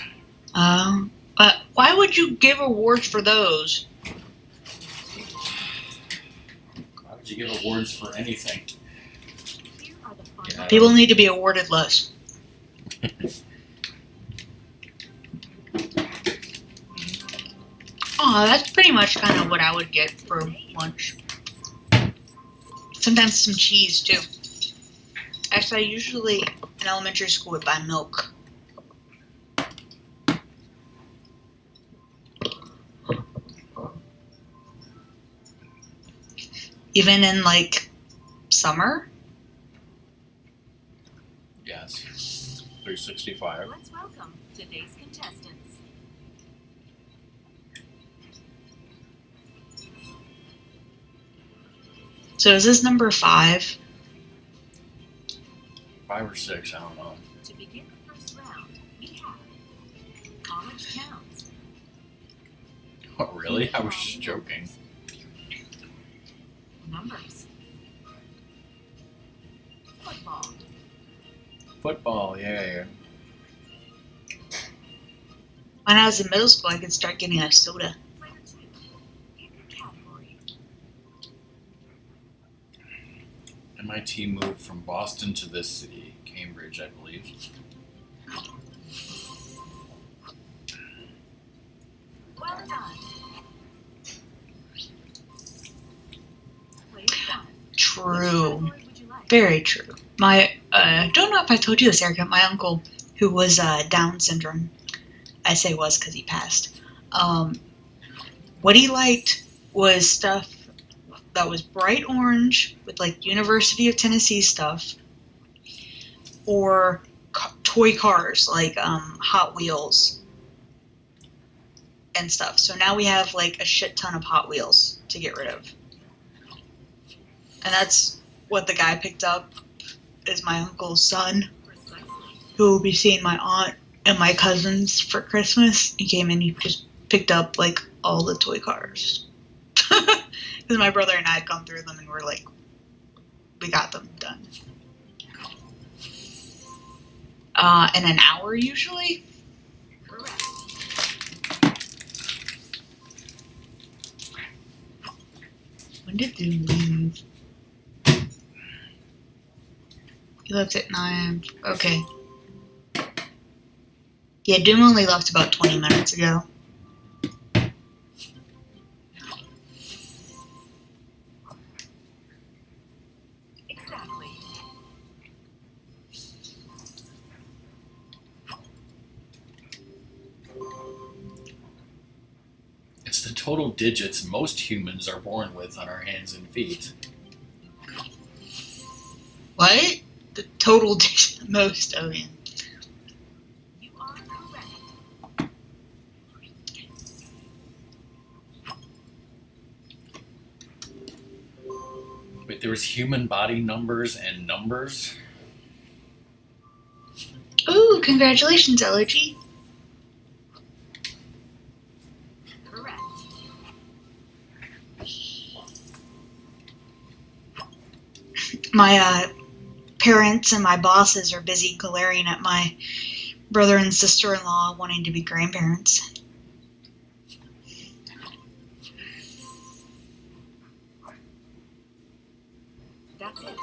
But why would you give awards for those? Why would you give awards for anything? Here are the final... Yeah. People need to be awarded less. Oh, that's pretty much kind of what I would get for lunch. Sometimes some cheese too. Actually, I usually in elementary school would buy milk. Even in like summer? Yes. 365. Let's welcome today's contestants. So is this number 5? 5 or 6, I don't know. To begin the first round, we have college towns. Oh, really? I was just joking. Numbers. Football. Football, yeah. When I was in middle school, I could start getting a soda. Player 2. Pick a category. MIT moved from Boston to this city, Cambridge, I believe. Well done. Player 1. True. Which category would you like? Very true. My, don't know if I told you this, Erica. My uncle, who was Down syndrome, I say was because he passed. What he liked was stuff that was bright orange with like University of Tennessee stuff, or toy cars like Hot Wheels and stuff. So now we have like a shit ton of Hot Wheels to get rid of, and that's what the guy picked up. Is my uncle's son, Precisely. who will be seeing my aunt and my cousins for Christmas. He came in, he just picked up like all the toy cars. Because my brother and I had gone through them and we're like, we got them done. In an hour usually. Correct. When did they leave? He left at 9. Okay. Yeah, Doom only left about 20 minutes ago. Exactly. It's the total digits most humans are born with on our hands and feet. What? The total most. Oh, yeah. You are correct. Wait, there was human body numbers and numbers? Ooh, congratulations, Elegy. Correct. My parents and my bosses are busy glaring at my brother and sister-in-law wanting to be grandparents. That's it.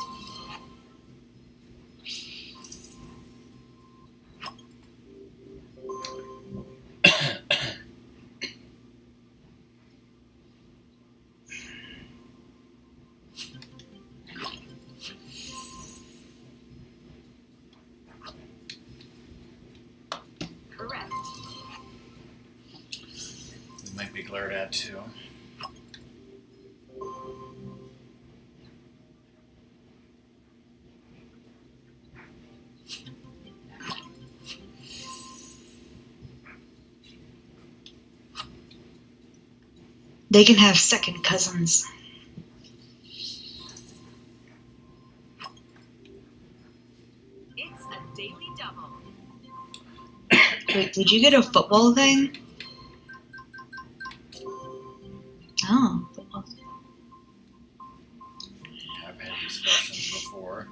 Correct. We might be glared at too. They can have second cousins. It's a daily double. Wait, did you get a football thing? Oh, football. I've had discussions before.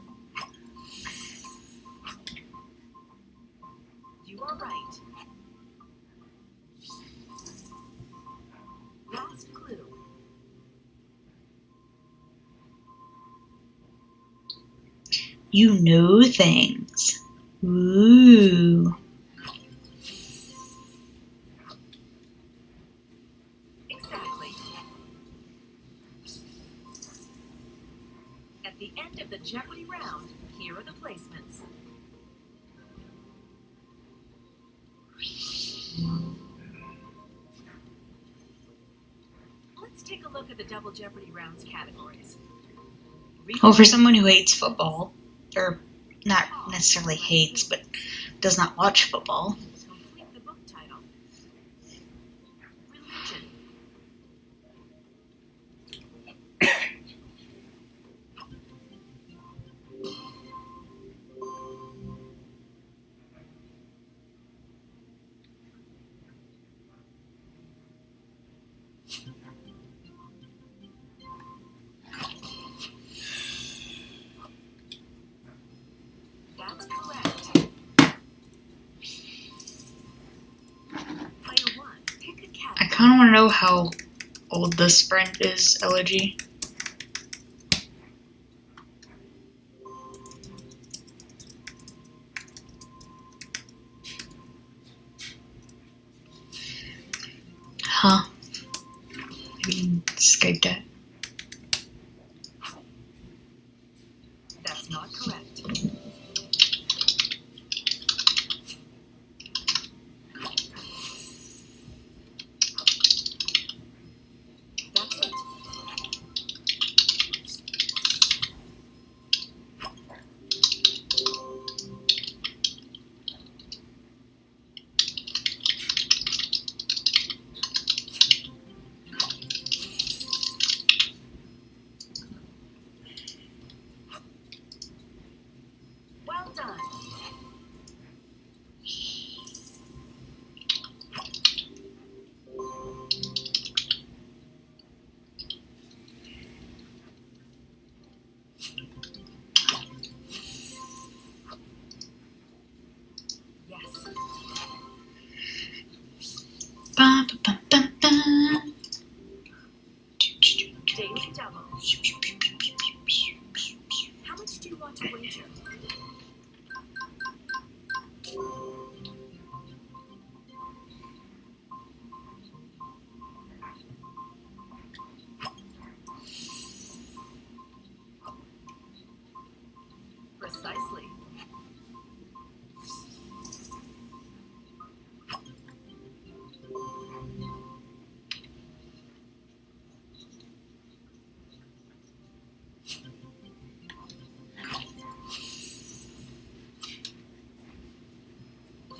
You are right. Last clue. You know things. Ooh. Exactly. At the end of the Jeopardy round, here are the placements. Let's take a look at the Double Jeopardy rounds categories. Well, for someone who hates football, or not necessarily hates, but does not watch football, Complete the book title. Religion. That's correct. Player one, pick a I category. kind of want to know how old this sprint is, Elegy. Huh? Maybe Skype that. That's not correct. That's it. Well done. Precisely.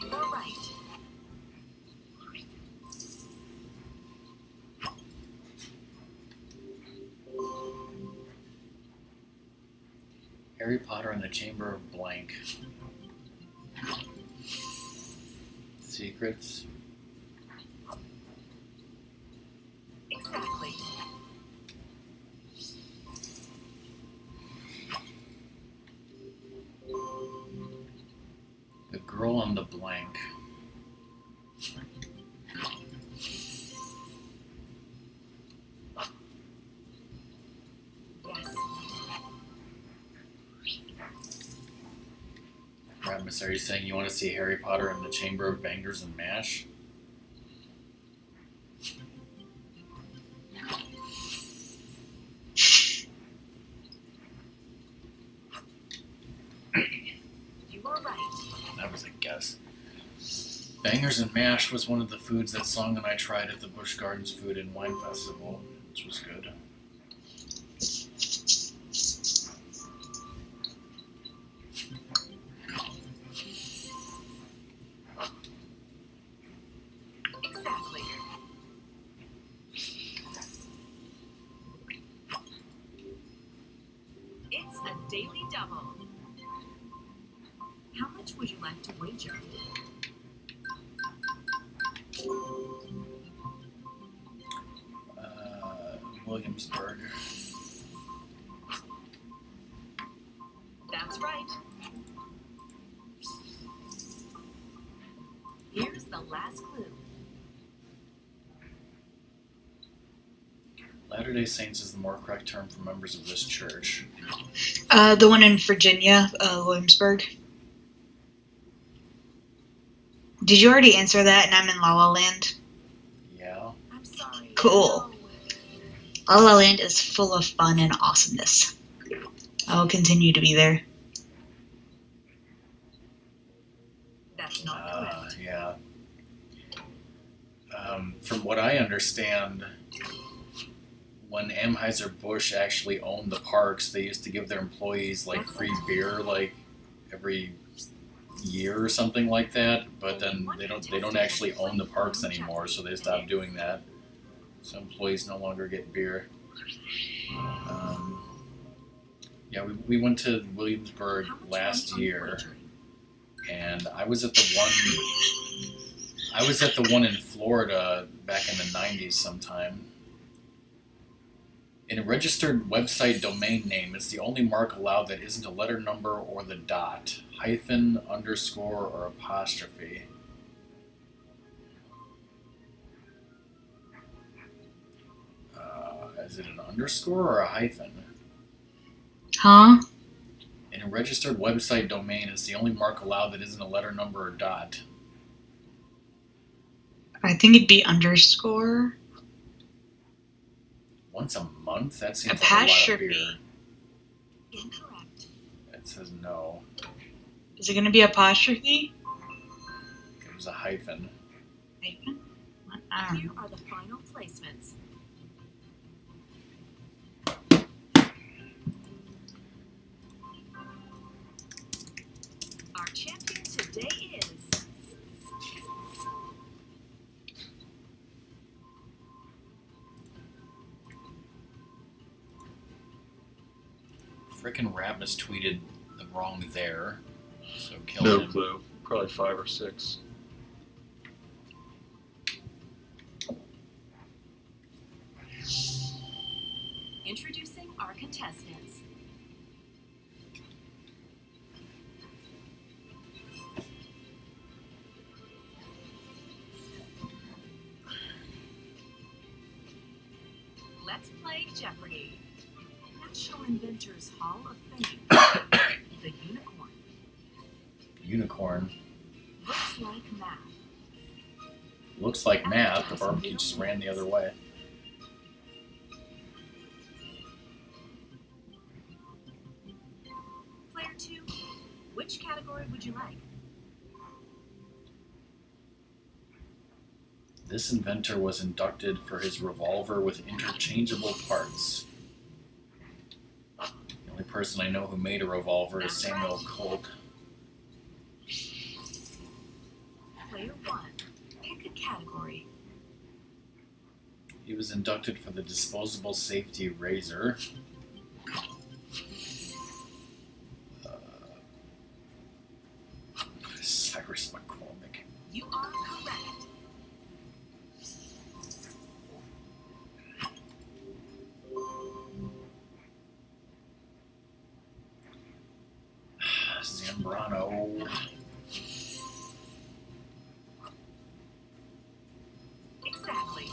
You are right. Harry Potter and the Chamber of Blank. Secrets. Exactly. The Girl on the Blank. Yes. Radmus, are you saying you want to see Harry Potter and the Chamber of Bangers and Mash? You are right. That was a guess. Bangers and Mash was one of the foods that Song and I tried at the Busch Gardens Food and Wine Festival, which was good. Exactly. It's a daily double. How much would you like to wager? Williamsburg. That's right. Here's the last clue. Latter-day Saints is the more correct term for members of this church. The one in Virginia, Williamsburg. Did you already answer that and I'm in La La Land? Yeah. I'm sorry. Cool. No. La La Land is full of fun and awesomeness. I will continue to be there. That's not correct. Yeah. From what I understand, when Anheuser-Busch actually owned the parks, they used to give their employees like free beer like every year or something like that. But then they don't actually own the parks anymore, so they stopped doing that. So employees no longer get beer. Yeah, we went to Williamsburg How much last money are you year, wagering? and I was at the one in Florida back in the 90s sometime. In a registered website domain name, it's the only mark allowed that isn't a letter number or the dot, hyphen, underscore, or apostrophe. Is it an underscore or a hyphen? Huh? In a registered website domain, it's the only mark allowed that isn't a letter number or dot. I think it'd be underscore. Once a month? That seems like a lot of Apostrophe. beer. Incorrect. It says no. Is it going to be apostrophe? It was a hyphen. Hyphen? I don't know. Here are the final placements. Our champion today is Frickin' Radmus tweeted the wrong there, so kill No him. clue. Probably 5 or 6. introducing our contestants. Let's play Jeopardy! National Inventors Hall of Fame. The unicorn. Unicorn. Looks like math. Looks like math. The barbecue just ran the other way. Player 2, Which category would you like? This inventor was inducted for his revolver with interchangeable parts. The only person I know who made a revolver is Samuel Colt. Player 1. Pick a category. He was inducted for the disposable safety razor. Cyrus McCormick. You are correct. Zambrano. Exactly.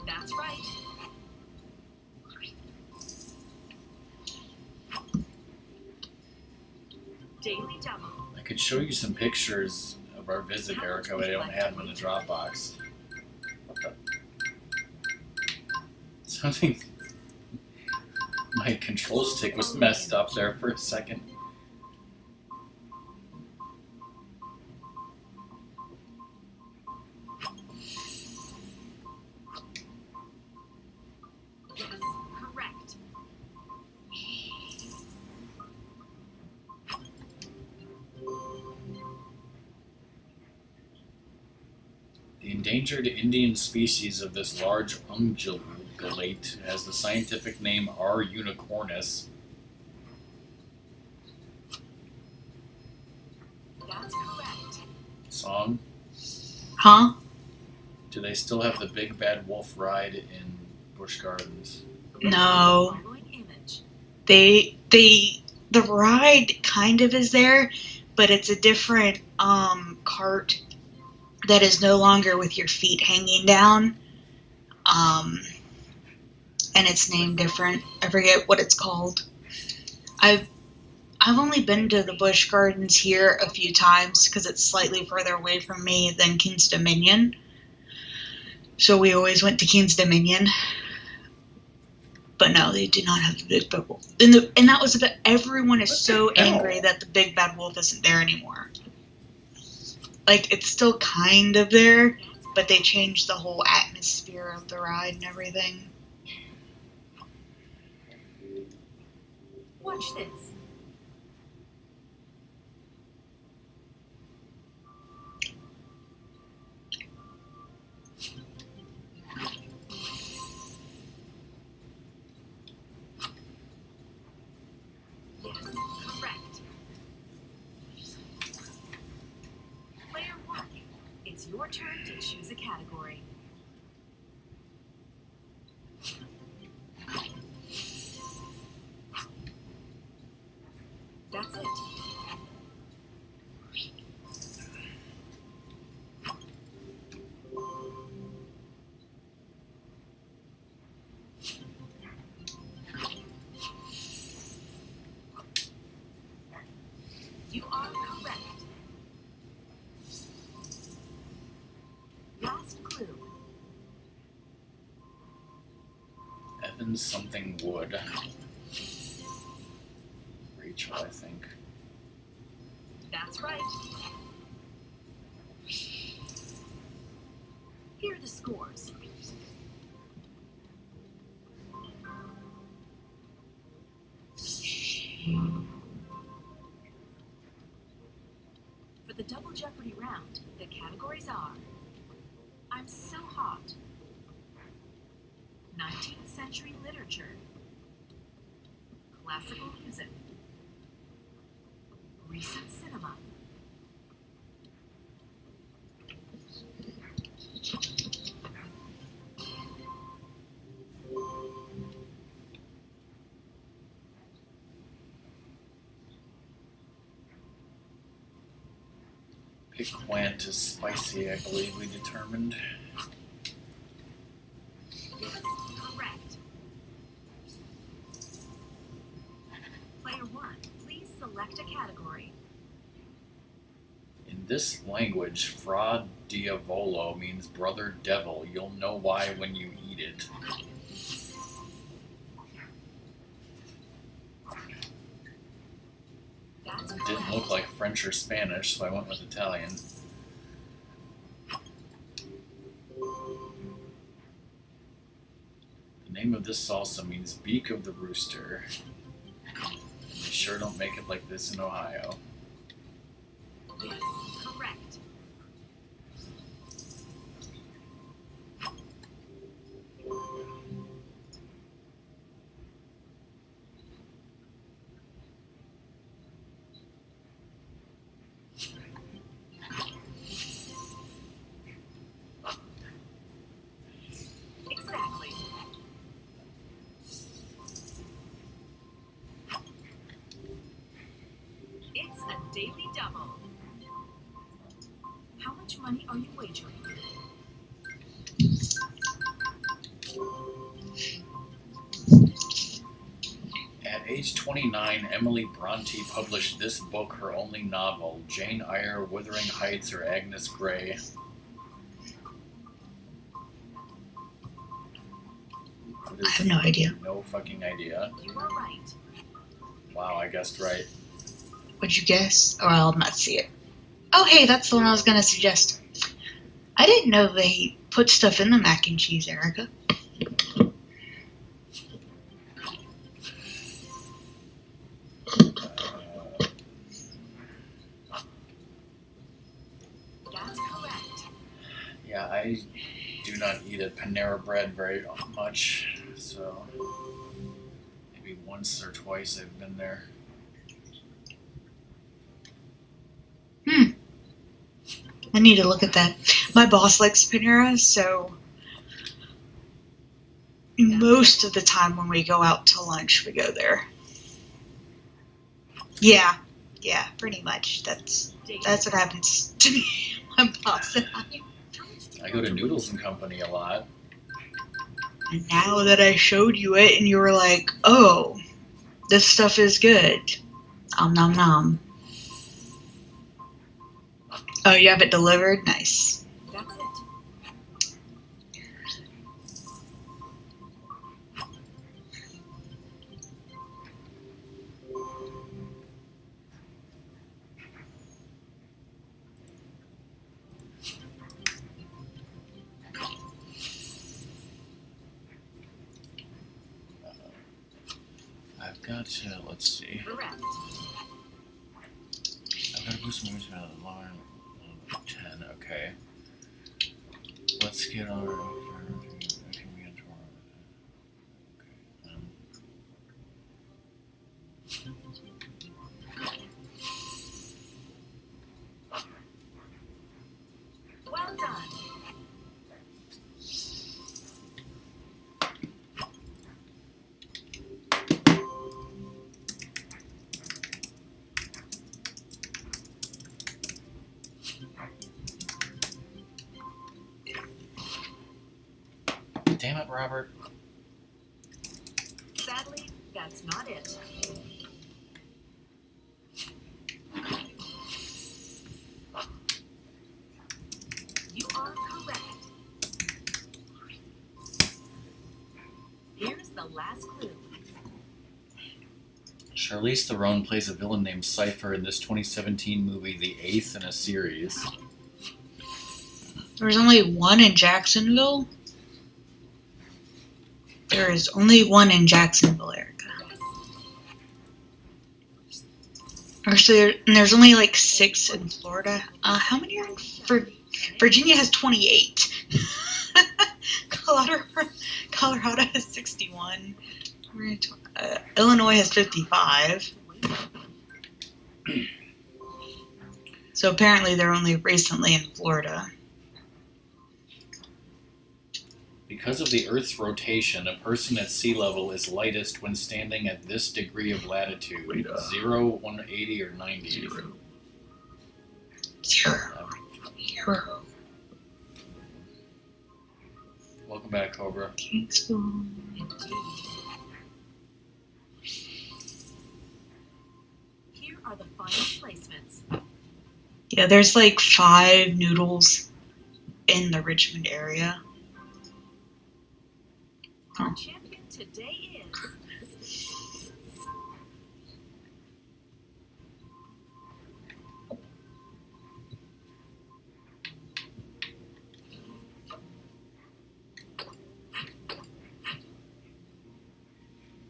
That's right. Daily Double. I could show you some pictures of our visit, Erica, but I don't have them in the Dropbox. What the? Something. My control stick was messed up there for a second. Yes, correct. The endangered Indian species of this large ungulate has the scientific name R. unicornis. That's correct. Song. Huh? Do they still have the Big Bad Wolf ride in Busch Gardens? No. Following image. The ride kind of is there, but it's a different cart that is no longer with your feet hanging down. And it's named different. I forget what it's called. I've only been to the Busch Gardens here a few times because it's slightly further away from me than King's Dominion. So we always went to King's Dominion. But no, they do not have the Big Bad Wolf. And that was about, everyone is so angry that the Big Bad Wolf isn't there anymore. Like, it's still kind of there, but they changed the whole atmosphere of the ride and everything. Watch this. Yes, correct. Player 1. It's your turn to choose a category. That's it. You are correct. Last clue. Evans something Wood. Rachel, I think. That's right. Here are the scores. For the Double Jeopardy round, the categories are I'm So Hot, 19th Century Literature, Classical Music, Recent Cinema. Piquant is spicy, I believe we determined. Yes, correct. Player 1. Select a category. In this language, Fra Diavolo means brother devil. You'll know why when you eat it. That's It didn't look correct. like French or Spanish, so I went with Italian. The name of this salsa means beak of the rooster. They sure don't make it like this in Ohio. Yes, correct. Exactly. It's a daily double. How much money are you wagering? At age 29, Emily Bronte published this book, her only novel, Jane Eyre, Wuthering Heights, or Agnes Grey. I have no idea. No fucking idea. You are right. Wow, I guessed right. What'd you guess? Oh, I'll not see it. Oh, hey, that's the one I was going to suggest. I didn't know they put stuff in the mac and cheese, Erica. That's correct. Yeah, I do not eat at Panera Bread very much, so maybe once or twice I've been there. I need to look at that. My boss likes Panera, so most of the time when we go out to lunch, we go there. Yeah, pretty much. That's what happens to me, my boss and I. I go to Noodles and Company a lot. And now that I showed you it and you were like, oh, this stuff is good. Nom nom. Oh, you have it delivered? Nice. That's it. I've got to, let's see. Correct. I've got to boost my moves out of the line. 10, okay. Let's get on. Can we get to our. Okay. Well done. Damn it, Robert. Sadly, that's not it. You are correct. Here's the last clue. Charlize Theron plays a villain named Cypher in this 2017 movie, the 8th in a series. There's only one in Jacksonville? There is only one in Jacksonville, Erica. Actually, there's only like 6 in Florida. How many are in Virginia has 28. Colorado has 61. Illinois has 55. So apparently they're only recently in Florida. Because of the Earth's rotation, a person at sea level is lightest when standing at this degree of latitude. Wait, 0, 180, or 90. 0. Zero. Welcome back, Cobra. XBone. Indeed. Here are the final placements. Yeah, there's like 5 noodles in the Richmond area. Our champion today is...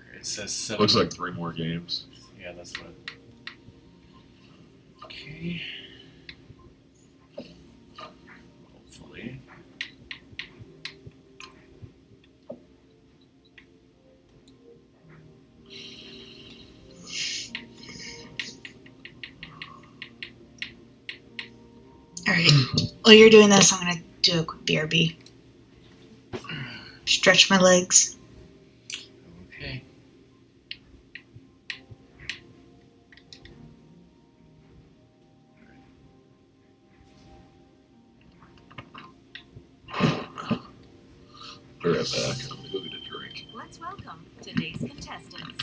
Okay, it says 7. Looks like 3 more games. Yeah, that's what. Okay. Hopefully. Alright. While you're doing this, I'm gonna do a quick BRB. Stretch my legs. Okay. Be right back. I'm gonna go get a drink. Let's welcome today's contestants.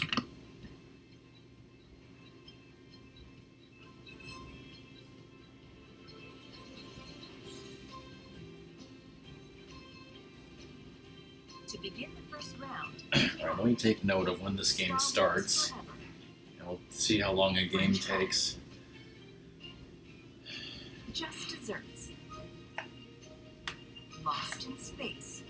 To begin the first round, Alright, let me take note of when this game starts. And we'll see how long a game takes. Just desserts. Lost in space.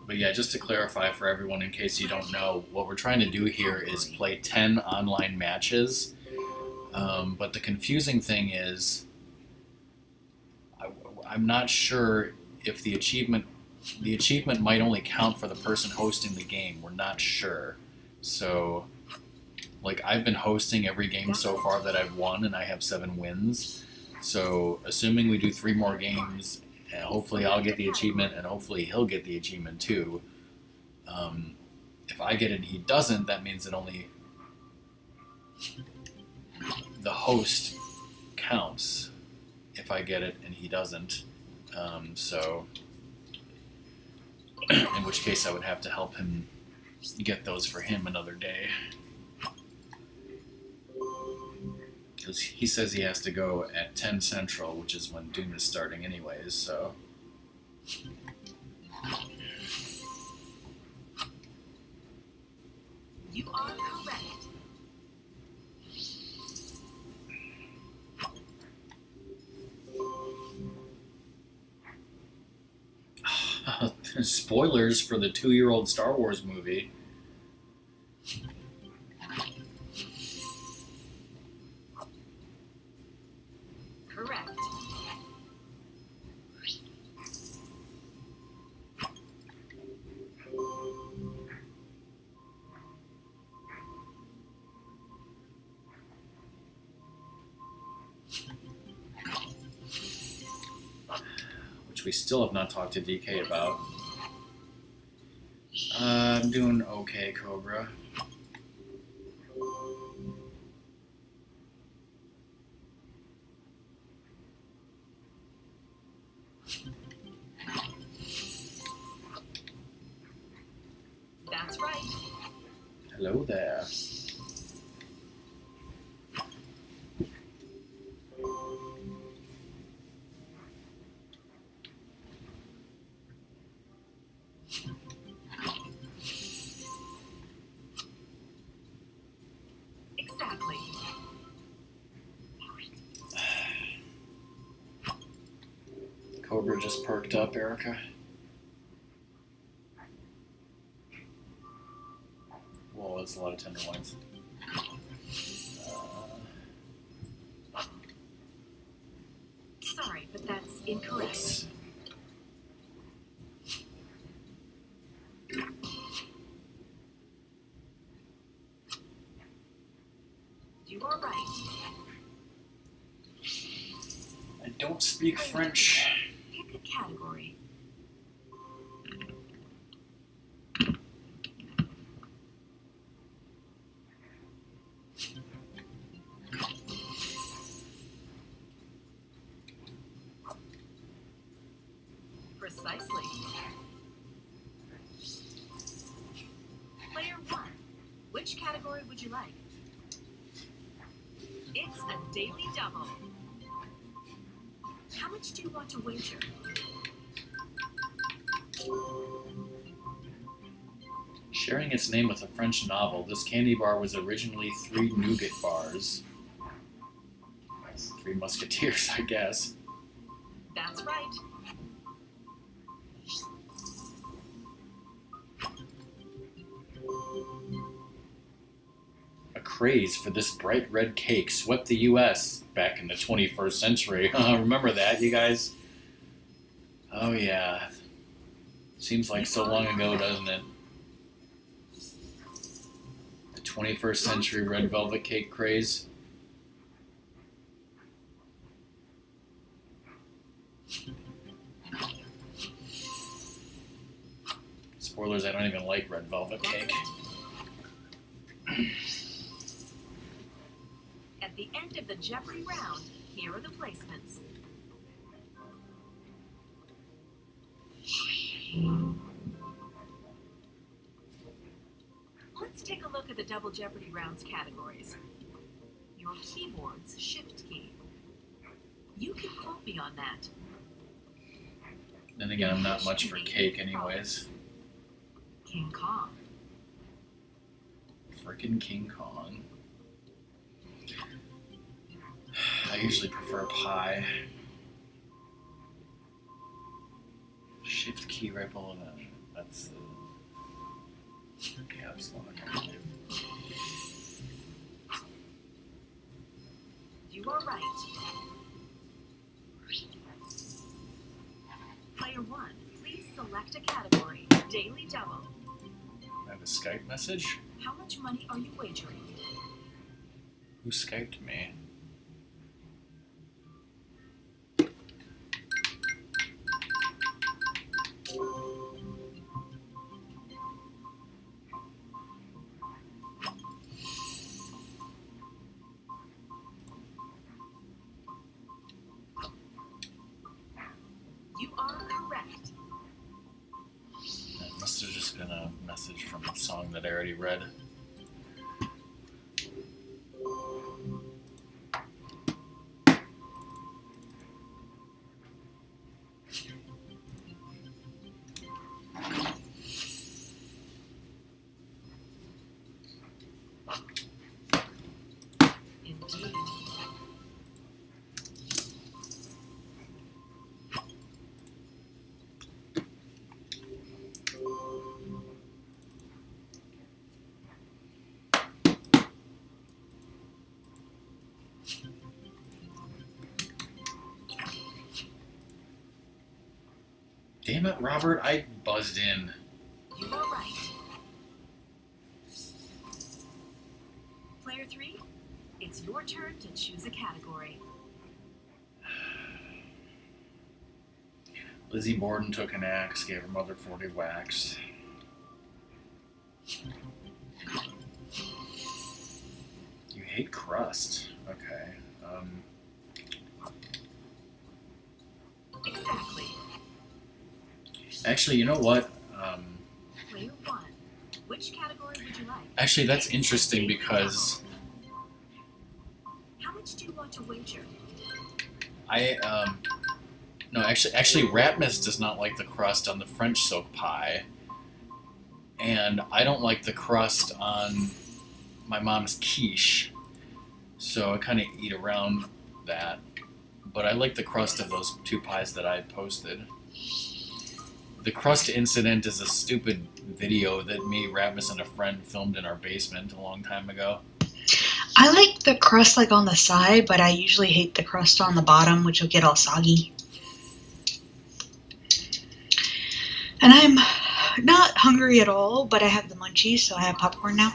But yeah, just to clarify for everyone in case you don't know, what we're trying to do here is play 10 online matches. But the confusing thing is, I'm not sure if the achievement might only count for the person hosting the game. We're not sure. So, like, I've been hosting every game so far that I've won, and I have 7 wins. So, assuming we do 3 more games, and hopefully I'll get the achievement, and hopefully he'll get the achievement too. If I get it and he doesn't, that means that only the host counts if I get it and he doesn't. So, in which case I would have to help him get those for him another day. Because he says he has to go at 10 Central, which is when Doom is starting anyways, so... You are correct. Spoilers for the 2-year-old Star Wars movie. Correct. Which we still have not talked to DK about. I'm doing okay, Cobra. That's right. Hello there. Exactly. Cobra just perked up, Erica. Whoa, that's a lot of tenderloins. Sorry, but that's incorrect. Oops. You are right. I don't speak French. Pick a category. Precisely. Player category would you like? It's a daily double. How much do you want to wager? Sharing its name with a French novel, this candy bar was originally 3 nougat bars. 3 Musketeers, I guess. That's right. A craze for this bright red cake swept the U.S. back in the 21st century. Remember that, you guys? Oh, yeah. Seems like so long ago, doesn't it? The 21st century red velvet cake craze. Spoilers, I don't even like red velvet cake. At the end of the Jeopardy round, here are the placements. Let's take a look at the Double Jeopardy rounds categories. Your keyboard's shift key. You can quote me on that. Then again, I'm not much for cake anyways. King Kong. Frickin' King Kong. I usually prefer pie. Shift key right below that. That's caps lock. You are right. Player 1, please select a category. Daily double. I have a Skype message? How much money are you wagering? Who Skyped me? You are correct. That must have just been a message from a song that I already read. Indeed. Damn it, Robert, I buzzed in. You are right. Player 3, it's your turn to choose a category. Lizzie Borden took an axe, gave her mother 40 whacks. You hate crust. Okay. Exactly. Actually, you know what? Player 1, which category would you like? Actually, that's interesting because How much do you want to wager? no, actually, Ratmus does not like the crust on the French soak pie, and I don't like the crust on my mom's quiche, so I kind of eat around that. But I like the crust of those 2 pies that I posted. The crust incident is a stupid video that me, Ratmus, and a friend filmed in our basement a long time ago. I like the crust like on the side, but I usually hate the crust on the bottom, which will get all soggy. And I'm not hungry at all, but I have the munchies, so I have popcorn now.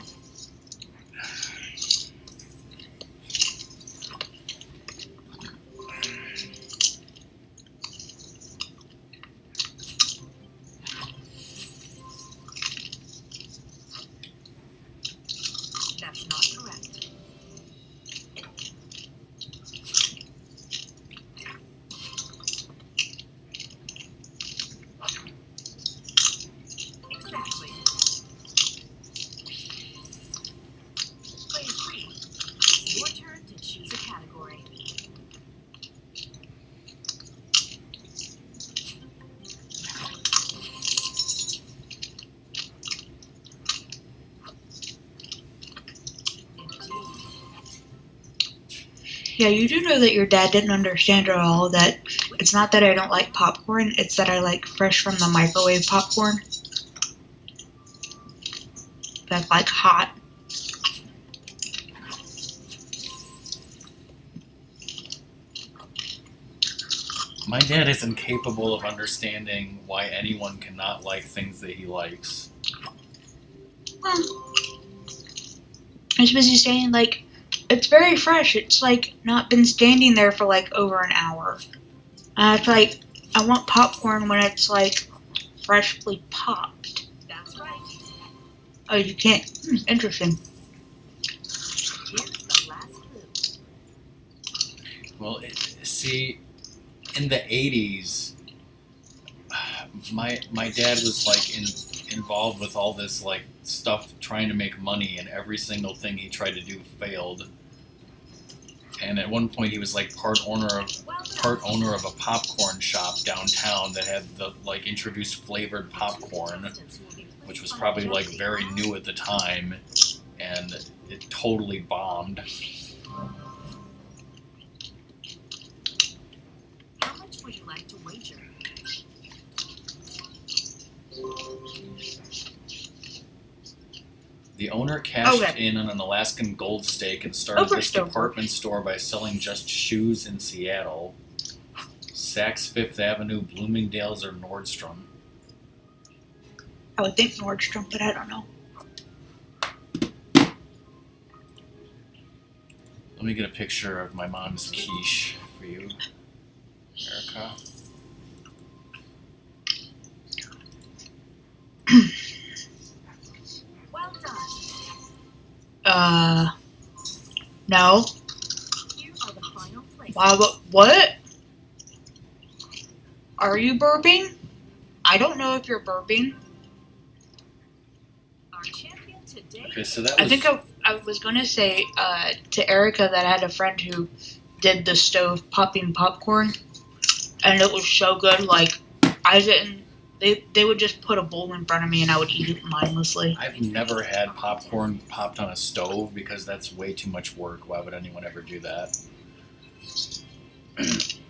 That's not correct. Exactly. Yeah, you do know that your dad didn't understand at all that it's not that I don't like popcorn, it's that I like fresh from the microwave popcorn. That's like hot. My dad is incapable of understanding why anyone cannot like things that he likes. I suppose he's saying, like, it's very fresh. It's, like, not been standing there for, like, over an hour. It's like, I want popcorn when it's, like, freshly popped. That's right. Oh, you can't. Interesting. Here's the last clue. Well, see, in the 80s, my dad was, like, involved with all this, like, stuff trying to make money, and every single thing he tried to do failed. And at one point he was like part owner of a popcorn shop downtown that had the like introduced flavored popcorn, which was probably like very new at the time, and it totally bombed. How much would you like to wager? The owner cashed Okay. in on an Alaskan gold stake and started this department store by selling just shoes in Seattle. Saks Fifth Avenue, Bloomingdale's, or Nordstrom. I would think Nordstrom, but I don't know. Let me get a picture of my mom's quiche for you, Erica. Well done. No. Here are the final places. Wow, what? Are you burping? I don't know if you're burping. Our champion today. Okay, so that was... I think I was going to say to Erica that I had a friend who did the stove popping popcorn, and it was so good. Like, I didn't. They would just put a bowl in front of me, and I would eat it mindlessly. I've never had popcorn popped on a stove because that's way too much work. Why would anyone ever do that?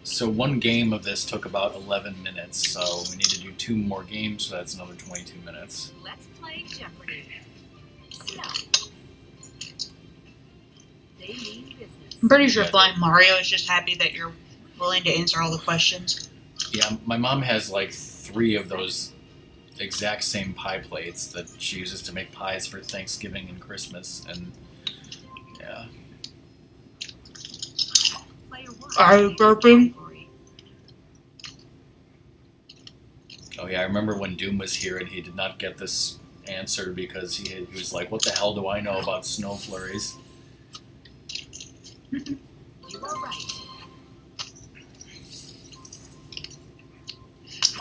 So one game of this took about 11 minutes, so we need to do 2 more games, so that's another 22 minutes. Let's play Jeopardy. So, they mean business. I'm pretty sure Yeah. Flying Mario is just happy that you're willing to answer all the questions. Yeah, my mom has like 3 of those exact same pie plates that she uses to make pies for Thanksgiving and Christmas, and yeah. Player one. Are you burping? Category. Oh yeah, I remember when Doom was here and he did not get this answer because he was like, what the hell do I know about snow flurries? You are right.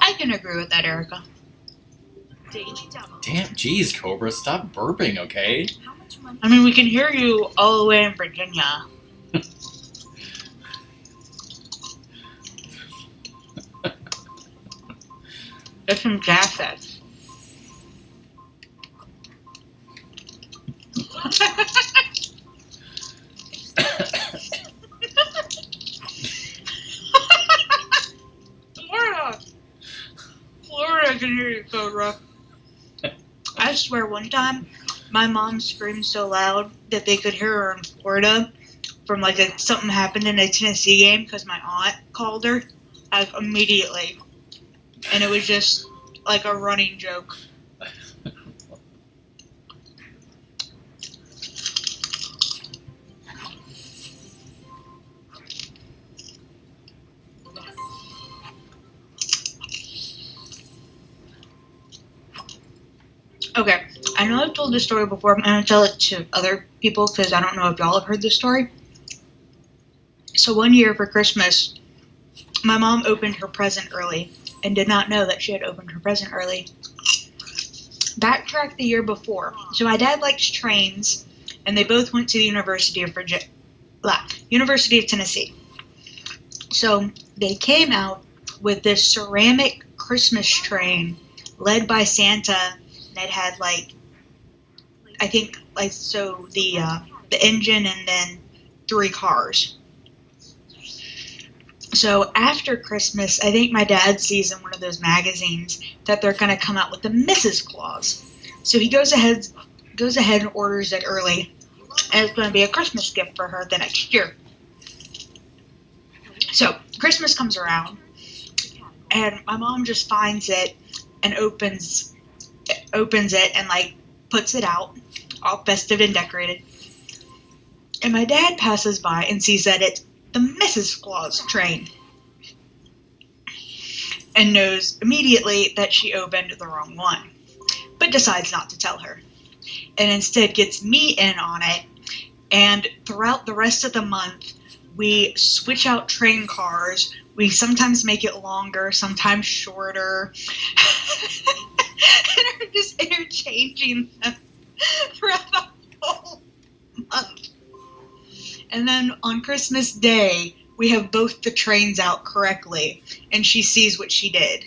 I can agree with that, Erica. Daily double. Damn, geez, Cobra, stop burping, okay? How much money? I mean, we can hear you all the way in Virginia. There's some gas sets. Florida can hear you, Cobra. I swear one time, my mom screamed so loud that they could hear her in Florida from like something happened in a Tennessee game because my aunt called her like immediately. And it was just like a running joke. Okay, I know I've told this story before. I'm going to tell it to other people because I don't know if y'all have heard this story. So one year for Christmas, my mom opened her present early and did not know that she had opened her present early. Backtrack the year before. So my dad likes trains, and they both went to the University of Tennessee. So they came out with this ceramic Christmas train led by Santa that had like, I think like so the engine and then 3 cars. So after Christmas, I think my dad sees in one of those magazines that they're going to come out with the Mrs. Claus. So he goes ahead and orders it early, and it's going to be a Christmas gift for her the next year. So Christmas comes around, and my mom just finds it and opens it and like puts it out, all festive and decorated. And my dad passes by and sees that it's the Mrs. Claus train, and knows immediately that she opened the wrong one, but decides not to tell her, and instead gets me in on it. And throughout the rest of the month, we switch out train cars. We sometimes make it longer, sometimes shorter, and are just interchanging them throughout the whole month. And then on Christmas Day, we have both the trains out correctly, and she sees what she did.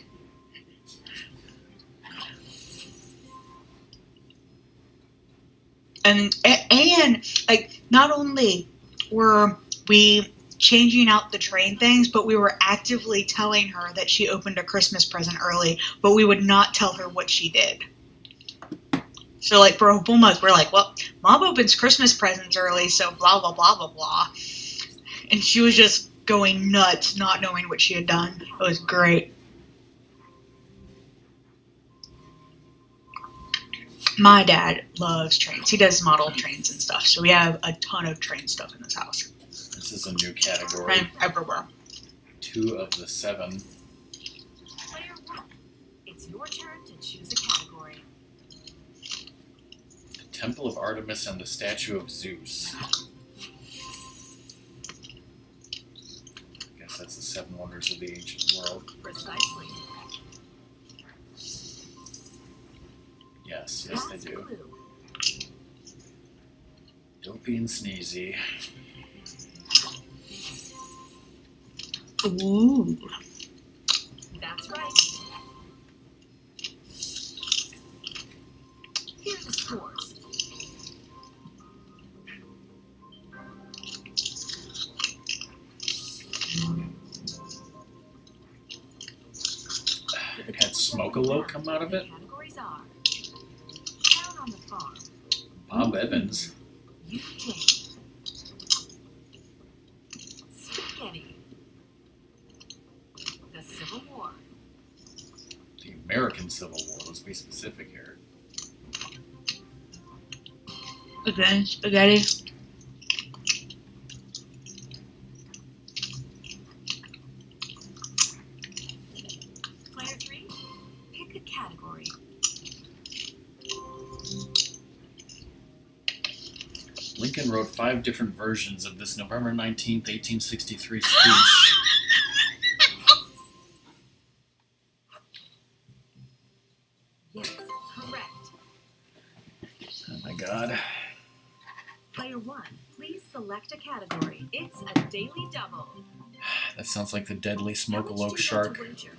And like, not only were we changing out the train things, but we were actively telling her that she opened a Christmas present early, but we would not tell her what she did. So, like, for a whole month, we're like, well, Mom opens Christmas presents early, so blah, blah, blah, blah, blah. And she was just going nuts, not knowing what she had done. It was great. My dad loves trains. He does model trains and stuff, so we have a ton of train stuff in this house. This is a new category. Train everywhere. 2 of the 7. Player 1. It's your turn to choose a category. The Temple of Artemis and the Statue of Zeus. I guess that's the 7 wonders of the ancient world. Precisely. Yes, That's they do. Clue. Dopey and Sneezy. Ooh. That's right. Here are the scores. It had Smoke-a-Low come out of it. Categories are Down on the Farm, Bob Evans. UK, Spaghetti, the Civil War, The American Civil War. Let's be specific here. Again, spaghetti. Player 3, pick a category. Lincoln wrote 5 different versions of this November 19th, 1863 speech. Yes, correct. Oh my god. Player 1, please select a category. It's a daily double. That sounds like the deadly How much Smoke-a-Low do you shark. want to wager?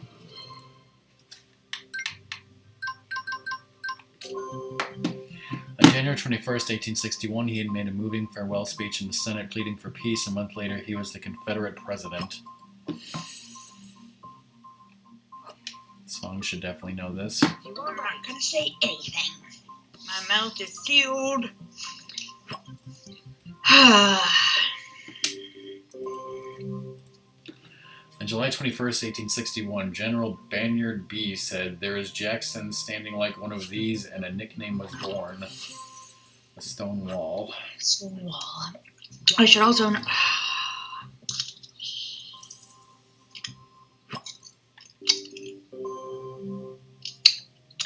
On January 21st, 1861, he had made a moving farewell speech in the Senate pleading for peace. A month later, he was the Confederate president. Song should definitely know this. You are I'm right. not gonna say anything. My mouth is sealed. On July 21st, 1861, General Bayard B. said, "There is Jackson standing like one of these, and a nickname was born. A stone wall." Wall. I should also know.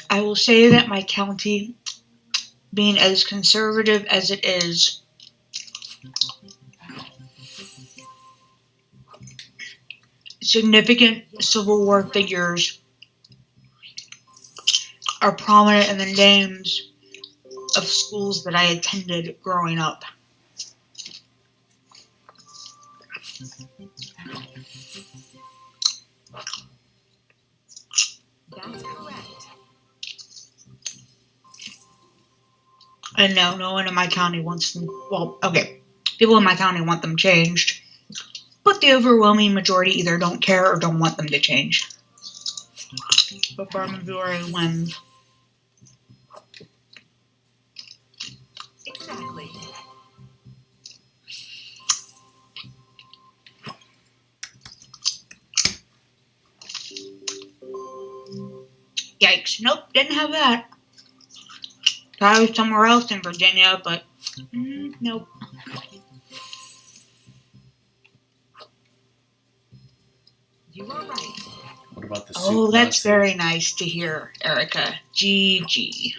I will say that my county, being as conservative as it is, significant Civil War figures are prominent in the names of schools that I attended growing up. That's correct. And no one in my county wants them. Well, okay, people in my county want them changed, but like the overwhelming majority either don't care or don't want them to change. The far majority wins. Exactly. Yikes. Nope, didn't have that. Thought I was somewhere else in Virginia, but nope. You are right. What about the Oh, soup that's Nazi? very nice to hear, Erica. GG.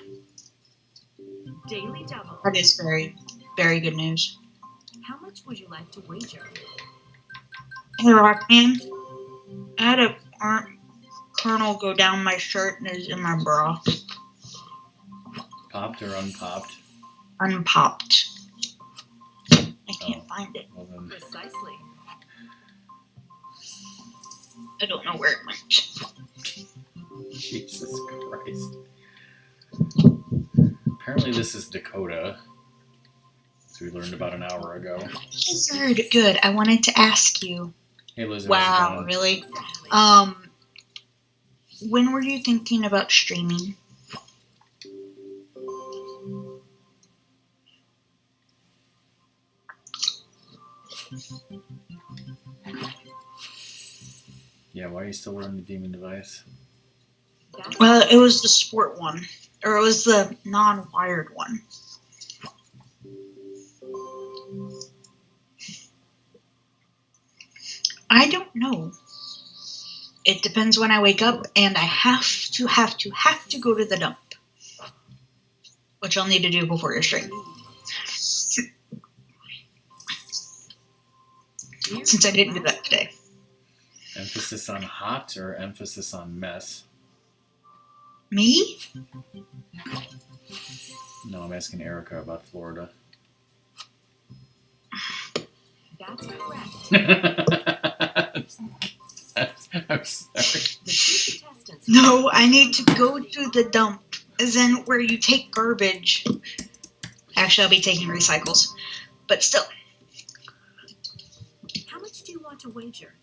Daily double. That is very, very good news. How much would you like to wager? Hey, Rockman, I had a kernel go down my shirt and is in my bra. Popped or unpopped? Unpopped. I can't find it. Well then, Precisely. I don't know where it went. Jesus Christ. Apparently this is Dakota. So we learned about an hour ago. Lizard, good. I wanted to ask you. Hey Lizard, how's it Wow, going? really? Exactly. When were you thinking about streaming? Yeah, why are you still running the demon device? That's Well, it was the sport one. Or it was the non-wired one. I don't know. It depends when I wake up, and I have to go to the dump. Which I'll need to do before your stream. Since I didn't do that today. Emphasis on hot or emphasis on mess? Me? No, I'm asking Erica about Florida. That's correct. I'm sorry. The two contestants. No, I need to go to the dump. As in where you take garbage. Actually, I'll be taking recycles. But still. How much do you want to wager?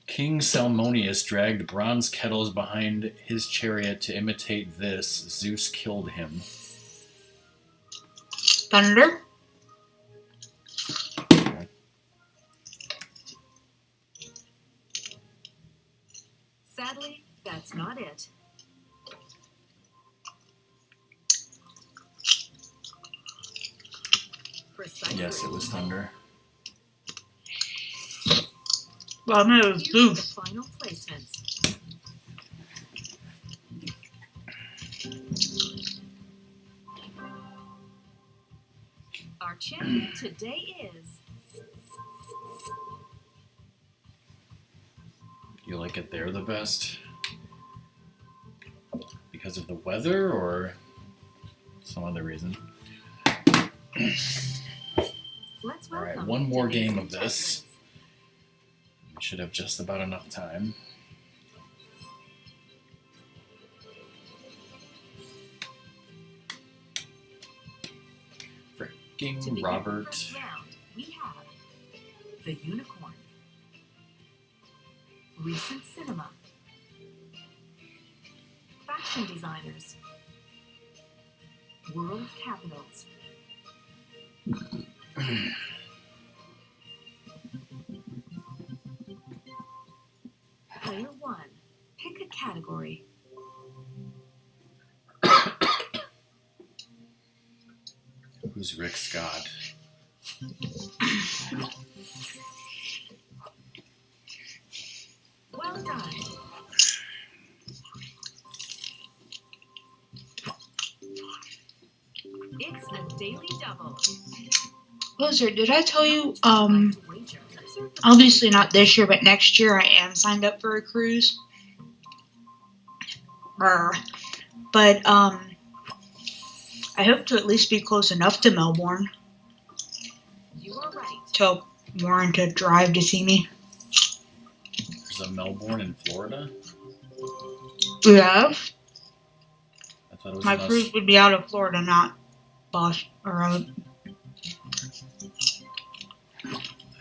King Salmonius dragged bronze kettles behind his chariot to imitate this. Zeus killed him. Thunder? Sadly, that's not it. Precisely. Yes, it was thunder. Well, no, it was Here are the Zeus. final placements. Our champion today is You like it there the best? Because of the weather or some other reason? Let's welcome. All right, one more today's game of this. contestants. We should have just about enough time. To Freaking begin the Robert. first round, we have the Unicorn, Recent Cinema, Fashion Designers, World Capitals. Player 1, pick a category. Who's Rick Scott? Well done. It's a daily double. Lizard, did I tell you, How much would you like to wager? Observe the obviously not this year, but next year I am signed up for a cruise. But, I hope to at least be close enough to Melbourne You are right. to warrant a drive to see me. There's is Melbourne in Florida? Yeah. I thought it was My in cruise would be out of Florida, not Boston. Or I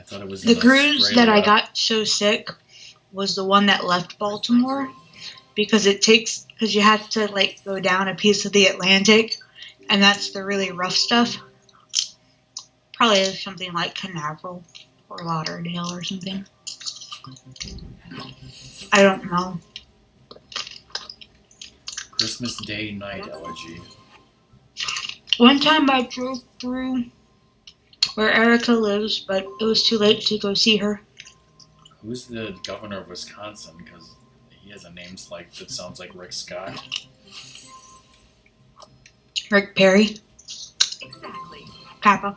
thought it was the in cruise that I Australia. got so sick was the one that left Baltimore, because you have to like go down a piece of the Atlantic, and that's the really rough stuff. Probably something like Canaveral or Lauderdale or something. I don't know. Christmas Day night elegy. One time I drove through where Erica lives, but it was too late to go see her. Who's the governor of Wisconsin? Because he has a name that sounds like Rick Scott. Rick Perry. Exactly. Kappa.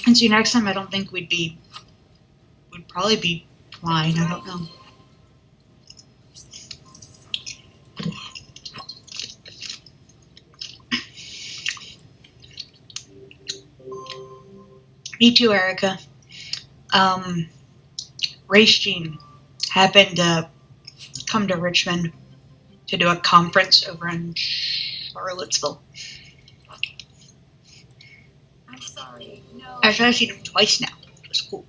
And see, next time I don't think we'd probably be flying. I don't know. Me too, Erica. Race Jean happened to come to Richmond to do a conference over in Charlottesville. I'm sorry. No. Actually, I've seen him twice now. It was cool.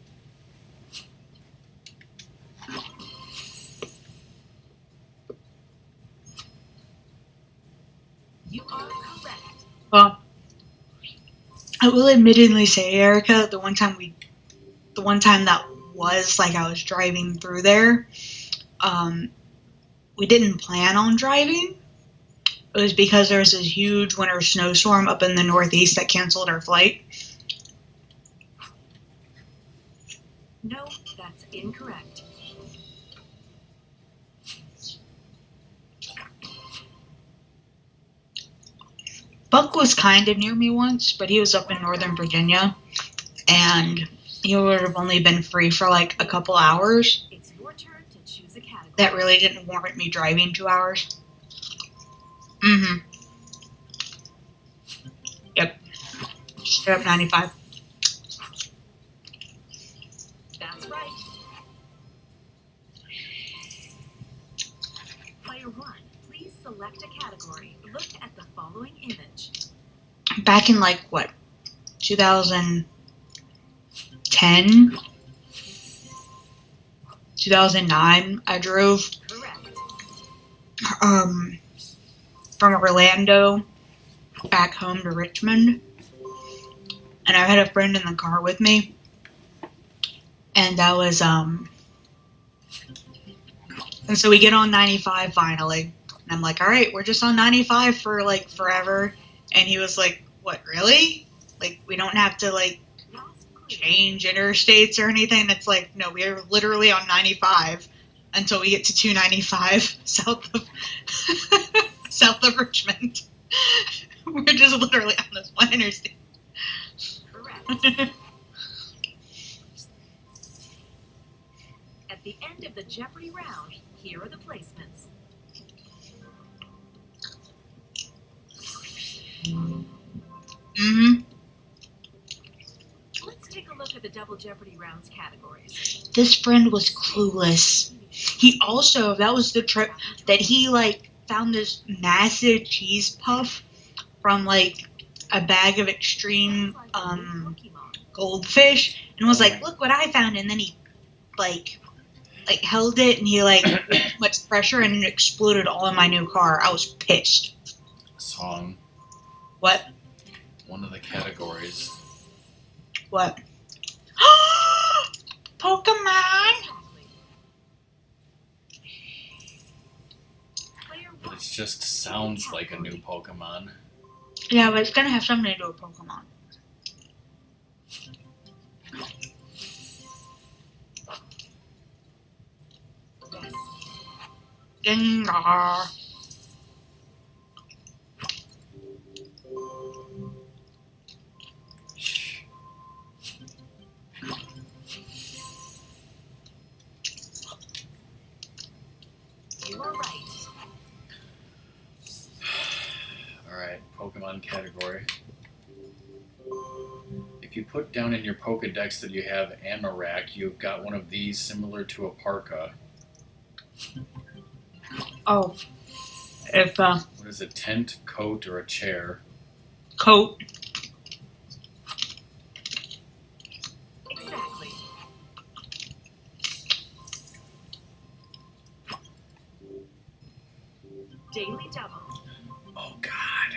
You are correct. Well, I will admittedly say, Erica, the one time that was like I was driving through there, we didn't plan on driving. It was because there was this huge winter snowstorm up in the Northeast that canceled our flight. No, that's incorrect. Buck was kind of near me once, but he was up in Northern Virginia, and he would have only been free for like a couple hours. It's your turn to choose a category. That really didn't warrant me driving 2 hours. Mm-hmm. Yep. Straight up 95. That's right. Player 1, please select a category. Look at the following image. Back in like what, 2010, 2009, I drove Correct. from Orlando back home to Richmond, and I had a friend in the car with me, and that was and so we get on 95 finally, and I'm like, all right, we're just on 95 for like forever. And he was like, what, really? Like, we don't have to like Last clue. change interstates or anything? It's like, no, we are literally on 95 until we get to 295 south of Richmond. We're just literally on this one interstate. Correct. At the end of the Jeopardy round, here are the placements. Mm-hmm. Let's take a look at the Double Jeopardy rounds categories. This friend was clueless. He also, that was the trip that he like found this massive cheese puff from like a bag of extreme goldfish, and was like, look what I found. And then he like held it, and he like put too much pressure, and it exploded all in my new car. I was pissed. Song. What? One of the categories. What? Pokemon! Exactly. Player But 1. it just sounds like a new Pokemon. Yeah, but it's gonna have something to do with Pokemon. Yes. Gengar. You are right. category. If you put down in your Pokedex that you have Amarak, you've got one of these similar to a parka. Oh. If, What is a tent, coat, or a chair? coat. Exactly. Daily double. Oh, God.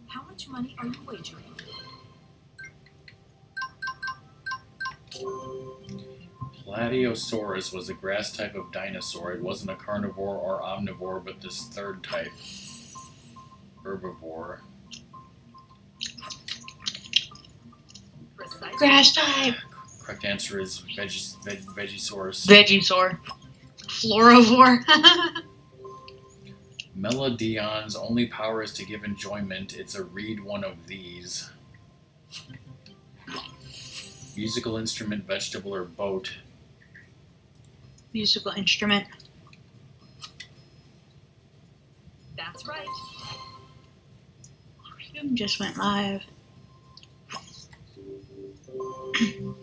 How much money are you wagering? Platyosaurus was a grass type of dinosaur. It wasn't a carnivore or omnivore, but this third type. Herbivore. Precisely. Grass type. Correct answer is Vegisaurus. Vegisaur. Florovore. Melodion's only power is to give enjoyment. It's a read one of these. Musical instrument, vegetable, or boat. Musical instrument. That's right. Just went live. Do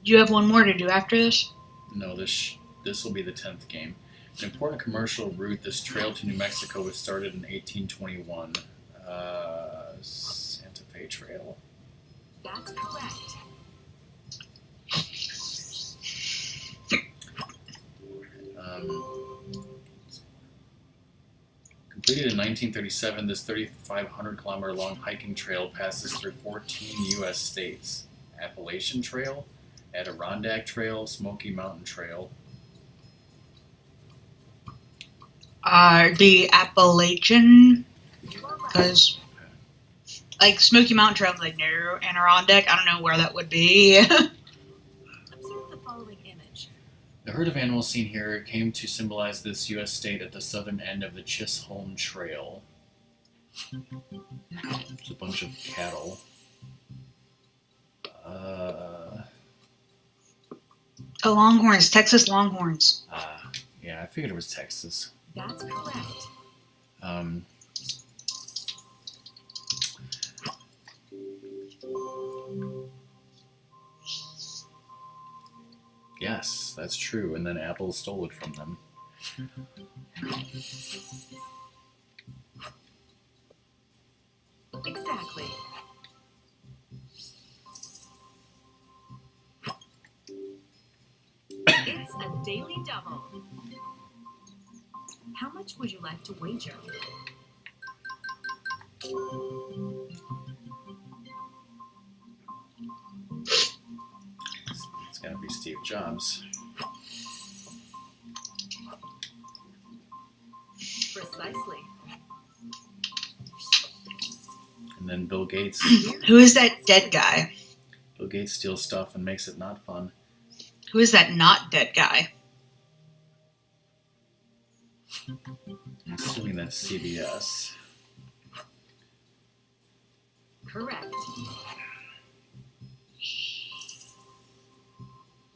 you have one more to do after this? No, this will be the 10th game. An important commercial route, this trail to New Mexico was started in 1821. Santa Fe Trail. That's correct. Completed in 1937, this 3,500-kilometer long hiking trail passes through 14 U.S. states. Appalachian Trail, Adirondack Trail, Smoky Mountain Trail. The Appalachian, You are right. because like Smoky Mountain Trail, like near Adirondack. I don't know where that would be. Observe the following image. The herd of animals seen here came to symbolize this U.S. state at the southern end of the Chisholm Trail. It's a bunch of cattle. Oh, Longhorns, Texas Longhorns. Yeah, I figured it was Texas. That's correct. Yes, that's true. And then Apple stole it from them. Exactly. It's a daily double. How much would you like to wager? It's gotta be Steve Jobs. Precisely. And then Bill Gates. Who is that dead guy? Bill Gates steals stuff and makes it not fun. Who is that not dead guy? I'm assuming that's CBS. Correct.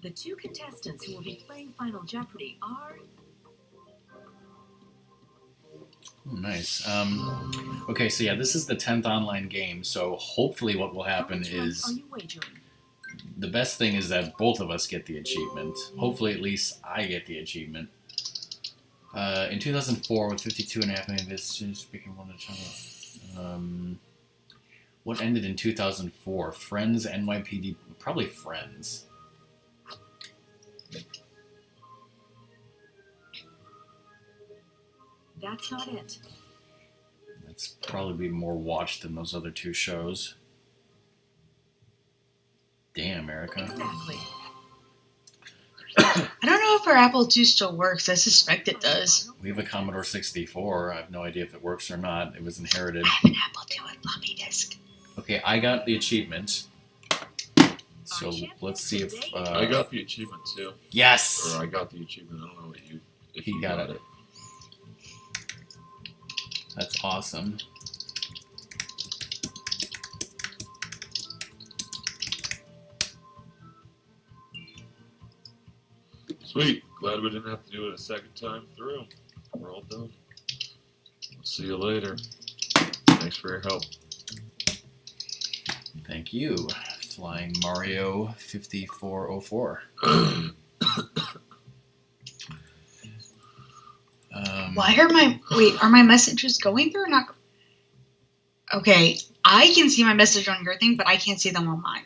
The two contestants who will be playing Final Jeopardy are... Oh, nice. Okay, so yeah, this is the 10th online game, so hopefully what will happen How much money is... are you wagering? The best thing is that both of us get the achievement. Hopefully at least I get the achievement. In 2004, with 52.5 million visitors, speaking one of the channel. What ended in 2004? Friends, NYPD, probably Friends. That's not it. That's probably more watched than those other two shows. Damn, Erica. Exactly. I don't know if our Apple II still works. I suspect it does. We have a Commodore 64. I have no idea if it works or not. It was inherited. I have an Apple II with floppy disk. Okay, I got the achievement. So let's see if... I got the achievement too. Yes! Or I got the achievement. I don't know what you... If He you got it. That's awesome. Sweet. Glad we didn't have to do it a second time through. We're all done. See you later. Thanks for your help. Thank you, Flying Mario 5404. Why are my messages going through or not? Okay, I can see my message on your thing, but I can't see them on mine.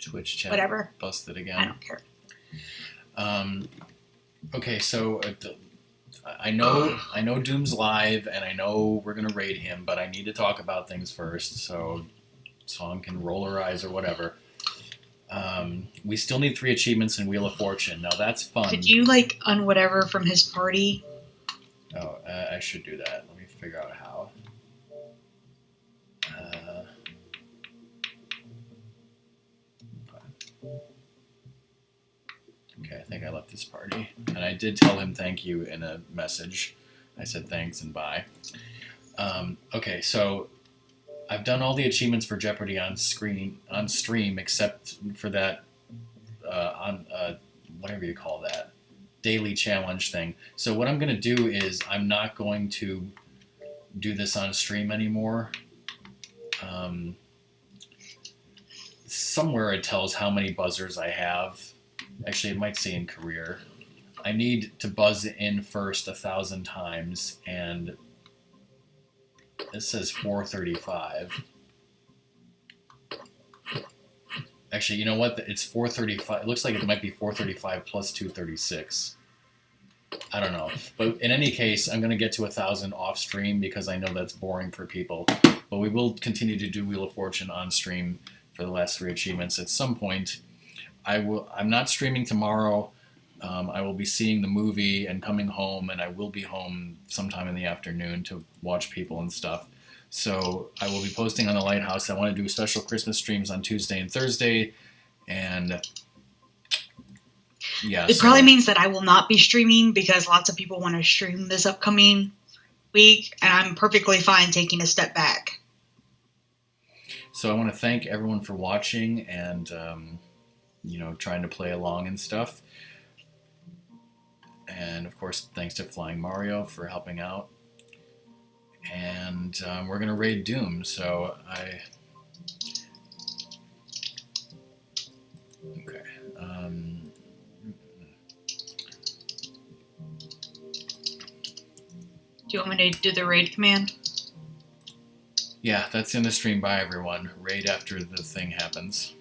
Twitch chat Whatever. busted again. I don't care. Okay, so I know Doom's live, and I know we're gonna raid him, but I need to talk about things first, so Song can roll her eyes or whatever. We still need 3 achievements in Wheel of Fortune. Now that's fun. Could you whatever from his party? Oh, I should do that. Let me figure out how. Okay, I think I left this party. And I did tell him thank you in a message. I said thanks and bye. Okay, so I've done all the achievements for Jeopardy on stream, except for that whatever you call that, daily challenge thing. So what I'm going to do is I'm not going to do this on stream anymore. Somewhere it tells how many buzzers I have. Actually, it might say in career. I need to buzz in first 1,000 times, and this says 435. Actually, you know what? It's 435. It looks like it might be 435 plus 236. I don't know. But in any case, I'm going to get to 1,000 off stream because I know that's boring for people. But we will continue to do Wheel of Fortune on stream for the last 3 achievements. At some point, I'm not streaming tomorrow. I will be seeing the movie and coming home, and I will be home sometime in the afternoon to watch people and stuff. So I will be posting on the Lighthouse. I want to do special Christmas streams on Tuesday and Thursday, and yeah. It probably means that I will not be streaming because lots of people want to stream this upcoming week, and I'm perfectly fine taking a step back. So I want to thank everyone for watching and trying to play along and stuff. And of course, thanks to Flying Mario for helping out. And we're gonna raid Doom. So okay. Do you want me to do the raid command? Yeah, that's in the stream. Bye, everyone. Raid after the thing happens.